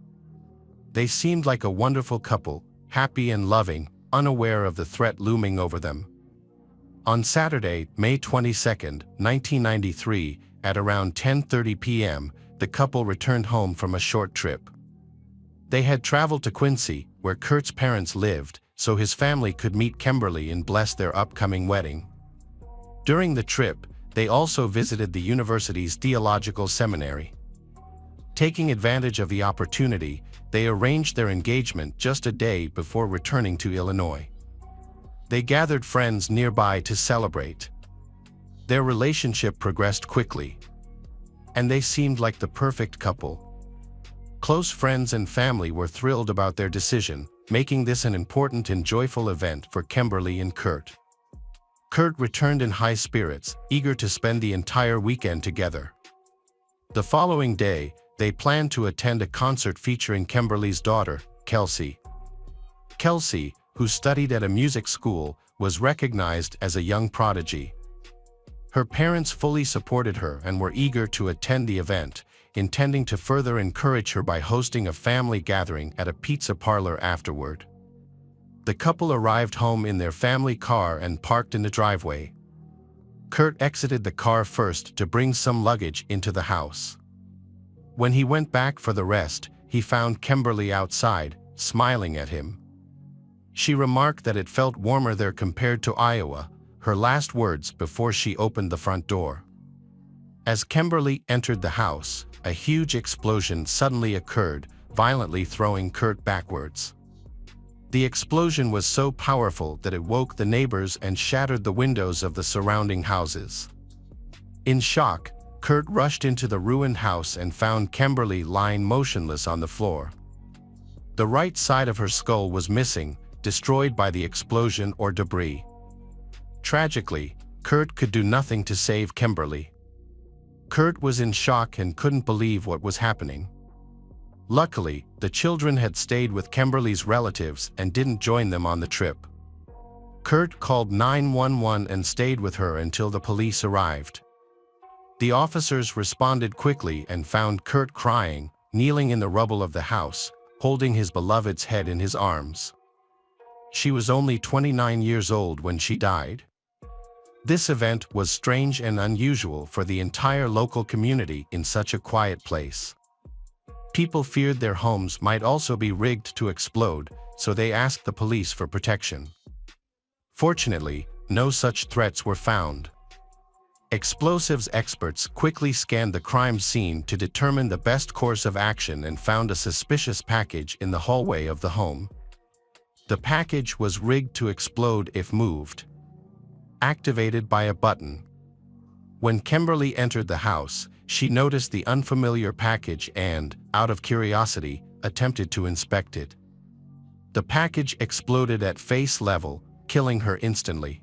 They seemed like a wonderful couple, happy and loving, unaware of the threat looming over them. On Saturday, May 22, 1993, at around 10:30 p.m., the couple returned home from a short trip. They had traveled to Quincy, where Kurt's parents lived, so his family could meet Kimberly and bless their upcoming wedding. During the trip, they also visited the university's theological seminary. Taking advantage of the opportunity, they arranged their engagement just a day before returning to Illinois. They gathered friends nearby to celebrate. Their relationship progressed quickly, and they seemed like the perfect couple. Close friends and family were thrilled about their decision, making this an important and joyful event for Kimberly and Kurt. Kurt returned in high spirits, eager to spend the entire weekend together. The following day, they planned to attend a concert featuring Kimberly's daughter, Kelsey. Kelsey, who studied at a music school, was recognized as a young prodigy. Her parents fully supported her and were eager to attend the event, intending to further encourage her by hosting a family gathering at a pizza parlor afterward. The couple arrived home in their family car and parked in the driveway. Kurt exited the car first to bring some luggage into the house. When he went back for the rest, he found Kimberly outside, smiling at him. She remarked that it felt warmer there compared to Iowa, her last words before she opened the front door. As Kimberly entered the house, a huge explosion suddenly occurred, violently throwing Kurt backwards. The explosion was so powerful that it woke the neighbors and shattered the windows of the surrounding houses. In shock, Kurt rushed into the ruined house and found Kimberly lying motionless on the floor. The right side of her skull was missing, destroyed by the explosion or debris. Tragically, Kurt could do nothing to save Kimberly. Kurt was in shock and couldn't believe what was happening. Luckily, the children had stayed with Kimberly's relatives and didn't join them on the trip. Kurt called 911 and stayed with her until the police arrived. The officers responded quickly and found Kurt crying, kneeling in the rubble of the house, holding his beloved's head in his arms. She was only 29 years old when she died. This event was strange and unusual for the entire local community in such a quiet place. People feared their homes might also be rigged to explode, so they asked the police for protection. Fortunately, no such threats were found. Explosives experts quickly scanned the crime scene to determine the best course of action and found a suspicious package in the hallway of the home. The package was rigged to explode if moved, activated by a button. When Kimberly entered the house, she noticed the unfamiliar package and, out of curiosity, attempted to inspect it. The package exploded at face level, killing her instantly.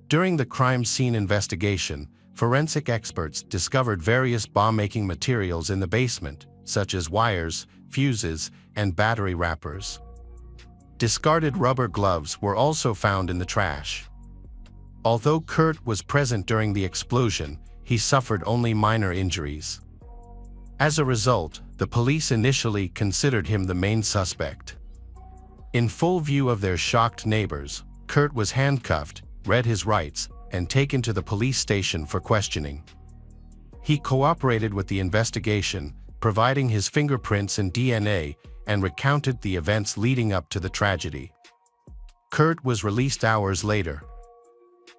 During the crime scene investigation, forensic experts discovered various bomb-making materials in the basement, such as wires, fuses, and battery wrappers. Discarded rubber gloves were also found in the trash. Although Kurt was present during the explosion, he suffered only minor injuries. As a result, the police initially considered him the main suspect. In full view of their shocked neighbors, Kurt was handcuffed, read his rights, and taken to the police station for questioning. He cooperated with the investigation, providing his fingerprints and DNA, and recounted the events leading up to the tragedy. Kurt was released hours later.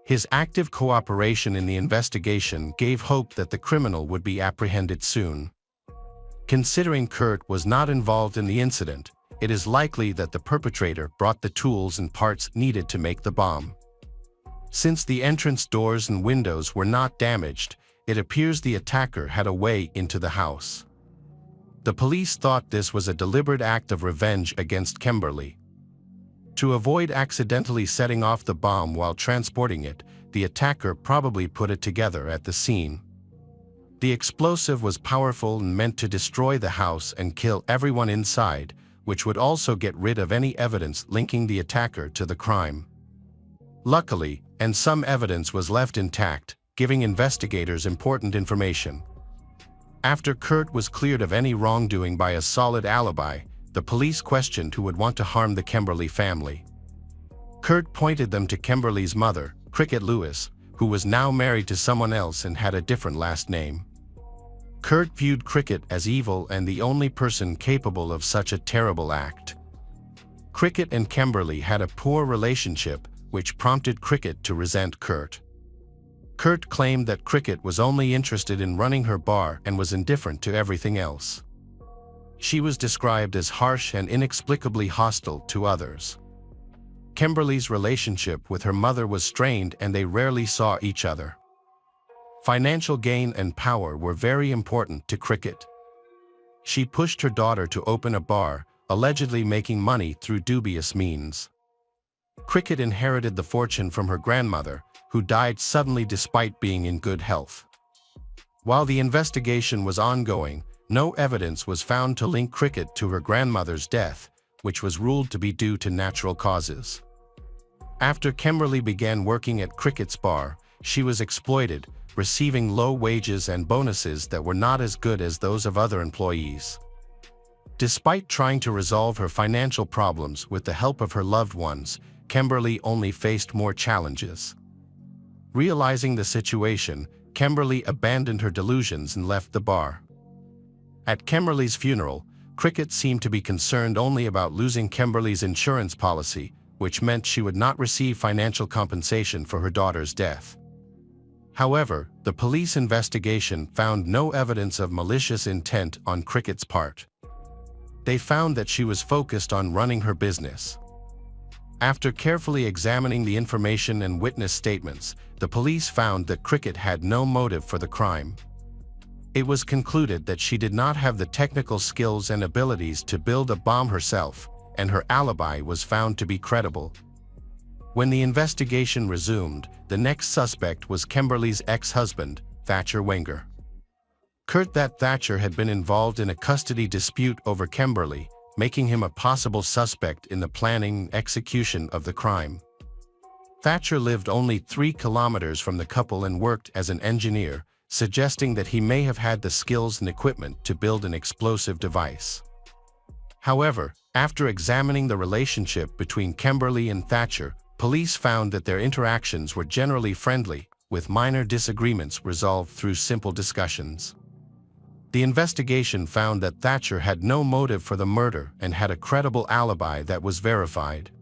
His active cooperation in the investigation gave hope that the criminal would be apprehended soon. Considering Kurt was not involved in the incident, it is likely that the perpetrator brought the tools and parts needed to make the bomb. Since the entrance doors and windows were not damaged, it appears the attacker had a way into the house. The police thought this was a deliberate act of revenge against Kimberly. To avoid accidentally setting off the bomb while transporting it, the attacker probably put it together at the scene. The explosive was powerful and meant to destroy the house and kill everyone inside, which would also get rid of any evidence linking the attacker to the crime. Luckily, and some evidence was left intact, giving investigators important information. After Kurt was cleared of any wrongdoing by a solid alibi, the police questioned who would want to harm the Kimberly family. Kurt pointed them to Kimberly's mother, Cricket Lewis, who was now married to someone else and had a different last name. Kurt viewed Cricket as evil and the only person capable of such a terrible act. Cricket and Kimberly had a poor relationship, which prompted Cricket to resent Kurt. Kurt claimed that Cricket was only interested in running her bar and was indifferent to everything else. She was described as harsh and inexplicably hostile to others. Kimberly's relationship with her mother was strained and they rarely saw each other. Financial gain and power were very important to Cricket. She pushed her daughter to open a bar, allegedly making money through dubious means. Cricket inherited the fortune from her grandmother, who died suddenly despite being in good health. While the investigation was ongoing, no evidence was found to link Cricket to her grandmother's death, which was ruled to be due to natural causes. After Kimberly began working at Cricket's bar, she was exploited, receiving low wages and bonuses that were not as good as those of other employees. Despite trying to resolve her financial problems with the help of her loved ones, Kimberly only faced more challenges. Realizing the situation, Kimberly abandoned her delusions and left the bar. At Kimberly's funeral, Cricket seemed to be concerned only about losing Kimberly's insurance policy, which meant she would not receive financial compensation for her daughter's death. However, the police investigation found no evidence of malicious intent on Cricket's part. They found that she was focused on running her business. After carefully examining the information and witness statements, the police found that Cricket had no motive for the crime. It was concluded that she did not have the technical skills and abilities to build a bomb herself, and her alibi was found to be credible. When the investigation resumed, the next suspect was Kimberly's ex-husband, Thatcher Wenger. Thatcher had been involved in a custody dispute over Kimberly, making him a possible suspect in the planning and execution of the crime. Thatcher lived only 3 kilometers from the couple and worked as an engineer, suggesting that he may have had the skills and equipment to build an explosive device. However, after examining the relationship between Kimberly and Thatcher, police found that their interactions were generally friendly, with minor disagreements resolved through simple discussions. The investigation found that Thatcher had no motive for the murder and had a credible alibi that was verified.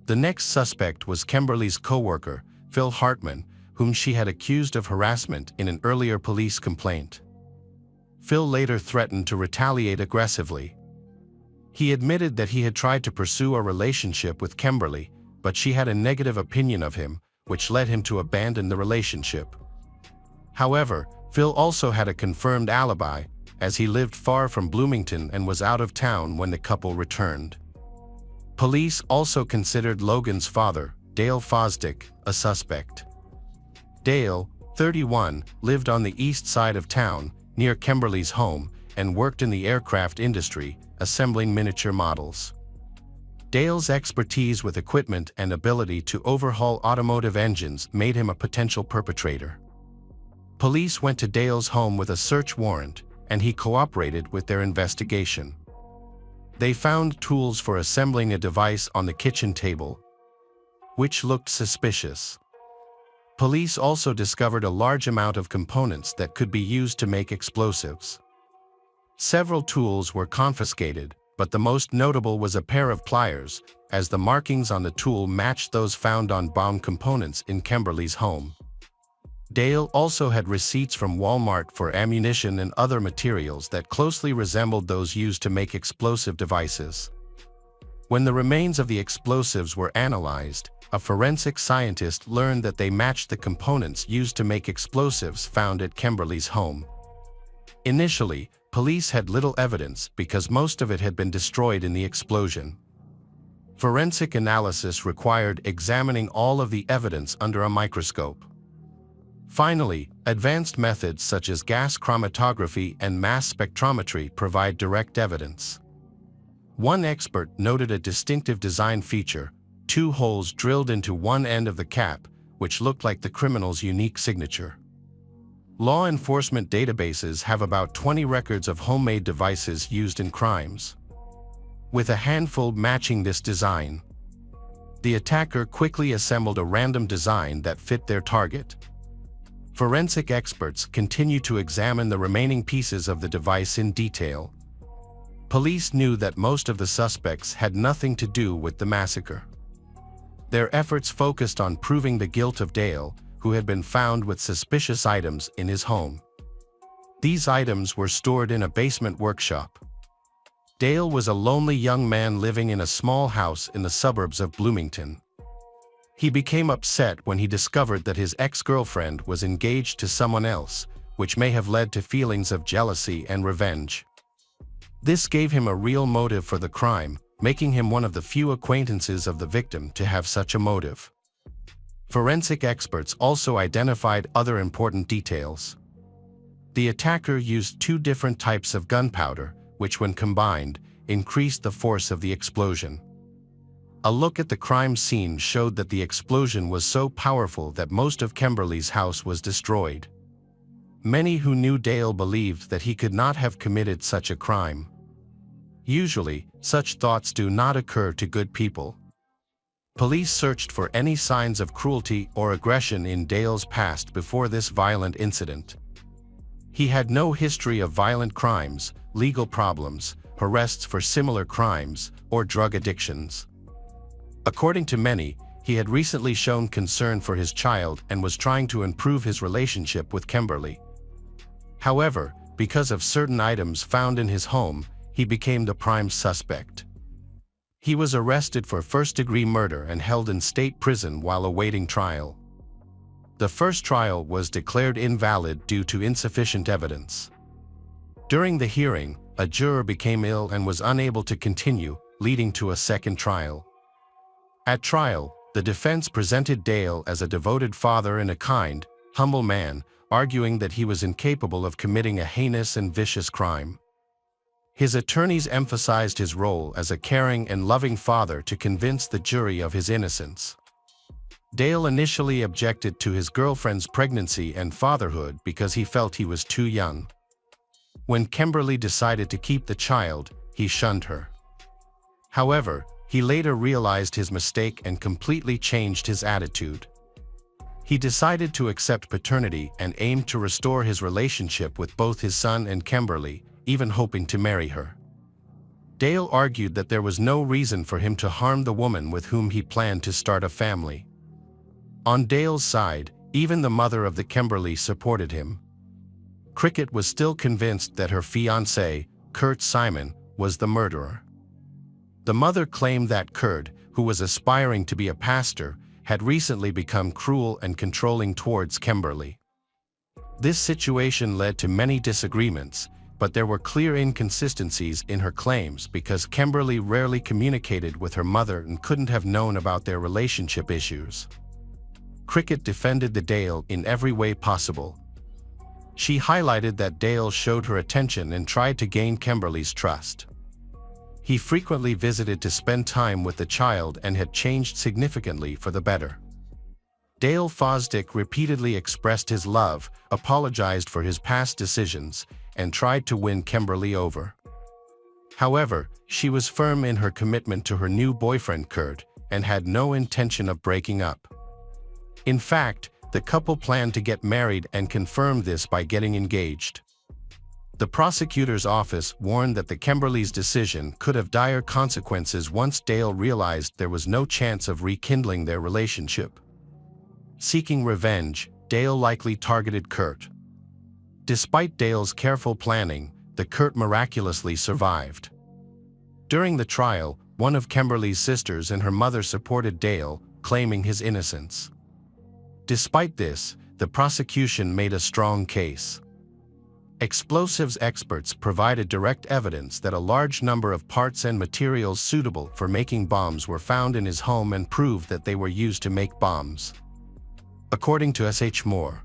The next suspect was Kimberly's co-worker, Phil Hartman, whom she had accused of harassment in an earlier police complaint. Phil later threatened to retaliate aggressively. He admitted that he had tried to pursue a relationship with Kimberly, but she had a negative opinion of him, which led him to abandon the relationship. However, Phil also had a confirmed alibi, as he lived far from Bloomington and was out of town when the couple returned. Police also considered Logan's father, Dale Fosdick, a suspect. Dale, 31, lived on the east side of town, near Kimberly's home, and worked in the aircraft industry, assembling miniature models. Dale's expertise with equipment and ability to overhaul automotive engines made him a potential perpetrator. Police went to Dale's home with a search warrant, and he cooperated with their investigation. They found tools for assembling a device on the kitchen table, which looked suspicious. Police also discovered a large amount of components that could be used to make explosives. Several tools were confiscated, but the most notable was a pair of pliers, as the markings on the tool matched those found on bomb components in Kimberly's home. Dale also had receipts from Walmart for ammunition and other materials that closely resembled those used to make explosive devices. When the remains of the explosives were analyzed, a forensic scientist learned that they matched the components used to make explosives found at Kimberly's home. Initially, police had little evidence because most of it had been destroyed in the explosion. Forensic analysis required examining all of the evidence under a microscope. Finally, advanced methods such as gas chromatography and mass spectrometry provide direct evidence. One expert noted a distinctive design feature: 2 holes drilled into one end of the cap, which looked like the criminal's unique signature. Law enforcement databases have about 20 records of homemade devices used in crimes, with a handful matching this design. The attacker quickly assembled a random design that fit their target. Forensic experts continue to examine the remaining pieces of the device in detail. Police knew that most of the suspects had nothing to do with the massacre. Their efforts focused on proving the guilt of Dale, who had been found with suspicious items in his home. These items were stored in a basement workshop. Dale was a lonely young man living in a small house in the suburbs of Bloomington. He became upset when he discovered that his ex-girlfriend was engaged to someone else, which may have led to feelings of jealousy and revenge. This gave him a real motive for the crime, making him one of the few acquaintances of the victim to have such a motive. Forensic experts also identified other important details. The attacker used 2 different types of gunpowder, which when combined, increased the force of the explosion. A look at the crime scene showed that the explosion was so powerful that most of Kimberly's house was destroyed. Many who knew Dale believed that he could not have committed such a crime. Usually, such thoughts do not occur to good people. Police searched for any signs of cruelty or aggression in Dale's past before this violent incident. He had no history of violent crimes, legal problems, arrests for similar crimes, or drug addictions. According to many, he had recently shown concern for his child and was trying to improve his relationship with Kimberly. However, because of certain items found in his home, he became the prime suspect. He was arrested for first-degree murder and held in state prison while awaiting trial. The first trial was declared invalid due to insufficient evidence. During the hearing, a juror became ill and was unable to continue, leading to a second trial. At trial, the defense presented Dale as a devoted father and a kind, humble man, arguing that he was incapable of committing a heinous and vicious crime. His attorneys emphasized his role as a caring and loving father to convince the jury of his innocence. Dale initially objected to his girlfriend's pregnancy and fatherhood because he felt he was too young. When Kimberly decided to keep the child, he shunned her. However, he later realized his mistake and completely changed his attitude. He decided to accept paternity and aimed to restore his relationship with both his son and Kimberly, even hoping to marry her. Dale argued that there was no reason for him to harm the woman with whom he planned to start a family. On Dale's side, even the mother of the Kimberly supported him. Cricket was still convinced that her fiancé, Kurt Simon, was the murderer. The mother claimed that Kurt, who was aspiring to be a pastor, had recently become cruel and controlling towards Kimberly. This situation led to many disagreements, but there were clear inconsistencies in her claims because Kimberly rarely communicated with her mother and couldn't have known about their relationship issues. Cricket defended Dale in every way possible. She highlighted that Dale showed her attention and tried to gain Kimberly's trust. He frequently visited to spend time with the child and had changed significantly for the better. Dale Fosdick repeatedly expressed his love, apologized for his past decisions, and tried to win Kimberly over. However, she was firm in her commitment to her new boyfriend Kurt and had no intention of breaking up. In fact, the couple planned to get married and confirmed this by getting engaged. The prosecutor's office warned that the Kimberly's decision could have dire consequences once Dale realized there was no chance of rekindling their relationship. Seeking revenge, Dale likely targeted Kurt. Despite Dale's careful planning, the Kurt miraculously survived. During the trial, one of Kimberly's sisters and her mother supported Dale, claiming his innocence. Despite this, the prosecution made a strong case. Explosives experts provided direct evidence that a large number of parts and materials suitable for making bombs were found in his home and proved that they were used to make bombs. According to S.H. Moore,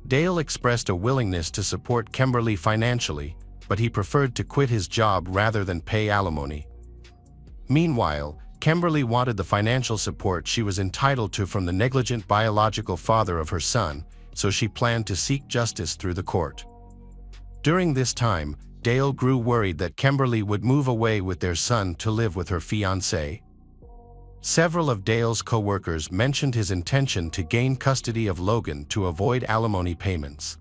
Dale expressed a willingness to support Kimberly financially, but he preferred to quit his job rather than pay alimony. Meanwhile, Kimberly wanted the financial support she was entitled to from the negligent biological father of her son, so she planned to seek justice through the court. During this time, Dale grew worried that Kimberly would move away with their son to live with her fiancé. Several of Dale's co-workers mentioned his intention to gain custody of Logan to avoid alimony payments.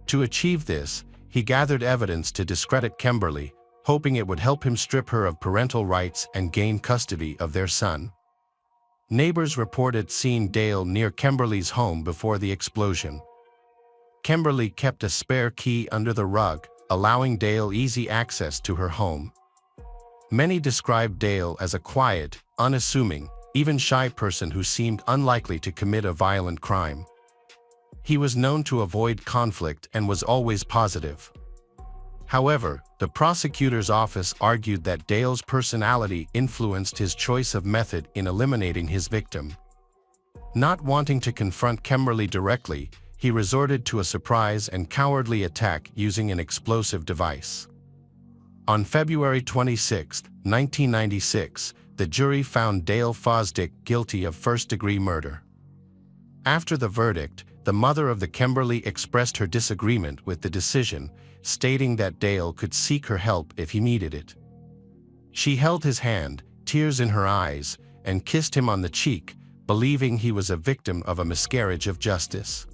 To achieve this, he gathered evidence to discredit Kimberly, hoping it would help him strip her of parental rights and gain custody of their son. Neighbors reported seeing Dale near Kimberly's home before the explosion. Kimberly kept a spare key under the rug, allowing Dale easy access to her home. Many described Dale as a quiet, unassuming, even shy person who seemed unlikely to commit a violent crime. He was known to avoid conflict and was always positive. However, the prosecutor's office argued that Dale's personality influenced his choice of method in eliminating his victim. Not wanting to confront Kimberly directly, he resorted to a surprise and cowardly attack using an explosive device. On February 26, 1996, the jury found Dale Fosdick guilty of first-degree murder. After the verdict, the mother of the Kimberly expressed her disagreement with the decision, stating that Dale could seek her help if he needed it. She held his hand, tears in her eyes, and kissed him on the cheek, believing he was a victim of a miscarriage of justice.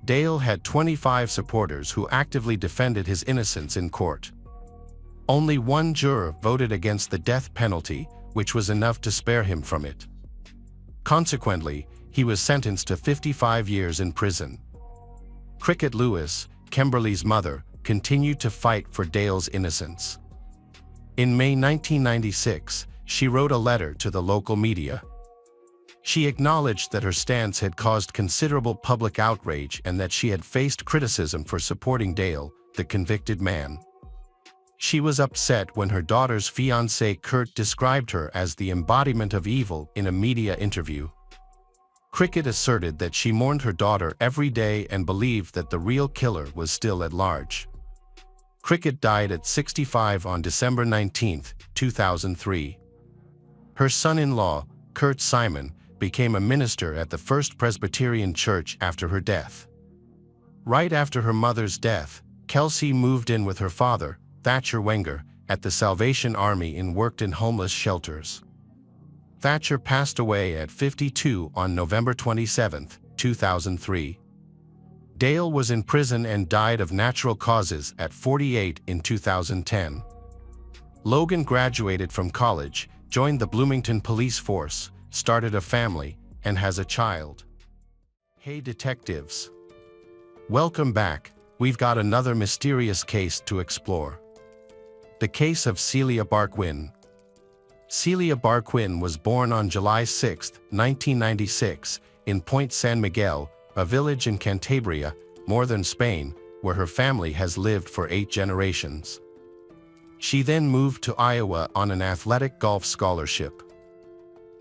Dale had 25 supporters who actively defended his innocence in court. Only one juror voted against the death penalty, which was enough to spare him from it. Consequently, he was sentenced to 55 years in prison. Cricket Lewis, Kimberly's mother, continued to fight for Dale's innocence. In May 1996, she wrote a letter to the local media. She acknowledged that her stance had caused considerable public outrage and that she had faced criticism for supporting Dale, the convicted man. She was upset when her daughter's fiancé Kurt described her as the embodiment of evil in a media interview. Cricket asserted that she mourned her daughter every day and believed that the real killer was still at large. Cricket died at 65 on December 19, 2003. Her son-in-law, Kurt Simon, became a minister at the First Presbyterian Church after her death. Right after her mother's death, Kelsey moved in with her father, Thatcher Wenger, at the Salvation Army and worked in homeless shelters. Thatcher passed away at 52 on November 27, 2003. Dale was in prison and died of natural causes at 48 in 2010. Logan graduated from college, joined the Bloomington Police Force, started a family, and has a child. Hey detectives! Welcome back. We've got another mysterious case to explore. The case of Celia Barquin. Celia Barquin was born on July 6, 1996, in Point San Miguel, a village in Cantabria, northern Spain, where her family has lived for 8 generations. She then moved to Iowa on an athletic golf scholarship.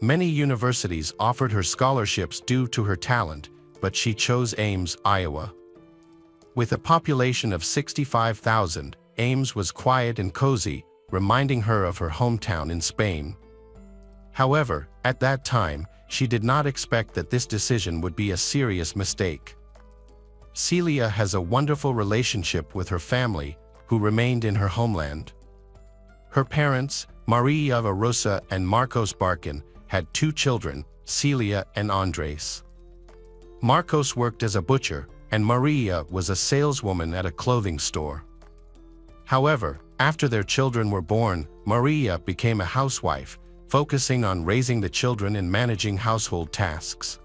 Many universities offered her scholarships due to her talent, but she chose Ames, Iowa. With a population of 65,000, Ames was quiet and cozy, reminding her of her hometown in Spain. However, at that time, she did not expect that this decision would be a serious mistake. Celia has a wonderful relationship with her family, who remained in her homeland. Her parents, Maria Rosa and Marcos Barquin, had 2 children, Celia and Andres. Marcos worked as a butcher, and Maria was a saleswoman at a clothing store. However, after their children were born, Maria became a housewife, focusing on raising the children and managing household tasks.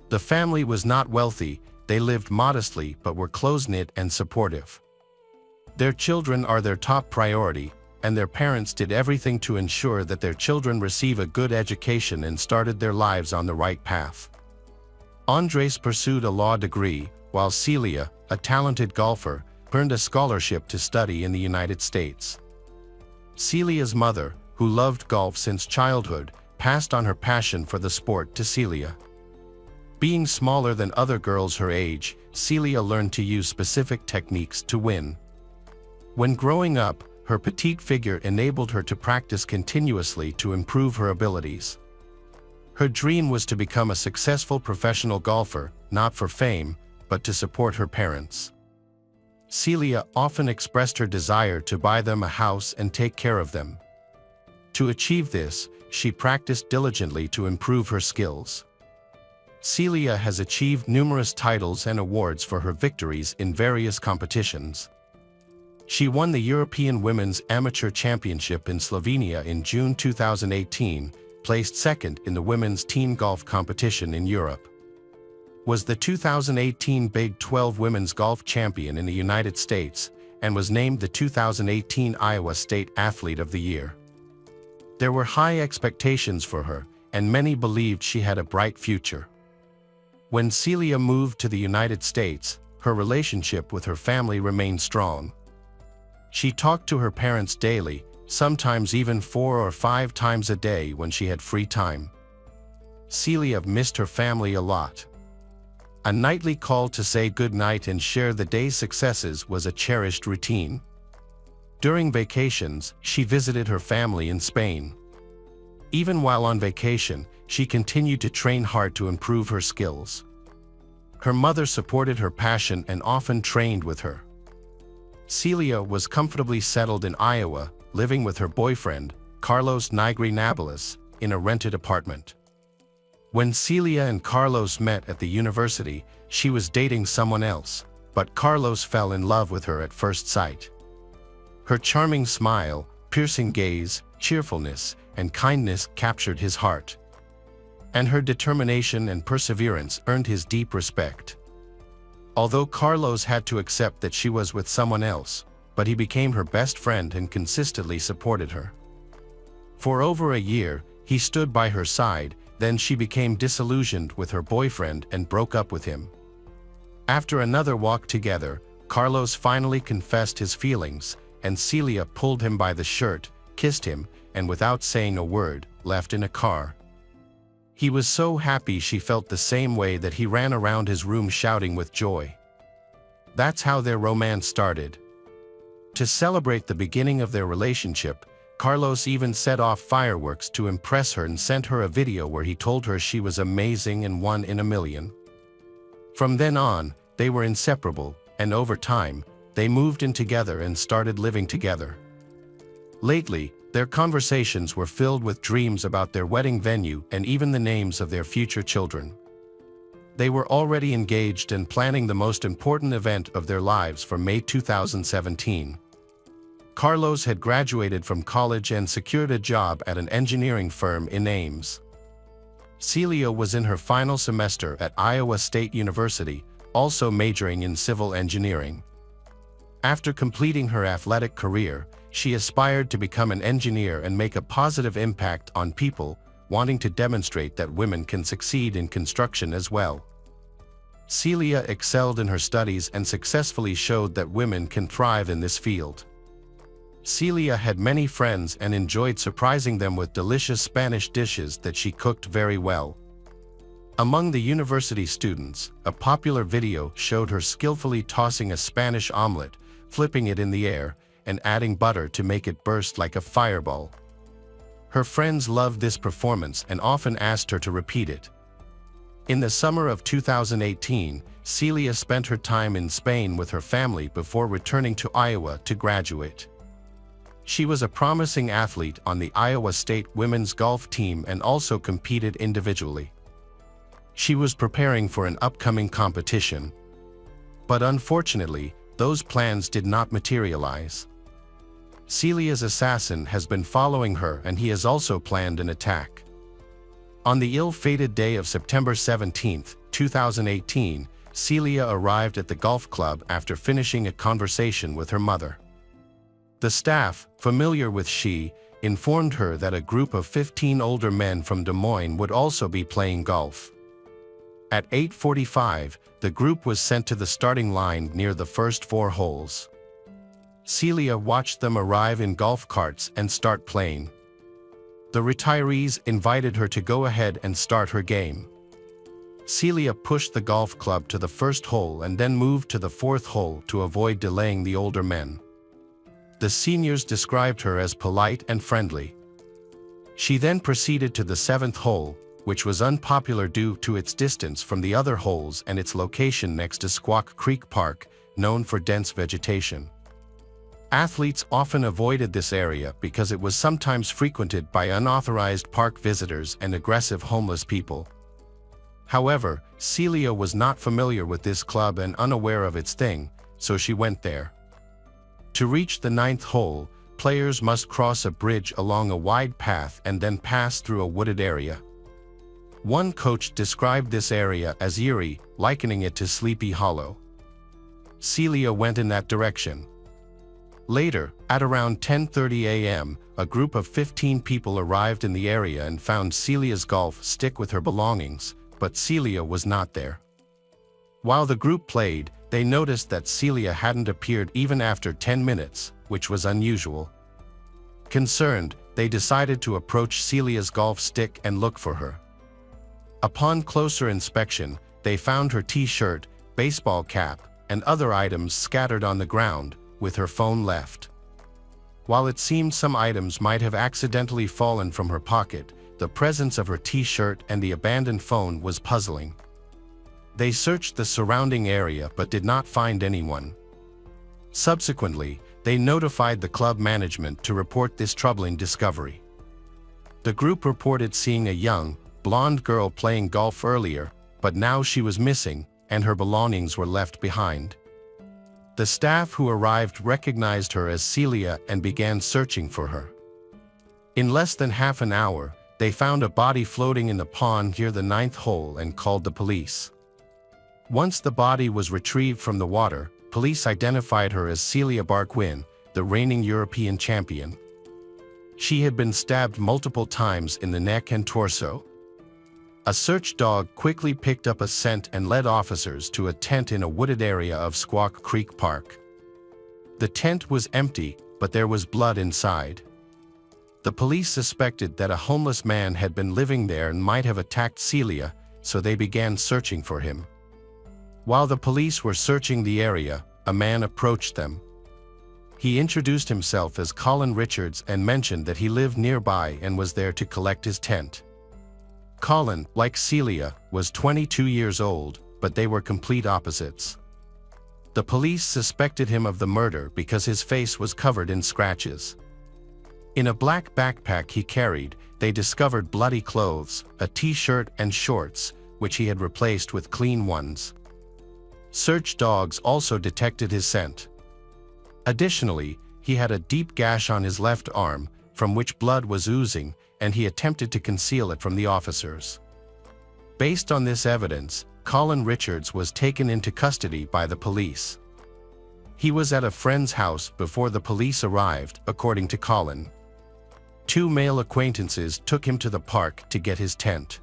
The family was not wealthy, they lived modestly but were close-knit and supportive. Their children are their top priority, and their parents did everything to ensure that their children receive a good education and started their lives on the right path. Andres pursued a law degree, while Celia, a talented golfer, earned a scholarship to study in the United States. Celia's mother, who loved golf since childhood, passed on her passion for the sport to Celia. Being smaller than other girls her age, Celia learned to use specific techniques to win. When growing up, her petite figure enabled her to practice continuously to improve her abilities. Her dream was to become a successful professional golfer, not for fame, but to support her parents. Celia often expressed her desire to buy them a house and take care of them. To achieve this, she practiced diligently to improve her skills. Celia has achieved numerous titles and awards for her victories in various competitions. She won the European Women's Amateur Championship in Slovenia in June 2018, placed second in the women's team golf competition in Europe. Was the 2018 Big 12 Women's Golf Champion in the United States, and was named the 2018 Iowa State Athlete of the Year. There were high expectations for her, and many believed she had a bright future. When Celia moved to the United States, her relationship with her family remained strong. She talked to her parents daily, sometimes even 4 or 5 times a day when she had free time. Celia missed her family a lot. A nightly call to say goodnight and share the day's successes was a cherished routine. During vacations, she visited her family in Spain. Even while on vacation, she continued to train hard to improve her skills. Her mother supported her passion and often trained with her. Celia was comfortably settled in Iowa, living with her boyfriend, Carlos Nigri Nabalis, in a rented apartment. When Celia and Carlos met at the university, she was dating someone else, but Carlos fell in love with her at first sight. Her charming smile, piercing gaze, cheerfulness, and kindness captured his heart. And her determination and perseverance earned his deep respect. Although Carlos had to accept that she was with someone else, but he became her best friend and consistently supported her. For over a year, he stood by her side, then she became disillusioned with her boyfriend and broke up with him. After another walk together, Carlos finally confessed his feelings, and Celia pulled him by the shirt, kissed him, and without saying a word, left in a car. He was so happy she felt the same way that he ran around his room shouting with joy. That's how their romance started. To celebrate the beginning of their relationship, Carlos even set off fireworks to impress her and sent her a video where he told her she was amazing and one in a million. From then on, they were inseparable, and over time, they moved in together and started living together. Lately, their conversations were filled with dreams about their wedding venue and even the names of their future children. They were already engaged and planning the most important event of their lives for May 2017. Carlos had graduated from college and secured a job at an engineering firm in Ames. Celia was in her final semester at Iowa State University, also majoring in civil engineering. After completing her athletic career, she aspired to become an engineer and make a positive impact on people, wanting to demonstrate that women can succeed in construction as well. Celia excelled in her studies and successfully showed that women can thrive in this field. Celia had many friends and enjoyed surprising them with delicious Spanish dishes that she cooked very well. Among the university students, a popular video showed her skillfully tossing a Spanish omelet, flipping it in the air, and adding butter to make it burst like a fireball. Her friends loved this performance and often asked her to repeat it. In the summer of 2018, Celia spent her time in Spain with her family before returning to Iowa to graduate. She was a promising athlete on the Iowa State women's golf team and also competed individually. She was preparing for an upcoming competition. But unfortunately, those plans did not materialize. Celia's assassin has been following her and he has also planned an attack. On the ill-fated day of September 17, 2018, Celia arrived at the golf club after finishing a conversation with her mother. The staff, familiar with she, informed her that a group of 15 older men from Des Moines would also be playing golf. At 8:45, the group was sent to the starting line near the first 4 holes. Celia watched them arrive in golf carts and start playing. The retirees invited her to go ahead and start her game. Celia pushed the golf club to the first hole and then moved to the 4th hole to avoid delaying the older men. The seniors described her as polite and friendly. She then proceeded to the 7th hole, which was unpopular due to its distance from the other holes and its location next to Squaw Creek Park, known for dense vegetation. Athletes often avoided this area because it was sometimes frequented by unauthorized park visitors and aggressive homeless people. However, Celia was not familiar with this club and unaware of its thing, so she went there. To reach the 9th hole, players must cross a bridge along a wide path and then pass through a wooded area. One coach described this area as eerie, likening it to Sleepy Hollow. Celia went in that direction. Later, at around 10:30 a.m., a group of 15 people arrived in the area and found Celia's golf stick with her belongings, but Celia was not there. While the group played, they noticed that Celia hadn't appeared even after 10 minutes, which was unusual. Concerned, they decided to approach Celia's golf stick and look for her. Upon closer inspection, they found her t-shirt, baseball cap, and other items scattered on the ground, with her phone left. While it seemed some items might have accidentally fallen from her pocket, the presence of her t-shirt and the abandoned phone was puzzling. They searched the surrounding area but did not find anyone. Subsequently, they notified the club management to report this troubling discovery. The group reported seeing a young, blonde girl playing golf earlier, but now she was missing, and her belongings were left behind. The staff who arrived recognized her as Celia and began searching for her. In less than half an hour, they found a body floating in the pond near the 9th hole and called the police. Once the body was retrieved from the water, police identified her as Celia Barquin, the reigning European champion. She had been stabbed multiple times in the neck and torso. A search dog quickly picked up a scent and led officers to a tent in a wooded area of Squaw Creek Park. The tent was empty, but there was blood inside. The police suspected that a homeless man had been living there and might have attacked Celia, so they began searching for him. While the police were searching the area, a man approached them. He introduced himself as Colin Richards and mentioned that he lived nearby and was there to collect his tent. Colin, like Celia, was 22 years old, but they were complete opposites. The police suspected him of the murder because his face was covered in scratches. In a black backpack he carried, they discovered bloody clothes, a t-shirt and shorts, which he had replaced with clean ones. Search dogs also detected his scent. Additionally, he had a deep gash on his left arm, from which blood was oozing, and he attempted to conceal it from the officers. Based on this evidence, Colin Richards was taken into custody by the police. He was at a friend's house before the police arrived, according to Colin. 2 male acquaintances took him to the park to get his tent.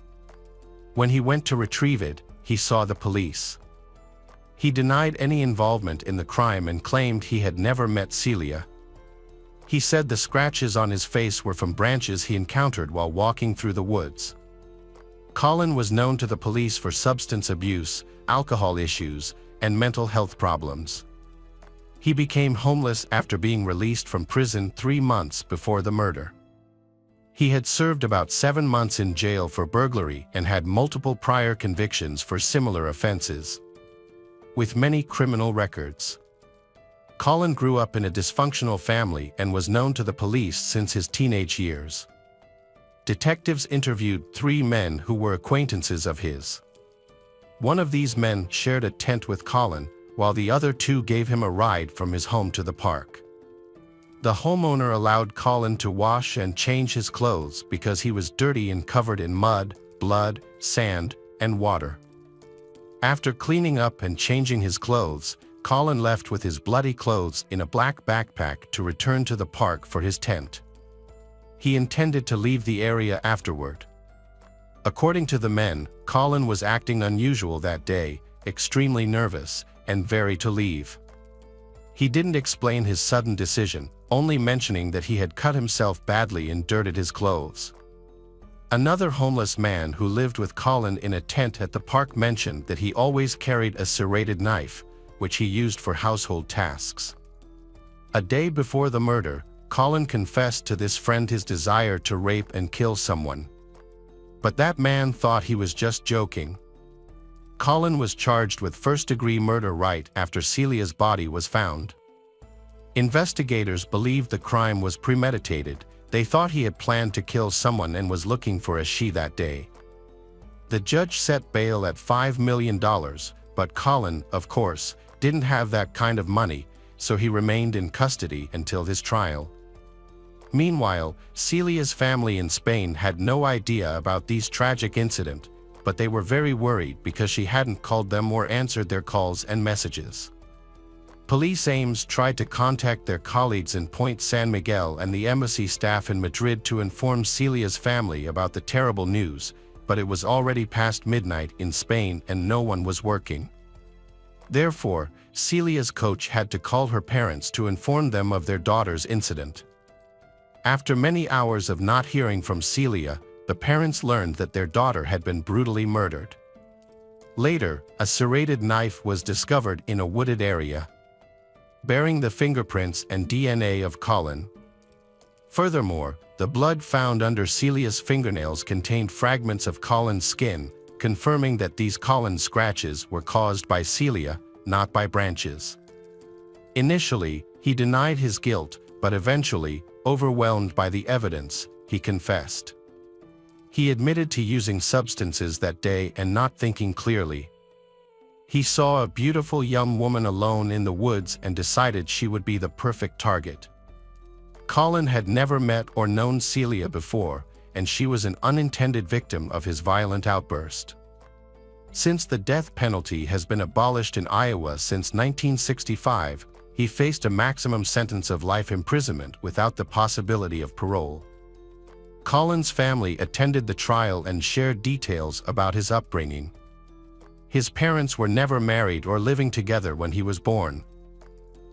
When he went to retrieve it, he saw the police. He denied any involvement in the crime and claimed he had never met Celia. He said the scratches on his face were from branches he encountered while walking through the woods. Colin was known to the police for substance abuse, alcohol issues, and mental health problems. He became homeless after being released from prison 3 months before the murder. He had served about 7 months in jail for burglary and had multiple prior convictions for similar offenses, with many criminal records. Colin grew up in a dysfunctional family and was known to the police since his teenage years. Detectives interviewed 3 men who were acquaintances of his. One of these men shared a tent with Colin, while the other 2 gave him a ride from his home to the park. The homeowner allowed Colin to wash and change his clothes because he was dirty and covered in mud, blood, sand, and water. After cleaning up and changing his clothes, Colin left with his bloody clothes in a black backpack to return to the park for his tent. He intended to leave the area afterward. According to the men, Colin was acting unusual that day, extremely nervous, and very to leave. He didn't explain his sudden decision, only mentioning that he had cut himself badly and dirted his clothes. Another homeless man who lived with Colin in a tent at the park mentioned that he always carried a serrated knife, which he used for household tasks. A day before the murder, Colin confessed to this friend his desire to rape and kill someone. But that man thought he was just joking. Colin was charged with first-degree murder right after Celia's body was found. Investigators believed the crime was premeditated. They thought he had planned to kill someone and was looking for a she that day. The judge set bail at $5 million, but Colin, of course, didn't have that kind of money, so he remained in custody until his trial. Meanwhile, Celia's family in Spain had no idea about these tragic incidents, but they were very worried because she hadn't called them or answered their calls and messages. Police aides tried to contact their colleagues in Point San Miguel and the embassy staff in Madrid to inform Celia's family about the terrible news, but it was already past midnight in Spain and no one was working. Therefore, Celia's coach had to call her parents to inform them of their daughter's incident. After many hours of not hearing from Celia, the parents learned that their daughter had been brutally murdered. Later, a serrated knife was discovered in a wooded area, bearing the fingerprints and DNA of Colin. Furthermore, The blood found under Celia's fingernails contained fragments of Colin's skin, confirming that these Colin scratches were caused by Celia, not by branches. Initially, he denied his guilt, but eventually, overwhelmed by the evidence, he confessed. He admitted to using substances that day and not thinking clearly. He saw a beautiful young woman alone in the woods and decided she would be the perfect target. Colin had never met or known Celia before, and she was an unintended victim of his violent outburst. Since the death penalty has been abolished in Iowa since 1965, he faced a maximum sentence of life imprisonment without the possibility of parole. Colin's family attended the trial and shared details about his upbringing. His parents were never married or living together when he was born.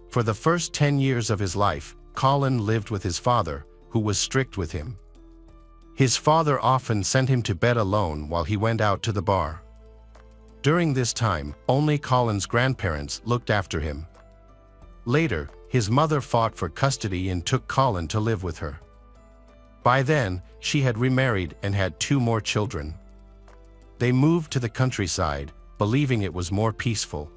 For the first 10 years of his life, Colin lived with his father, who was strict with him. His father often sent him to bed alone while he went out to the bar. During this time, only Colin's grandparents looked after him. Later, his mother fought for custody and took Colin to live with her. By then, she had remarried and had 2 more children. They moved to the countryside, believing it was more peaceful.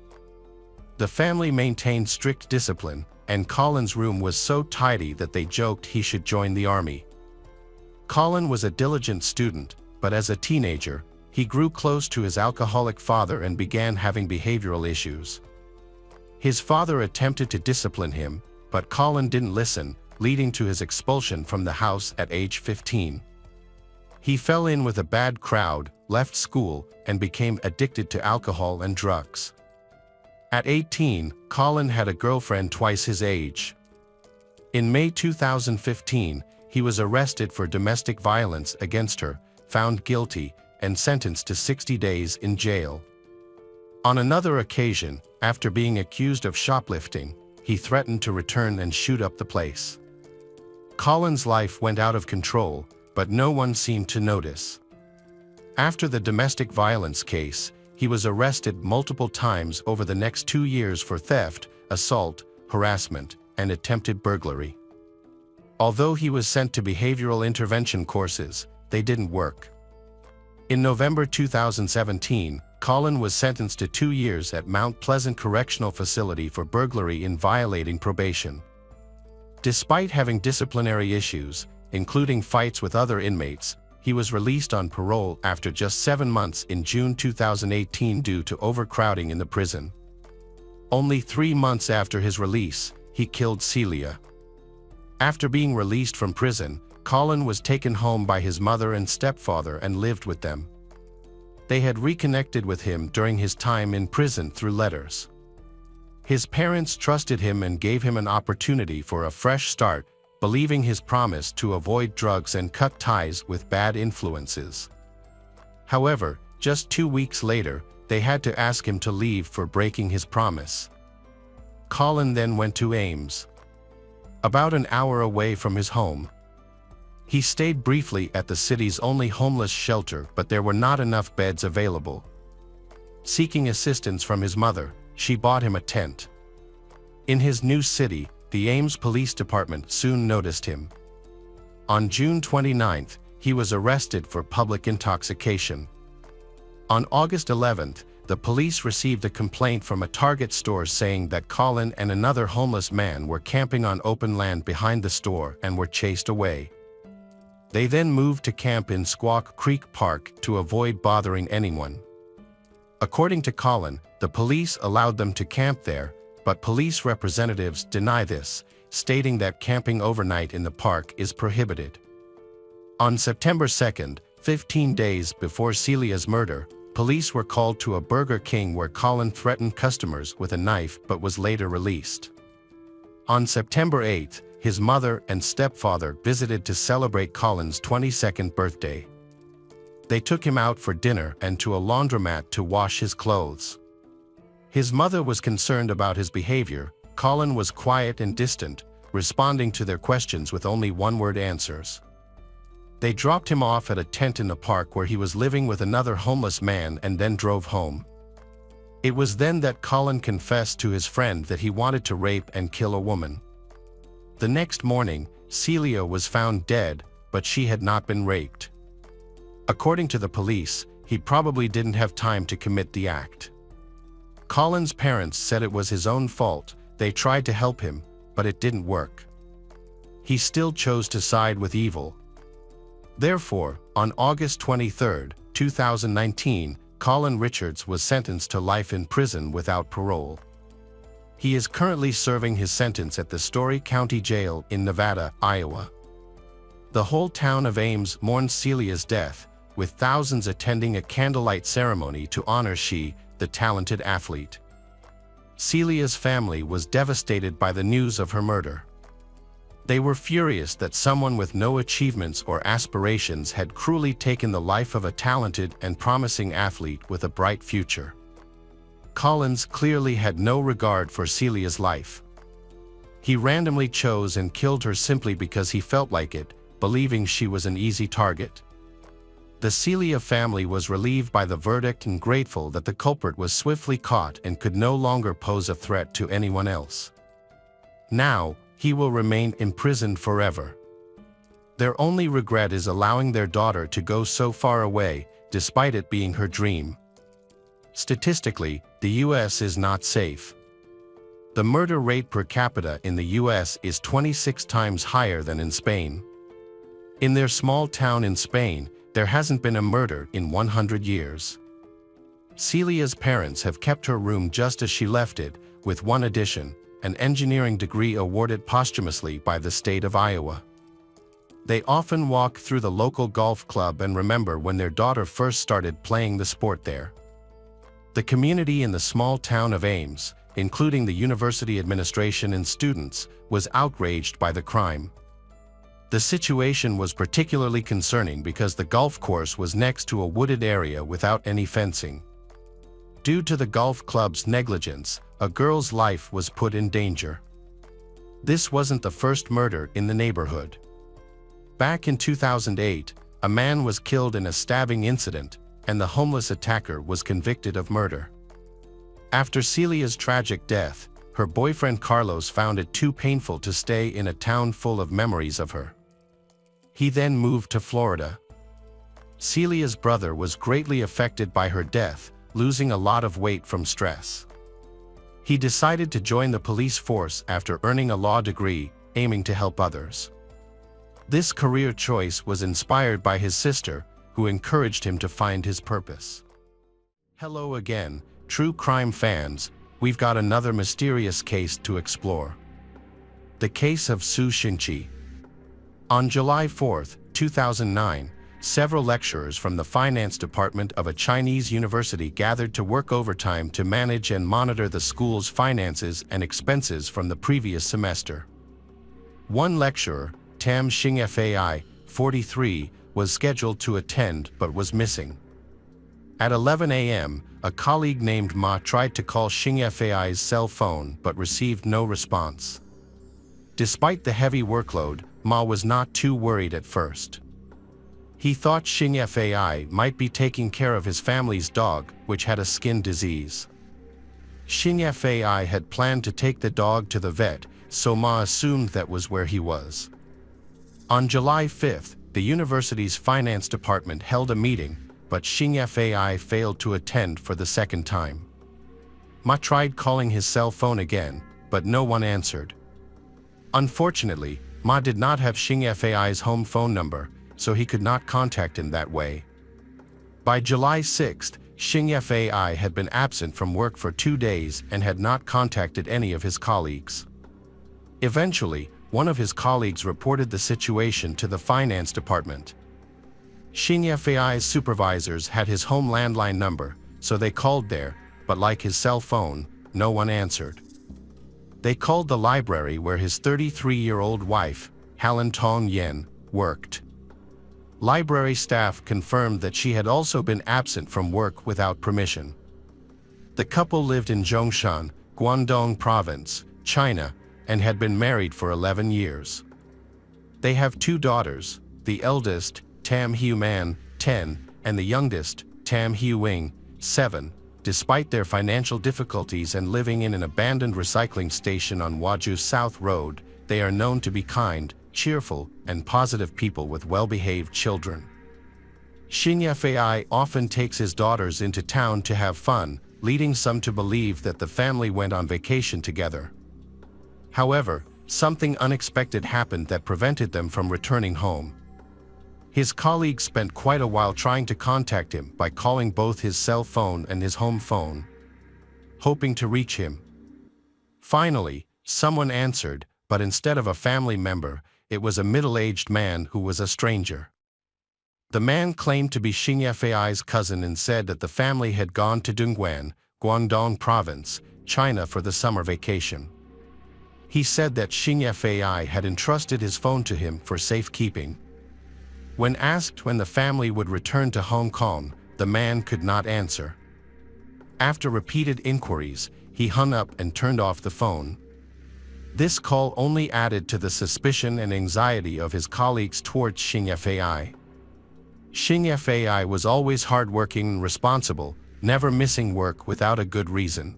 The family maintained strict discipline, and Colin's room was so tidy that they joked he should join the army. Colin was a diligent student, but as a teenager, he grew close to his alcoholic father and began having behavioral issues. His father attempted to discipline him, but Colin didn't listen, leading to his expulsion from the house at age 15. He fell in with a bad crowd, left school, and became addicted to alcohol and drugs. At 18, Colin had a girlfriend twice his age. In May 2015, he was arrested for domestic violence against her, found guilty, and sentenced to 60 days in jail. On another occasion, after being accused of shoplifting, he threatened to return and shoot up the place. Colin's life went out of control, but no one seemed to notice. After the domestic violence case, he was arrested multiple times over the next 2 years for theft, assault, harassment, and attempted burglary. Although he was sent to behavioral intervention courses, they didn't work. In November 2017, Colin was sentenced to 2 years at Mount Pleasant Correctional Facility for burglary in violating probation. Despite having disciplinary issues, including fights with other inmates, he was released on parole after just 7 months in June 2018 due to overcrowding in the prison. Only 3 months after his release, he killed Celia. After being released from prison, Colin was taken home by his mother and stepfather and lived with them. They had reconnected with him during his time in prison through letters. His parents trusted him and gave him an opportunity for a fresh start, believing his promise to avoid drugs and cut ties with bad influences. However, just 2 weeks later, they had to ask him to leave for breaking his promise. Colin then went to Ames, about an hour away from his home. He stayed briefly at the city's only homeless shelter, but there were not enough beds available. Seeking assistance from his mother, she bought him a tent. In his new city, the Ames Police Department soon noticed him. On June 29th, he was arrested for public intoxication. On August 11th, the police received a complaint from a Target store saying that Colin and another homeless man were camping on open land behind the store and were chased away. They then moved to camp in Squaw Creek Park to avoid bothering anyone. According to Colin, the police allowed them to camp there, but police representatives deny this, stating that camping overnight in the park is prohibited. On September 2nd, 15 days before Celia's murder, police were called to a Burger King where Colin threatened customers with a knife but was later released. On September 8th, his mother and stepfather visited to celebrate Colin's 22nd birthday. They took him out for dinner and to a laundromat to wash his clothes. His mother was concerned about his behavior. Colin was quiet and distant, responding to their questions with only one-word answers. They dropped him off at a tent in the park where he was living with another homeless man and then drove home. It was then that Colin confessed to his friend that he wanted to rape and kill a woman. The next morning, Celia was found dead, but she had not been raped. According to the police, he probably didn't have time to commit the act. Colin's parents said it was his own fault. They tried to help him, but it didn't work. He still chose to side with evil. Therefore, on August 23, 2019, Colin Richards was sentenced to life in prison without parole. He is currently serving his sentence at the Story County Jail in Nevada, Iowa. The whole town of Ames mourned Celia's death, with thousands attending a candlelight ceremony to honor she, the talented athlete. Celia's family was devastated by the news of her murder. They were furious that someone with no achievements or aspirations had cruelly taken the life of a talented and promising athlete with a bright future. Collins clearly had no regard for Celia's life. He randomly chose and killed her simply because he felt like it, believing she was an easy target. The Celia family was relieved by the verdict and grateful that the culprit was swiftly caught and could no longer pose a threat to anyone else. Now, he will remain imprisoned forever. Their only regret is allowing their daughter to go so far away, despite it being her dream. Statistically, the US is not safe. The murder rate per capita in the US is 26 times higher than in Spain. In their small town in Spain, there hasn't been a murder in 100 years. Celia's parents have kept her room just as she left it, with one addition: an engineering degree awarded posthumously by the state of Iowa. They often walk through the local golf club and remember when their daughter first started playing the sport there. The community in the small town of Ames, including the university administration and students, was outraged by the crime. The situation was particularly concerning because the golf course was next to a wooded area without any fencing. Due to the golf club's negligence, a girl's life was put in danger. This wasn't the first murder in the neighborhood. Back in 2008, a man was killed in a stabbing incident, and the homeless attacker was convicted of murder. After Celia's tragic death, her boyfriend Carlos found it too painful to stay in a town full of memories of her. He then moved to Florida. Celia's brother was greatly affected by her death, losing a lot of weight from stress. He decided to join the police force after earning a law degree, aiming to help others. This career choice was inspired by his sister, who encouraged him to find his purpose. Hello again, true crime fans. We've got another mysterious case to explore. The case of Su Xinqi. On July 4, 2009, several lecturers from the finance department of a Chinese university gathered to work overtime to manage and monitor the school's finances and expenses from the previous semester. One lecturer, Tam Xingfai, 43, was scheduled to attend but was missing. At 11 a.m., a colleague named Ma tried to call Xingfai's cell phone but received no response. Despite the heavy workload, Ma was not too worried at first. He thought Xingfai might be taking care of his family's dog, which had a skin disease. Xingfai had planned to take the dog to the vet, so Ma assumed that was where he was. On July 5th, the university's finance department held a meeting, but Xingfai failed to attend for the second time. Ma tried calling his cell phone again, but no one answered. Unfortunately, Ma did not have Xingfai's home phone number, so he could not contact him that way. By July 6th, Xingfai had been absent from work for 2 days and had not contacted any of his colleagues. Eventually, one of his colleagues reported the situation to the finance department. Xingfai's supervisors had his home landline number, so they called there, but like his cell phone, no one answered. They called the library where his 33-year-old wife, Helen Tong Yen, worked. Library staff confirmed that she had also been absent from work without permission. The couple lived in Zhongshan, Guangdong Province, China, and had been married for 11 years. They have 2 daughters, the eldest, Tam Hu-man, 10, and the youngest, Tam Hu-wing, 7. Despite their financial difficulties and living in an abandoned recycling station on Waju South Road, they are known to be kind, cheerful, and positive people with well-behaved children. Xing Yafei often takes his daughters into town to have fun, leading some to believe that the family went on vacation together. However, something unexpected happened that prevented them from returning home. His colleagues spent quite a while trying to contact him by calling both his cell phone and his home phone, hoping to reach him. Finally, someone answered, but instead of a family member, it was a middle-aged man who was a stranger. The man claimed to be Xing Yafei's cousin and said that the family had gone to Dongguan, Guangdong Province, China for the summer vacation. He said that Xing Yafei had entrusted his phone to him for safekeeping. When asked when the family would return to Hong Kong, the man could not answer. After repeated inquiries, he hung up and turned off the phone. This call only added to the suspicion and anxiety of his colleagues towards Xing Yafei. Xing Yafei was always hardworking and responsible, never missing work without a good reason.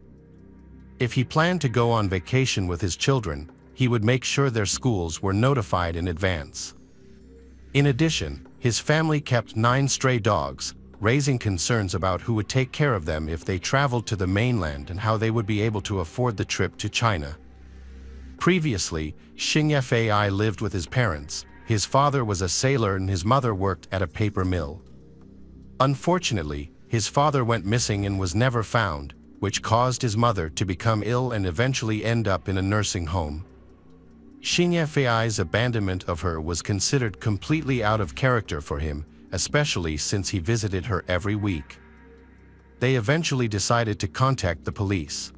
If he planned to go on vacation with his children, he would make sure their schools were notified in advance. In addition, his family kept 9 stray dogs, raising concerns about who would take care of them if they traveled to the mainland and how they would be able to afford the trip to China. Previously, Xing Yafei lived with his parents. His father was a sailor and his mother worked at a paper mill. Unfortunately, his father went missing and was never found, which caused his mother to become ill and eventually end up in a nursing home. Xing Yafei's abandonment of her was considered completely out of character for him, especially since he visited her every week. They eventually decided to contact the police.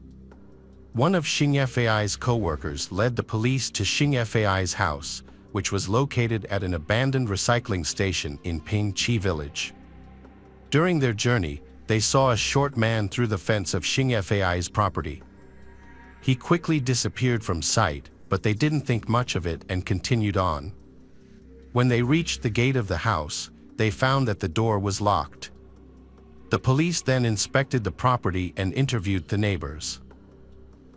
One of Xing Yafei's co-workers led the police to Xing Yafei's house, which was located at an abandoned recycling station in Pingqi village. During their journey, they saw a short man through the fence of Xing Yafei's property. He quickly disappeared from sight, but they didn't think much of it and continued on. When they reached the gate of the house, they found that the door was locked. The police then inspected the property and interviewed the neighbors.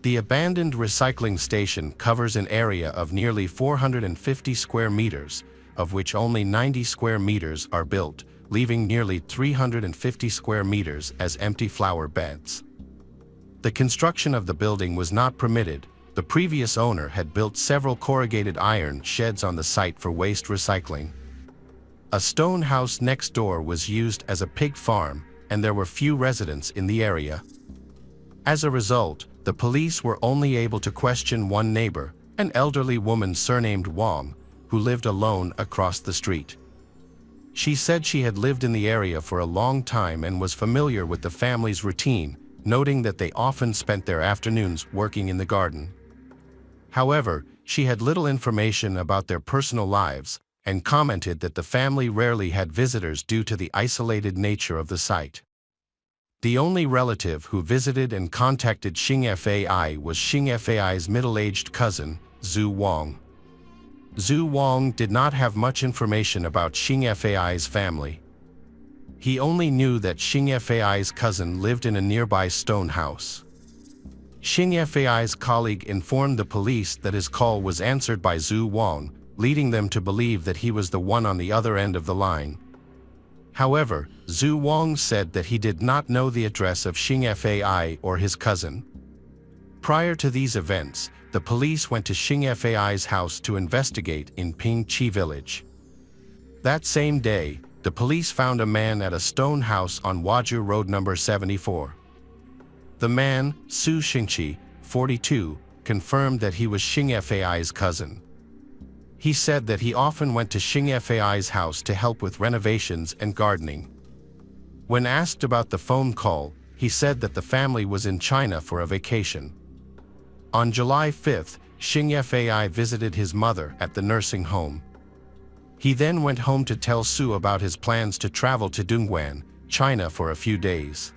The abandoned recycling station covers an area of nearly 450 square meters, of which only 90 square meters are built, leaving nearly 350 square meters as empty flower beds. The construction of the building was not permitted. The previous owner had built several corrugated iron sheds on the site for waste recycling. A stone house next door was used as a pig farm, and there were few residents in the area. As a result, the police were only able to question one neighbor, an elderly woman surnamed Wang, who lived alone across the street. She said she had lived in the area for a long time and was familiar with the family's routine, noting that they often spent their afternoons working in the garden. However, she had little information about their personal lives and commented that the family rarely had visitors due to the isolated nature of the site. The only relative who visited and contacted Xing Yafei was Xing Yafei's middle-aged cousin, Zhu Wang. Zhu Wang did not have much information about Xing Yafei's family. He only knew that Xing Yafei's cousin lived in a nearby stone house. Xing Yafei's colleague informed the police that his call was answered by Zhu Wang, leading them to believe that he was the one on the other end of the line. However, Zhu Wang said that he did not know the address of Xing Yafei or his cousin. Prior to these events, the police went to Xing Yafei's house to investigate in Pingqi village. That same day, the police found a man at a stone house on Waju Road number 74. The man, Su Xingqi, 42, confirmed that he was Xing Yafei's cousin. He said that he often went to Xing Yafei's house to help with renovations and gardening. When asked about the phone call, he said that the family was in China for a vacation. On July 5, Xing Yafei visited his mother at the nursing home. He then went home to tell Su about his plans to travel to Dongguan, China for a few days.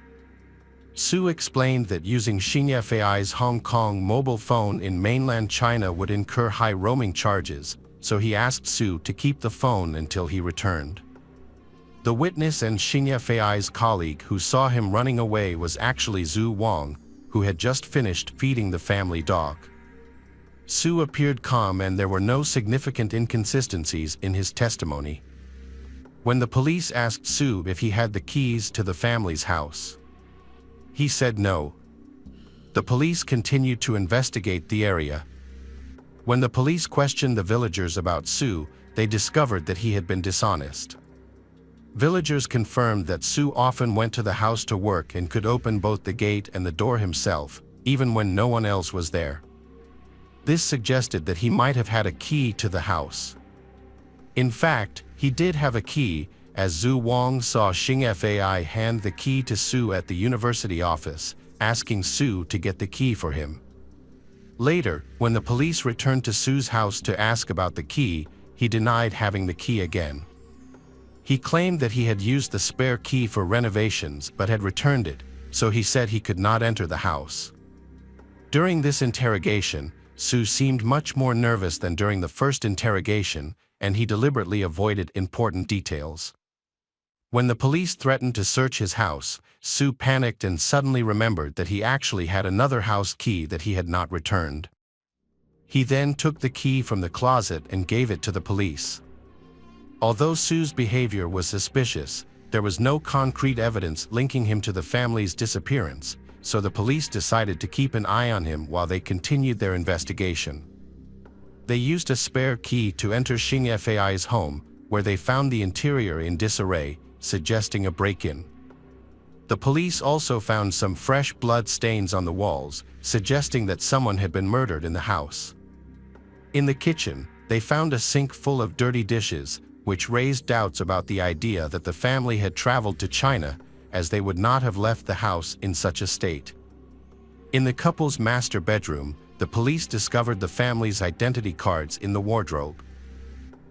Su explained that using Xing Yafei's Hong Kong mobile phone in mainland China would incur high roaming charges, so he asked Su to keep the phone until he returned. The witness and Xing Yafei's colleague who saw him running away was actually Zhu Wang, who had just finished feeding the family dog. Su appeared calm and there were no significant inconsistencies in his testimony. When the police asked Su if he had the keys to the family's house, he said no. The police continued to investigate the area. When the police questioned the villagers about Su, they discovered that he had been dishonest. Villagers confirmed that Su often went to the house to work and could open both the gate and the door himself, even when no one else was there. This suggested that he might have had a key to the house. In fact, he did have a key, as Zhu Wang saw Xing Fai hand the key to Su at the university office, asking Su to get the key for him. Later, when the police returned to Su's house to ask about the key, he denied having the key again. He claimed that he had used the spare key for renovations but had returned it, so he said he could not enter the house. During this interrogation, Su seemed much more nervous than during the first interrogation, and he deliberately avoided important details. When the police threatened to search his house, Su panicked and suddenly remembered that he actually had another house key that he had not returned. He then took the key from the closet and gave it to the police. Although Su's behavior was suspicious, there was no concrete evidence linking him to the family's disappearance, so the police decided to keep an eye on him while they continued their investigation. They used a spare key to enter Xing Fai's home, where they found the interior in disarray, suggesting a break-in. The police also found some fresh blood stains on the walls, suggesting that someone had been murdered in the house. In the kitchen, they found a sink full of dirty dishes, which raised doubts about the idea that the family had traveled to China, as they would not have left the house in such a state. In the couple's master bedroom, the police discovered the family's identity cards in the wardrobe.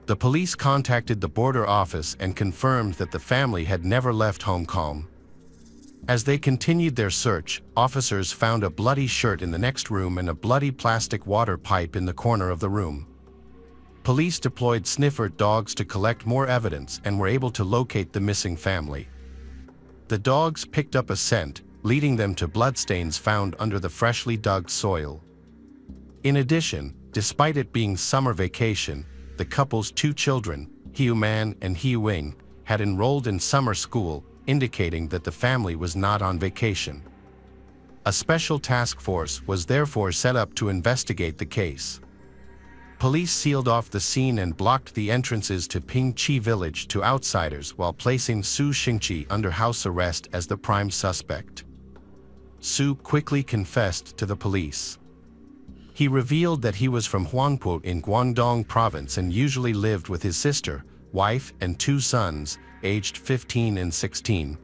The police contacted the border office and confirmed that the family had never left Hong Kong. As they continued their search, officers found a bloody shirt in the next room and a bloody plastic water pipe in the corner of the room. Police deployed sniffer dogs to collect more evidence and were able to locate the missing family. The dogs picked up a scent, leading them to bloodstains found under the freshly dug soil. In addition, despite it being summer vacation, the couple's two children, Hiu Man and Hiu Wing, had enrolled in summer school, indicating that the family was not on vacation. A special task force was therefore set up to investigate the case. Police sealed off the scene and blocked the entrances to Ping Chi village to outsiders while placing Su Xingqi under house arrest as the prime suspect. Su quickly confessed to the police. He revealed that he was from Huangpu in Guangdong province and usually lived with his sister, wife, and two sons, aged 15 and 16.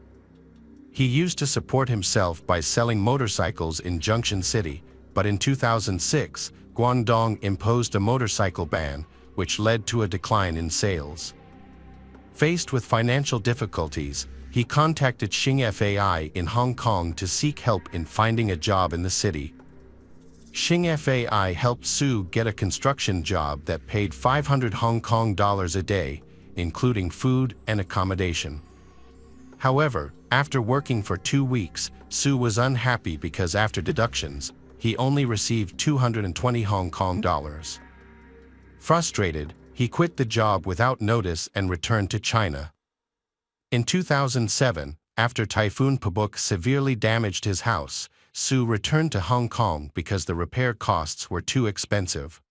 He used to support himself by selling motorcycles in Junction City, but in 2006, Guangdong imposed a motorcycle ban, which led to a decline in sales. Faced with financial difficulties, he contacted Xing Fai in Hong Kong to seek help in finding a job in the city. Xing Fai helped Su get a construction job that paid 500 Hong Kong dollars a day, including food and accommodation. However, after working for 2 weeks, Su was unhappy because after deductions, he only received 220 Hong Kong dollars. Frustrated, he quit the job without notice and returned to China. In 2007, after Typhoon Pabuk severely damaged his house, Su returned to Hong Kong because the repair costs were too expensive.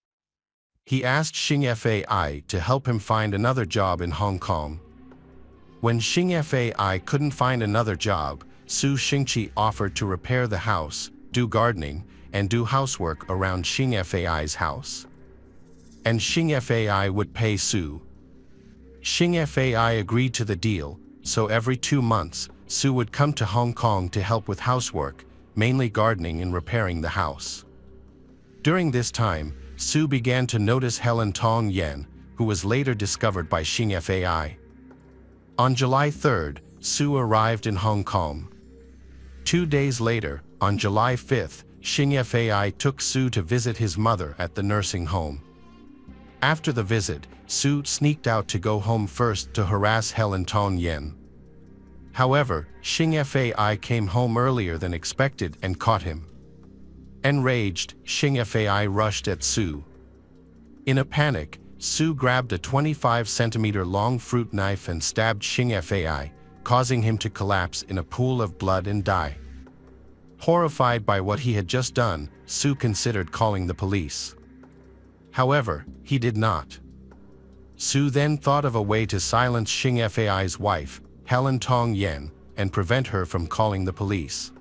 He asked Xing Fai to help him find another job in Hong Kong. When Xing Fai couldn't find another job, Su Xingqi offered to repair the house, do gardening, and do housework around Xing Fai's house. And Xing Fai would pay Su. Xing Fai agreed to the deal, so every 2 months, Su would come to Hong Kong to help with housework, mainly gardening and repairing the house. During this time, Su began to notice Helen Tong Yen, who was later discovered by Xing Fai. On July 3rd, Su arrived in Hong Kong. 2 days later, on July 5th, Xing Fai took Su to visit his mother at the nursing home. After the visit, Su sneaked out to go home first to harass Helen Tong Yen. However, Xing Fai came home earlier than expected and caught him. Enraged, Xing Fai rushed at Su. In a panic, Su grabbed a 25-centimeter-long fruit knife and stabbed Xing Fai, causing him to collapse in a pool of blood and die. Horrified by what he had just done, Su considered calling the police. However, he did not. Su then thought of a way to silence Xing Fai's wife, Helen Tong Yen, and prevent her from calling the police.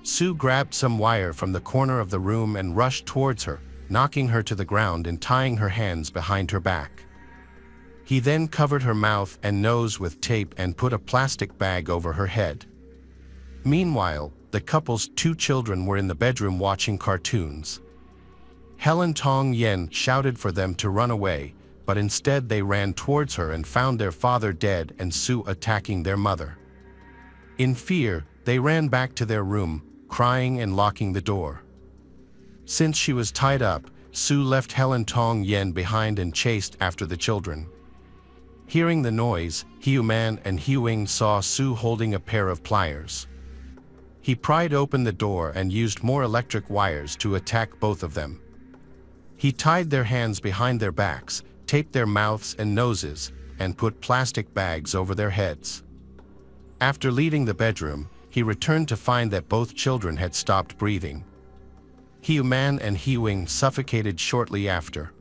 Su grabbed some wire from the corner of the room and rushed towards her, knocking her to the ground and tying her hands behind her back. He then covered her mouth and nose with tape and put a plastic bag over her head. Meanwhile, the couple's 2 children were in the bedroom watching cartoons. Helen Tong Yen shouted for them to run away, but instead they ran towards her and found their father dead and Su attacking their mother. In fear, they ran back to their room, crying and locking the door. Since she was tied up, Su left Helen Tong Yen behind and chased after the children. Hearing the noise, Hiu Man and Hiu Ying saw Su holding a pair of pliers. He pried open the door and used more electric wires to attack both of them. He tied their hands behind their backs, taped their mouths and noses, and put plastic bags over their heads. After leaving the bedroom, he returned to find that both children had stopped breathing. Hiu Man and Hiu Ying suffocated shortly after.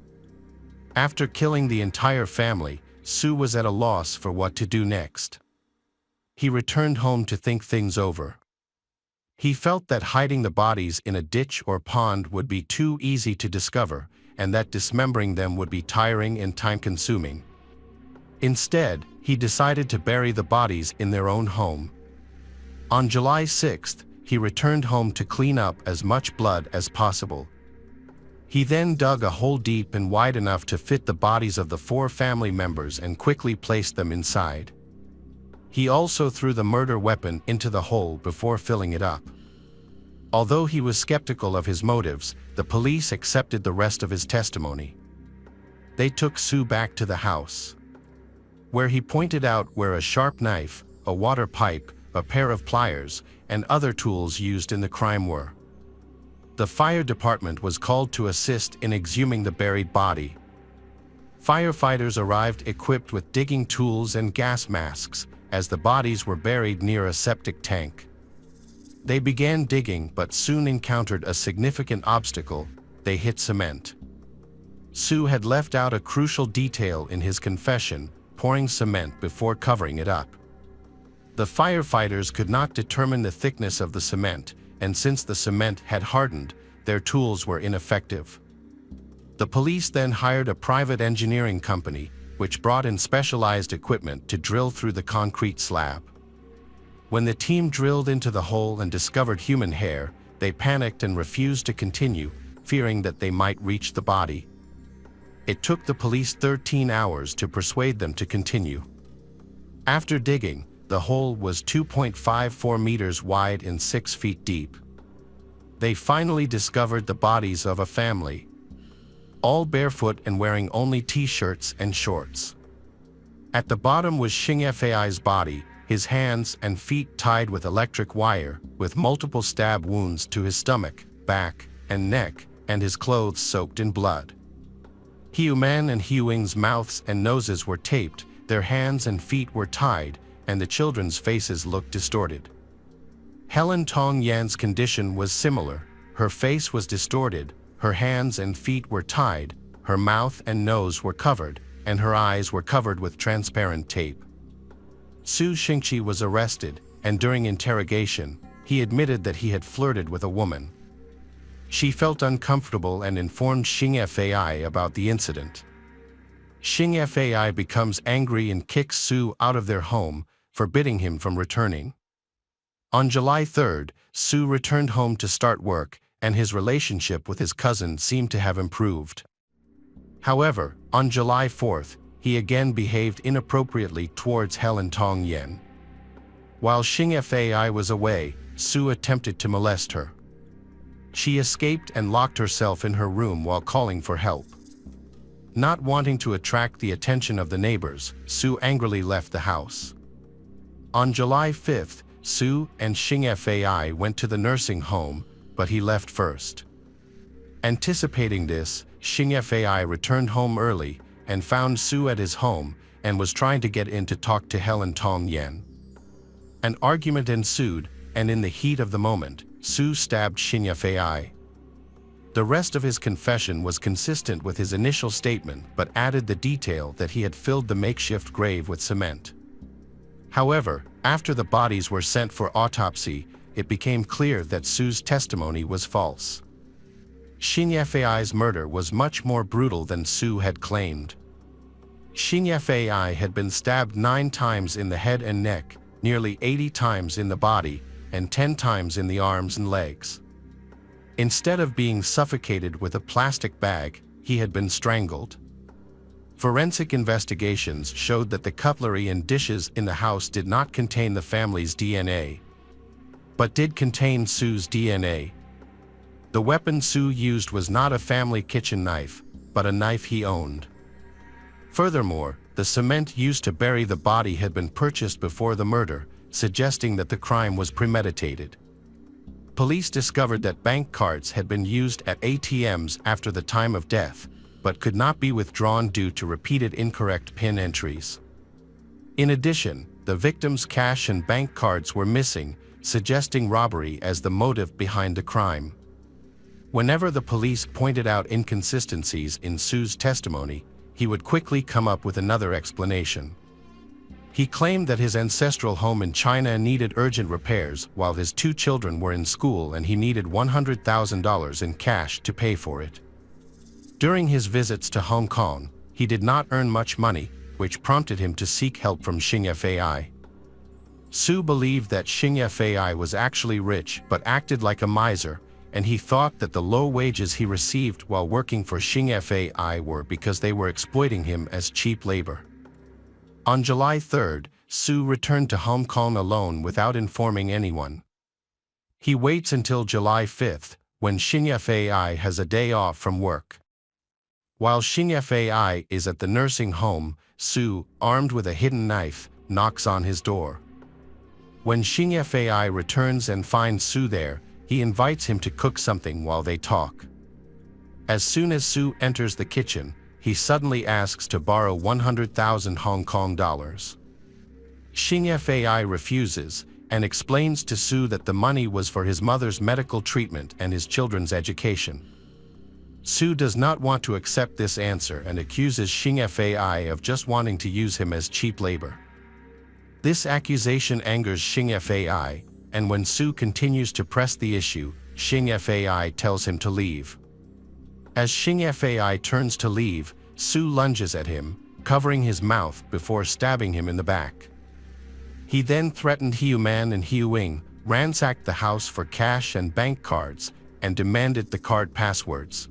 After killing the entire family, Su was at a loss for what to do next. He returned home to think things over. He felt that hiding the bodies in a ditch or pond would be too easy to discover, and that dismembering them would be tiring and time-consuming. Instead, he decided to bury the bodies in their own home. On July 6th, he returned home to clean up as much blood as possible. He then dug a hole deep and wide enough to fit the bodies of the 4 family members and quickly placed them inside. He also threw the murder weapon into the hole before filling it up. Although he was skeptical of his motives, the police accepted the rest of his testimony. They took Su back to the house, where he pointed out where a sharp knife, a water pipe, a pair of pliers, and other tools used in the crime were. The fire department was called to assist in exhuming the buried body. Firefighters arrived equipped with digging tools and gas masks, as the bodies were buried near a septic tank. They began digging but soon encountered a significant obstacle: they hit cement. Su had left out a crucial detail in his confession, pouring cement before covering it up. The firefighters could not determine the thickness of the cement, and since the cement had hardened, their tools were ineffective. The police then hired a private engineering company, which brought in specialized equipment to drill through the concrete slab. When the team drilled into the hole and discovered human hair, they panicked and refused to continue, fearing that they might reach the body. It took the police 13 hours to persuade them to continue. After digging, the hole was 2.54 meters wide and 6 feet deep. They finally discovered the bodies of a family, all barefoot and wearing only t-shirts and shorts. At the bottom was Xing Fai's body, his hands and feet tied with electric wire, with multiple stab wounds to his stomach, back, and neck, and his clothes soaked in blood. Hiu Man and Hiu Ying's mouths and noses were taped, their hands and feet were tied, and the children's faces looked distorted. Helen Tong Yan's condition was similar. Her face was distorted, her hands and feet were tied, her mouth and nose were covered, and her eyes were covered with transparent tape. Su Xingqi was arrested, and during interrogation, he admitted that he had flirted with a woman. She felt uncomfortable and informed Xing Fai about the incident. Xing Fai becomes angry and kicks Su out of their home, forbidding him from returning. On July 3rd, Su returned home to start work, and his relationship with his cousin seemed to have improved. However, on July 4th, he again behaved inappropriately towards Helen Tong Yen. While Xing Fai was away, Su attempted to molest her. She escaped and locked herself in her room while calling for help. Not wanting to attract the attention of the neighbors, Su angrily left the house. On July 5th, Su and Xing Fai went to the nursing home, but he left first. Anticipating this, Xing Fei returned home early and found Su at his home and was trying to get in to talk to Helen Tong Yan. An argument ensued, and in the heat of the moment, Su stabbed Xing Fei. The rest of his confession was consistent with his initial statement but added the detail that he had filled the makeshift grave with cement. However, after the bodies were sent for autopsy, it became clear that Su's testimony was false. Xing Fei's murder was much more brutal than Su had claimed. Xing Fei had been stabbed 9 times in the head and neck, nearly 80 times in the body, and 10 times in the arms and legs. Instead of being suffocated with a plastic bag, he had been strangled. Forensic investigations showed that the cutlery and dishes in the house did not contain the family's DNA, but did contain Su's DNA. The weapon Su used was not a family kitchen knife, but a knife he owned. Furthermore, the cement used to bury the body had been purchased before the murder, suggesting that the crime was premeditated. Police discovered that bank cards had been used at ATMs after the time of death, but could not be withdrawn due to repeated incorrect PIN entries. In addition, the victim's cash and bank cards were missing, suggesting robbery as the motive behind the crime. Whenever the police pointed out inconsistencies in Su's testimony, he would quickly come up with another explanation. He claimed that his ancestral home in China needed urgent repairs while his 2 children were in school and he needed $100,000 in cash to pay for it. During his visits to Hong Kong, he did not earn much money, which prompted him to seek help from Xing Fei. Su believed that Xing Fei was actually rich but acted like a miser, and he thought that the low wages he received while working for Xing Fei were because they were exploiting him as cheap labor. On July 3rd, Su returned to Hong Kong alone without informing anyone. He waits until July 5th, when Xing Fei has a day off from work. While Xing Fei is at the nursing home, Su, armed with a hidden knife, knocks on his door. When Xing Fei returns and finds Su there, he invites him to cook something while they talk. As soon as Su enters the kitchen, he suddenly asks to borrow 100,000 Hong Kong dollars. Xing Fei refuses and explains to Su that the money was for his mother's medical treatment and his children's education. Su does not want to accept this answer and accuses Xing Fei of just wanting to use him as cheap labor. This accusation angers Xing Fei, and when Su continues to press the issue, Xing Fei tells him to leave. As Xing Fei turns to leave, Su lunges at him, covering his mouth before stabbing him in the back. He then threatened Hiu Man and Hiu Wing, ransacked the house for cash and bank cards, and demanded the card passwords.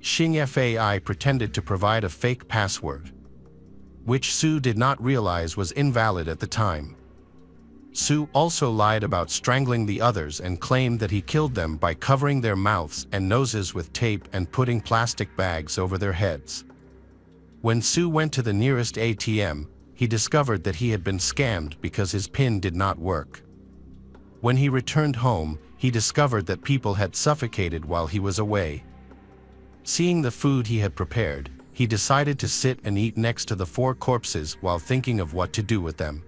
Xing Fei pretended to provide a fake password, which Su did not realize was invalid at the time. Su also lied about strangling the others and claimed that he killed them by covering their mouths and noses with tape and putting plastic bags over their heads. When Su went to the nearest ATM, he discovered that he had been scammed because his PIN did not work. When he returned home, he discovered that people had suffocated while he was away. Seeing the food he had prepared, he decided to sit and eat next to the 4 corpses while thinking of what to do with them.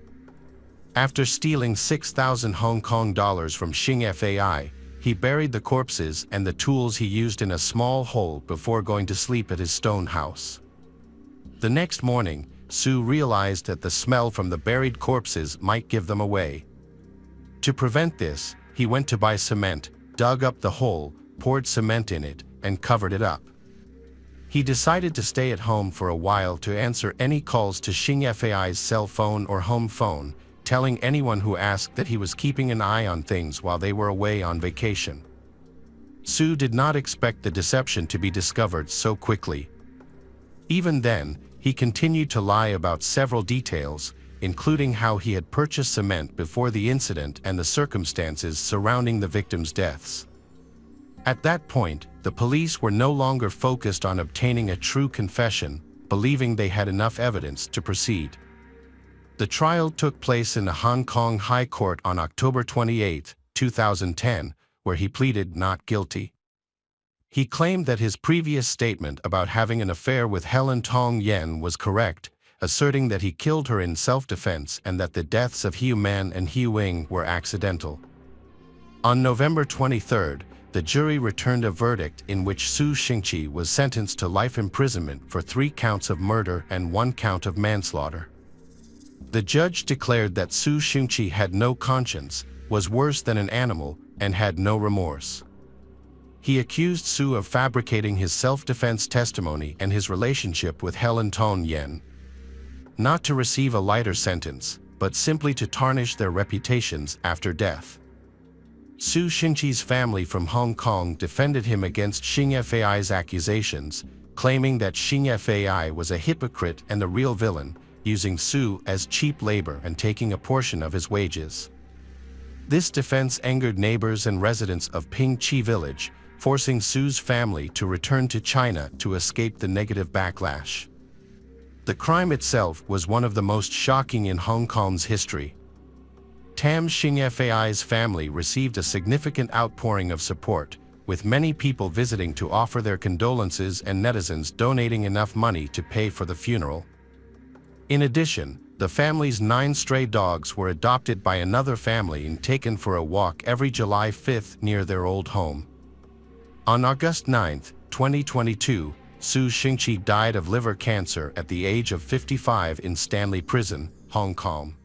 After stealing 6,000 Hong Kong dollars from Xing Fei, he buried the corpses and the tools he used in a small hole before going to sleep at his stone house. The next morning, Su realized that the smell from the buried corpses might give them away. To prevent this, he went to buy cement, dug up the hole, poured cement in it, and covered it up. He decided to stay at home for a while to answer any calls to Xing Fei's cell phone or home phone, telling anyone who asked that he was keeping an eye on things while they were away on vacation. Su did not expect the deception to be discovered so quickly. Even then, he continued to lie about several details, including how he had purchased cement before the incident and the circumstances surrounding the victims' deaths. At that point, the police were no longer focused on obtaining a true confession, believing they had enough evidence to proceed. The trial took place in the Hong Kong High Court on October 28, 2010, where he pleaded not guilty. He claimed that his previous statement about having an affair with Helen Tong Yen was correct, asserting that he killed her in self-defense and that the deaths of Hu Man and Hu Wing were accidental. On November 23, the jury returned a verdict in which Su Xingqi was sentenced to life imprisonment for 3 counts of murder and 1 count of manslaughter. The judge declared that Su Xingqi had no conscience, was worse than an animal, and had no remorse. He accused Su of fabricating his self-defense testimony and his relationship with Helen Tong Yen, not to receive a lighter sentence, but simply to tarnish their reputations after death. Su Xingqi's family from Hong Kong defended him against Xing Fai's accusations, claiming that Xing Fai was a hypocrite and the real villain, using Su as cheap labor and taking a portion of his wages. This defense angered neighbors and residents of Ping Chi Village, forcing Su's family to return to China to escape the negative backlash. The crime itself was one of the most shocking in Hong Kong's history. Tam Xing Fai's family received a significant outpouring of support, with many people visiting to offer their condolences and netizens donating enough money to pay for the funeral. In addition, the family's 9 stray dogs were adopted by another family and taken for a walk every July 5 near their old home. On August 9, 2022, Su Xingqi died of liver cancer at the age of 55 in Stanley Prison, Hong Kong.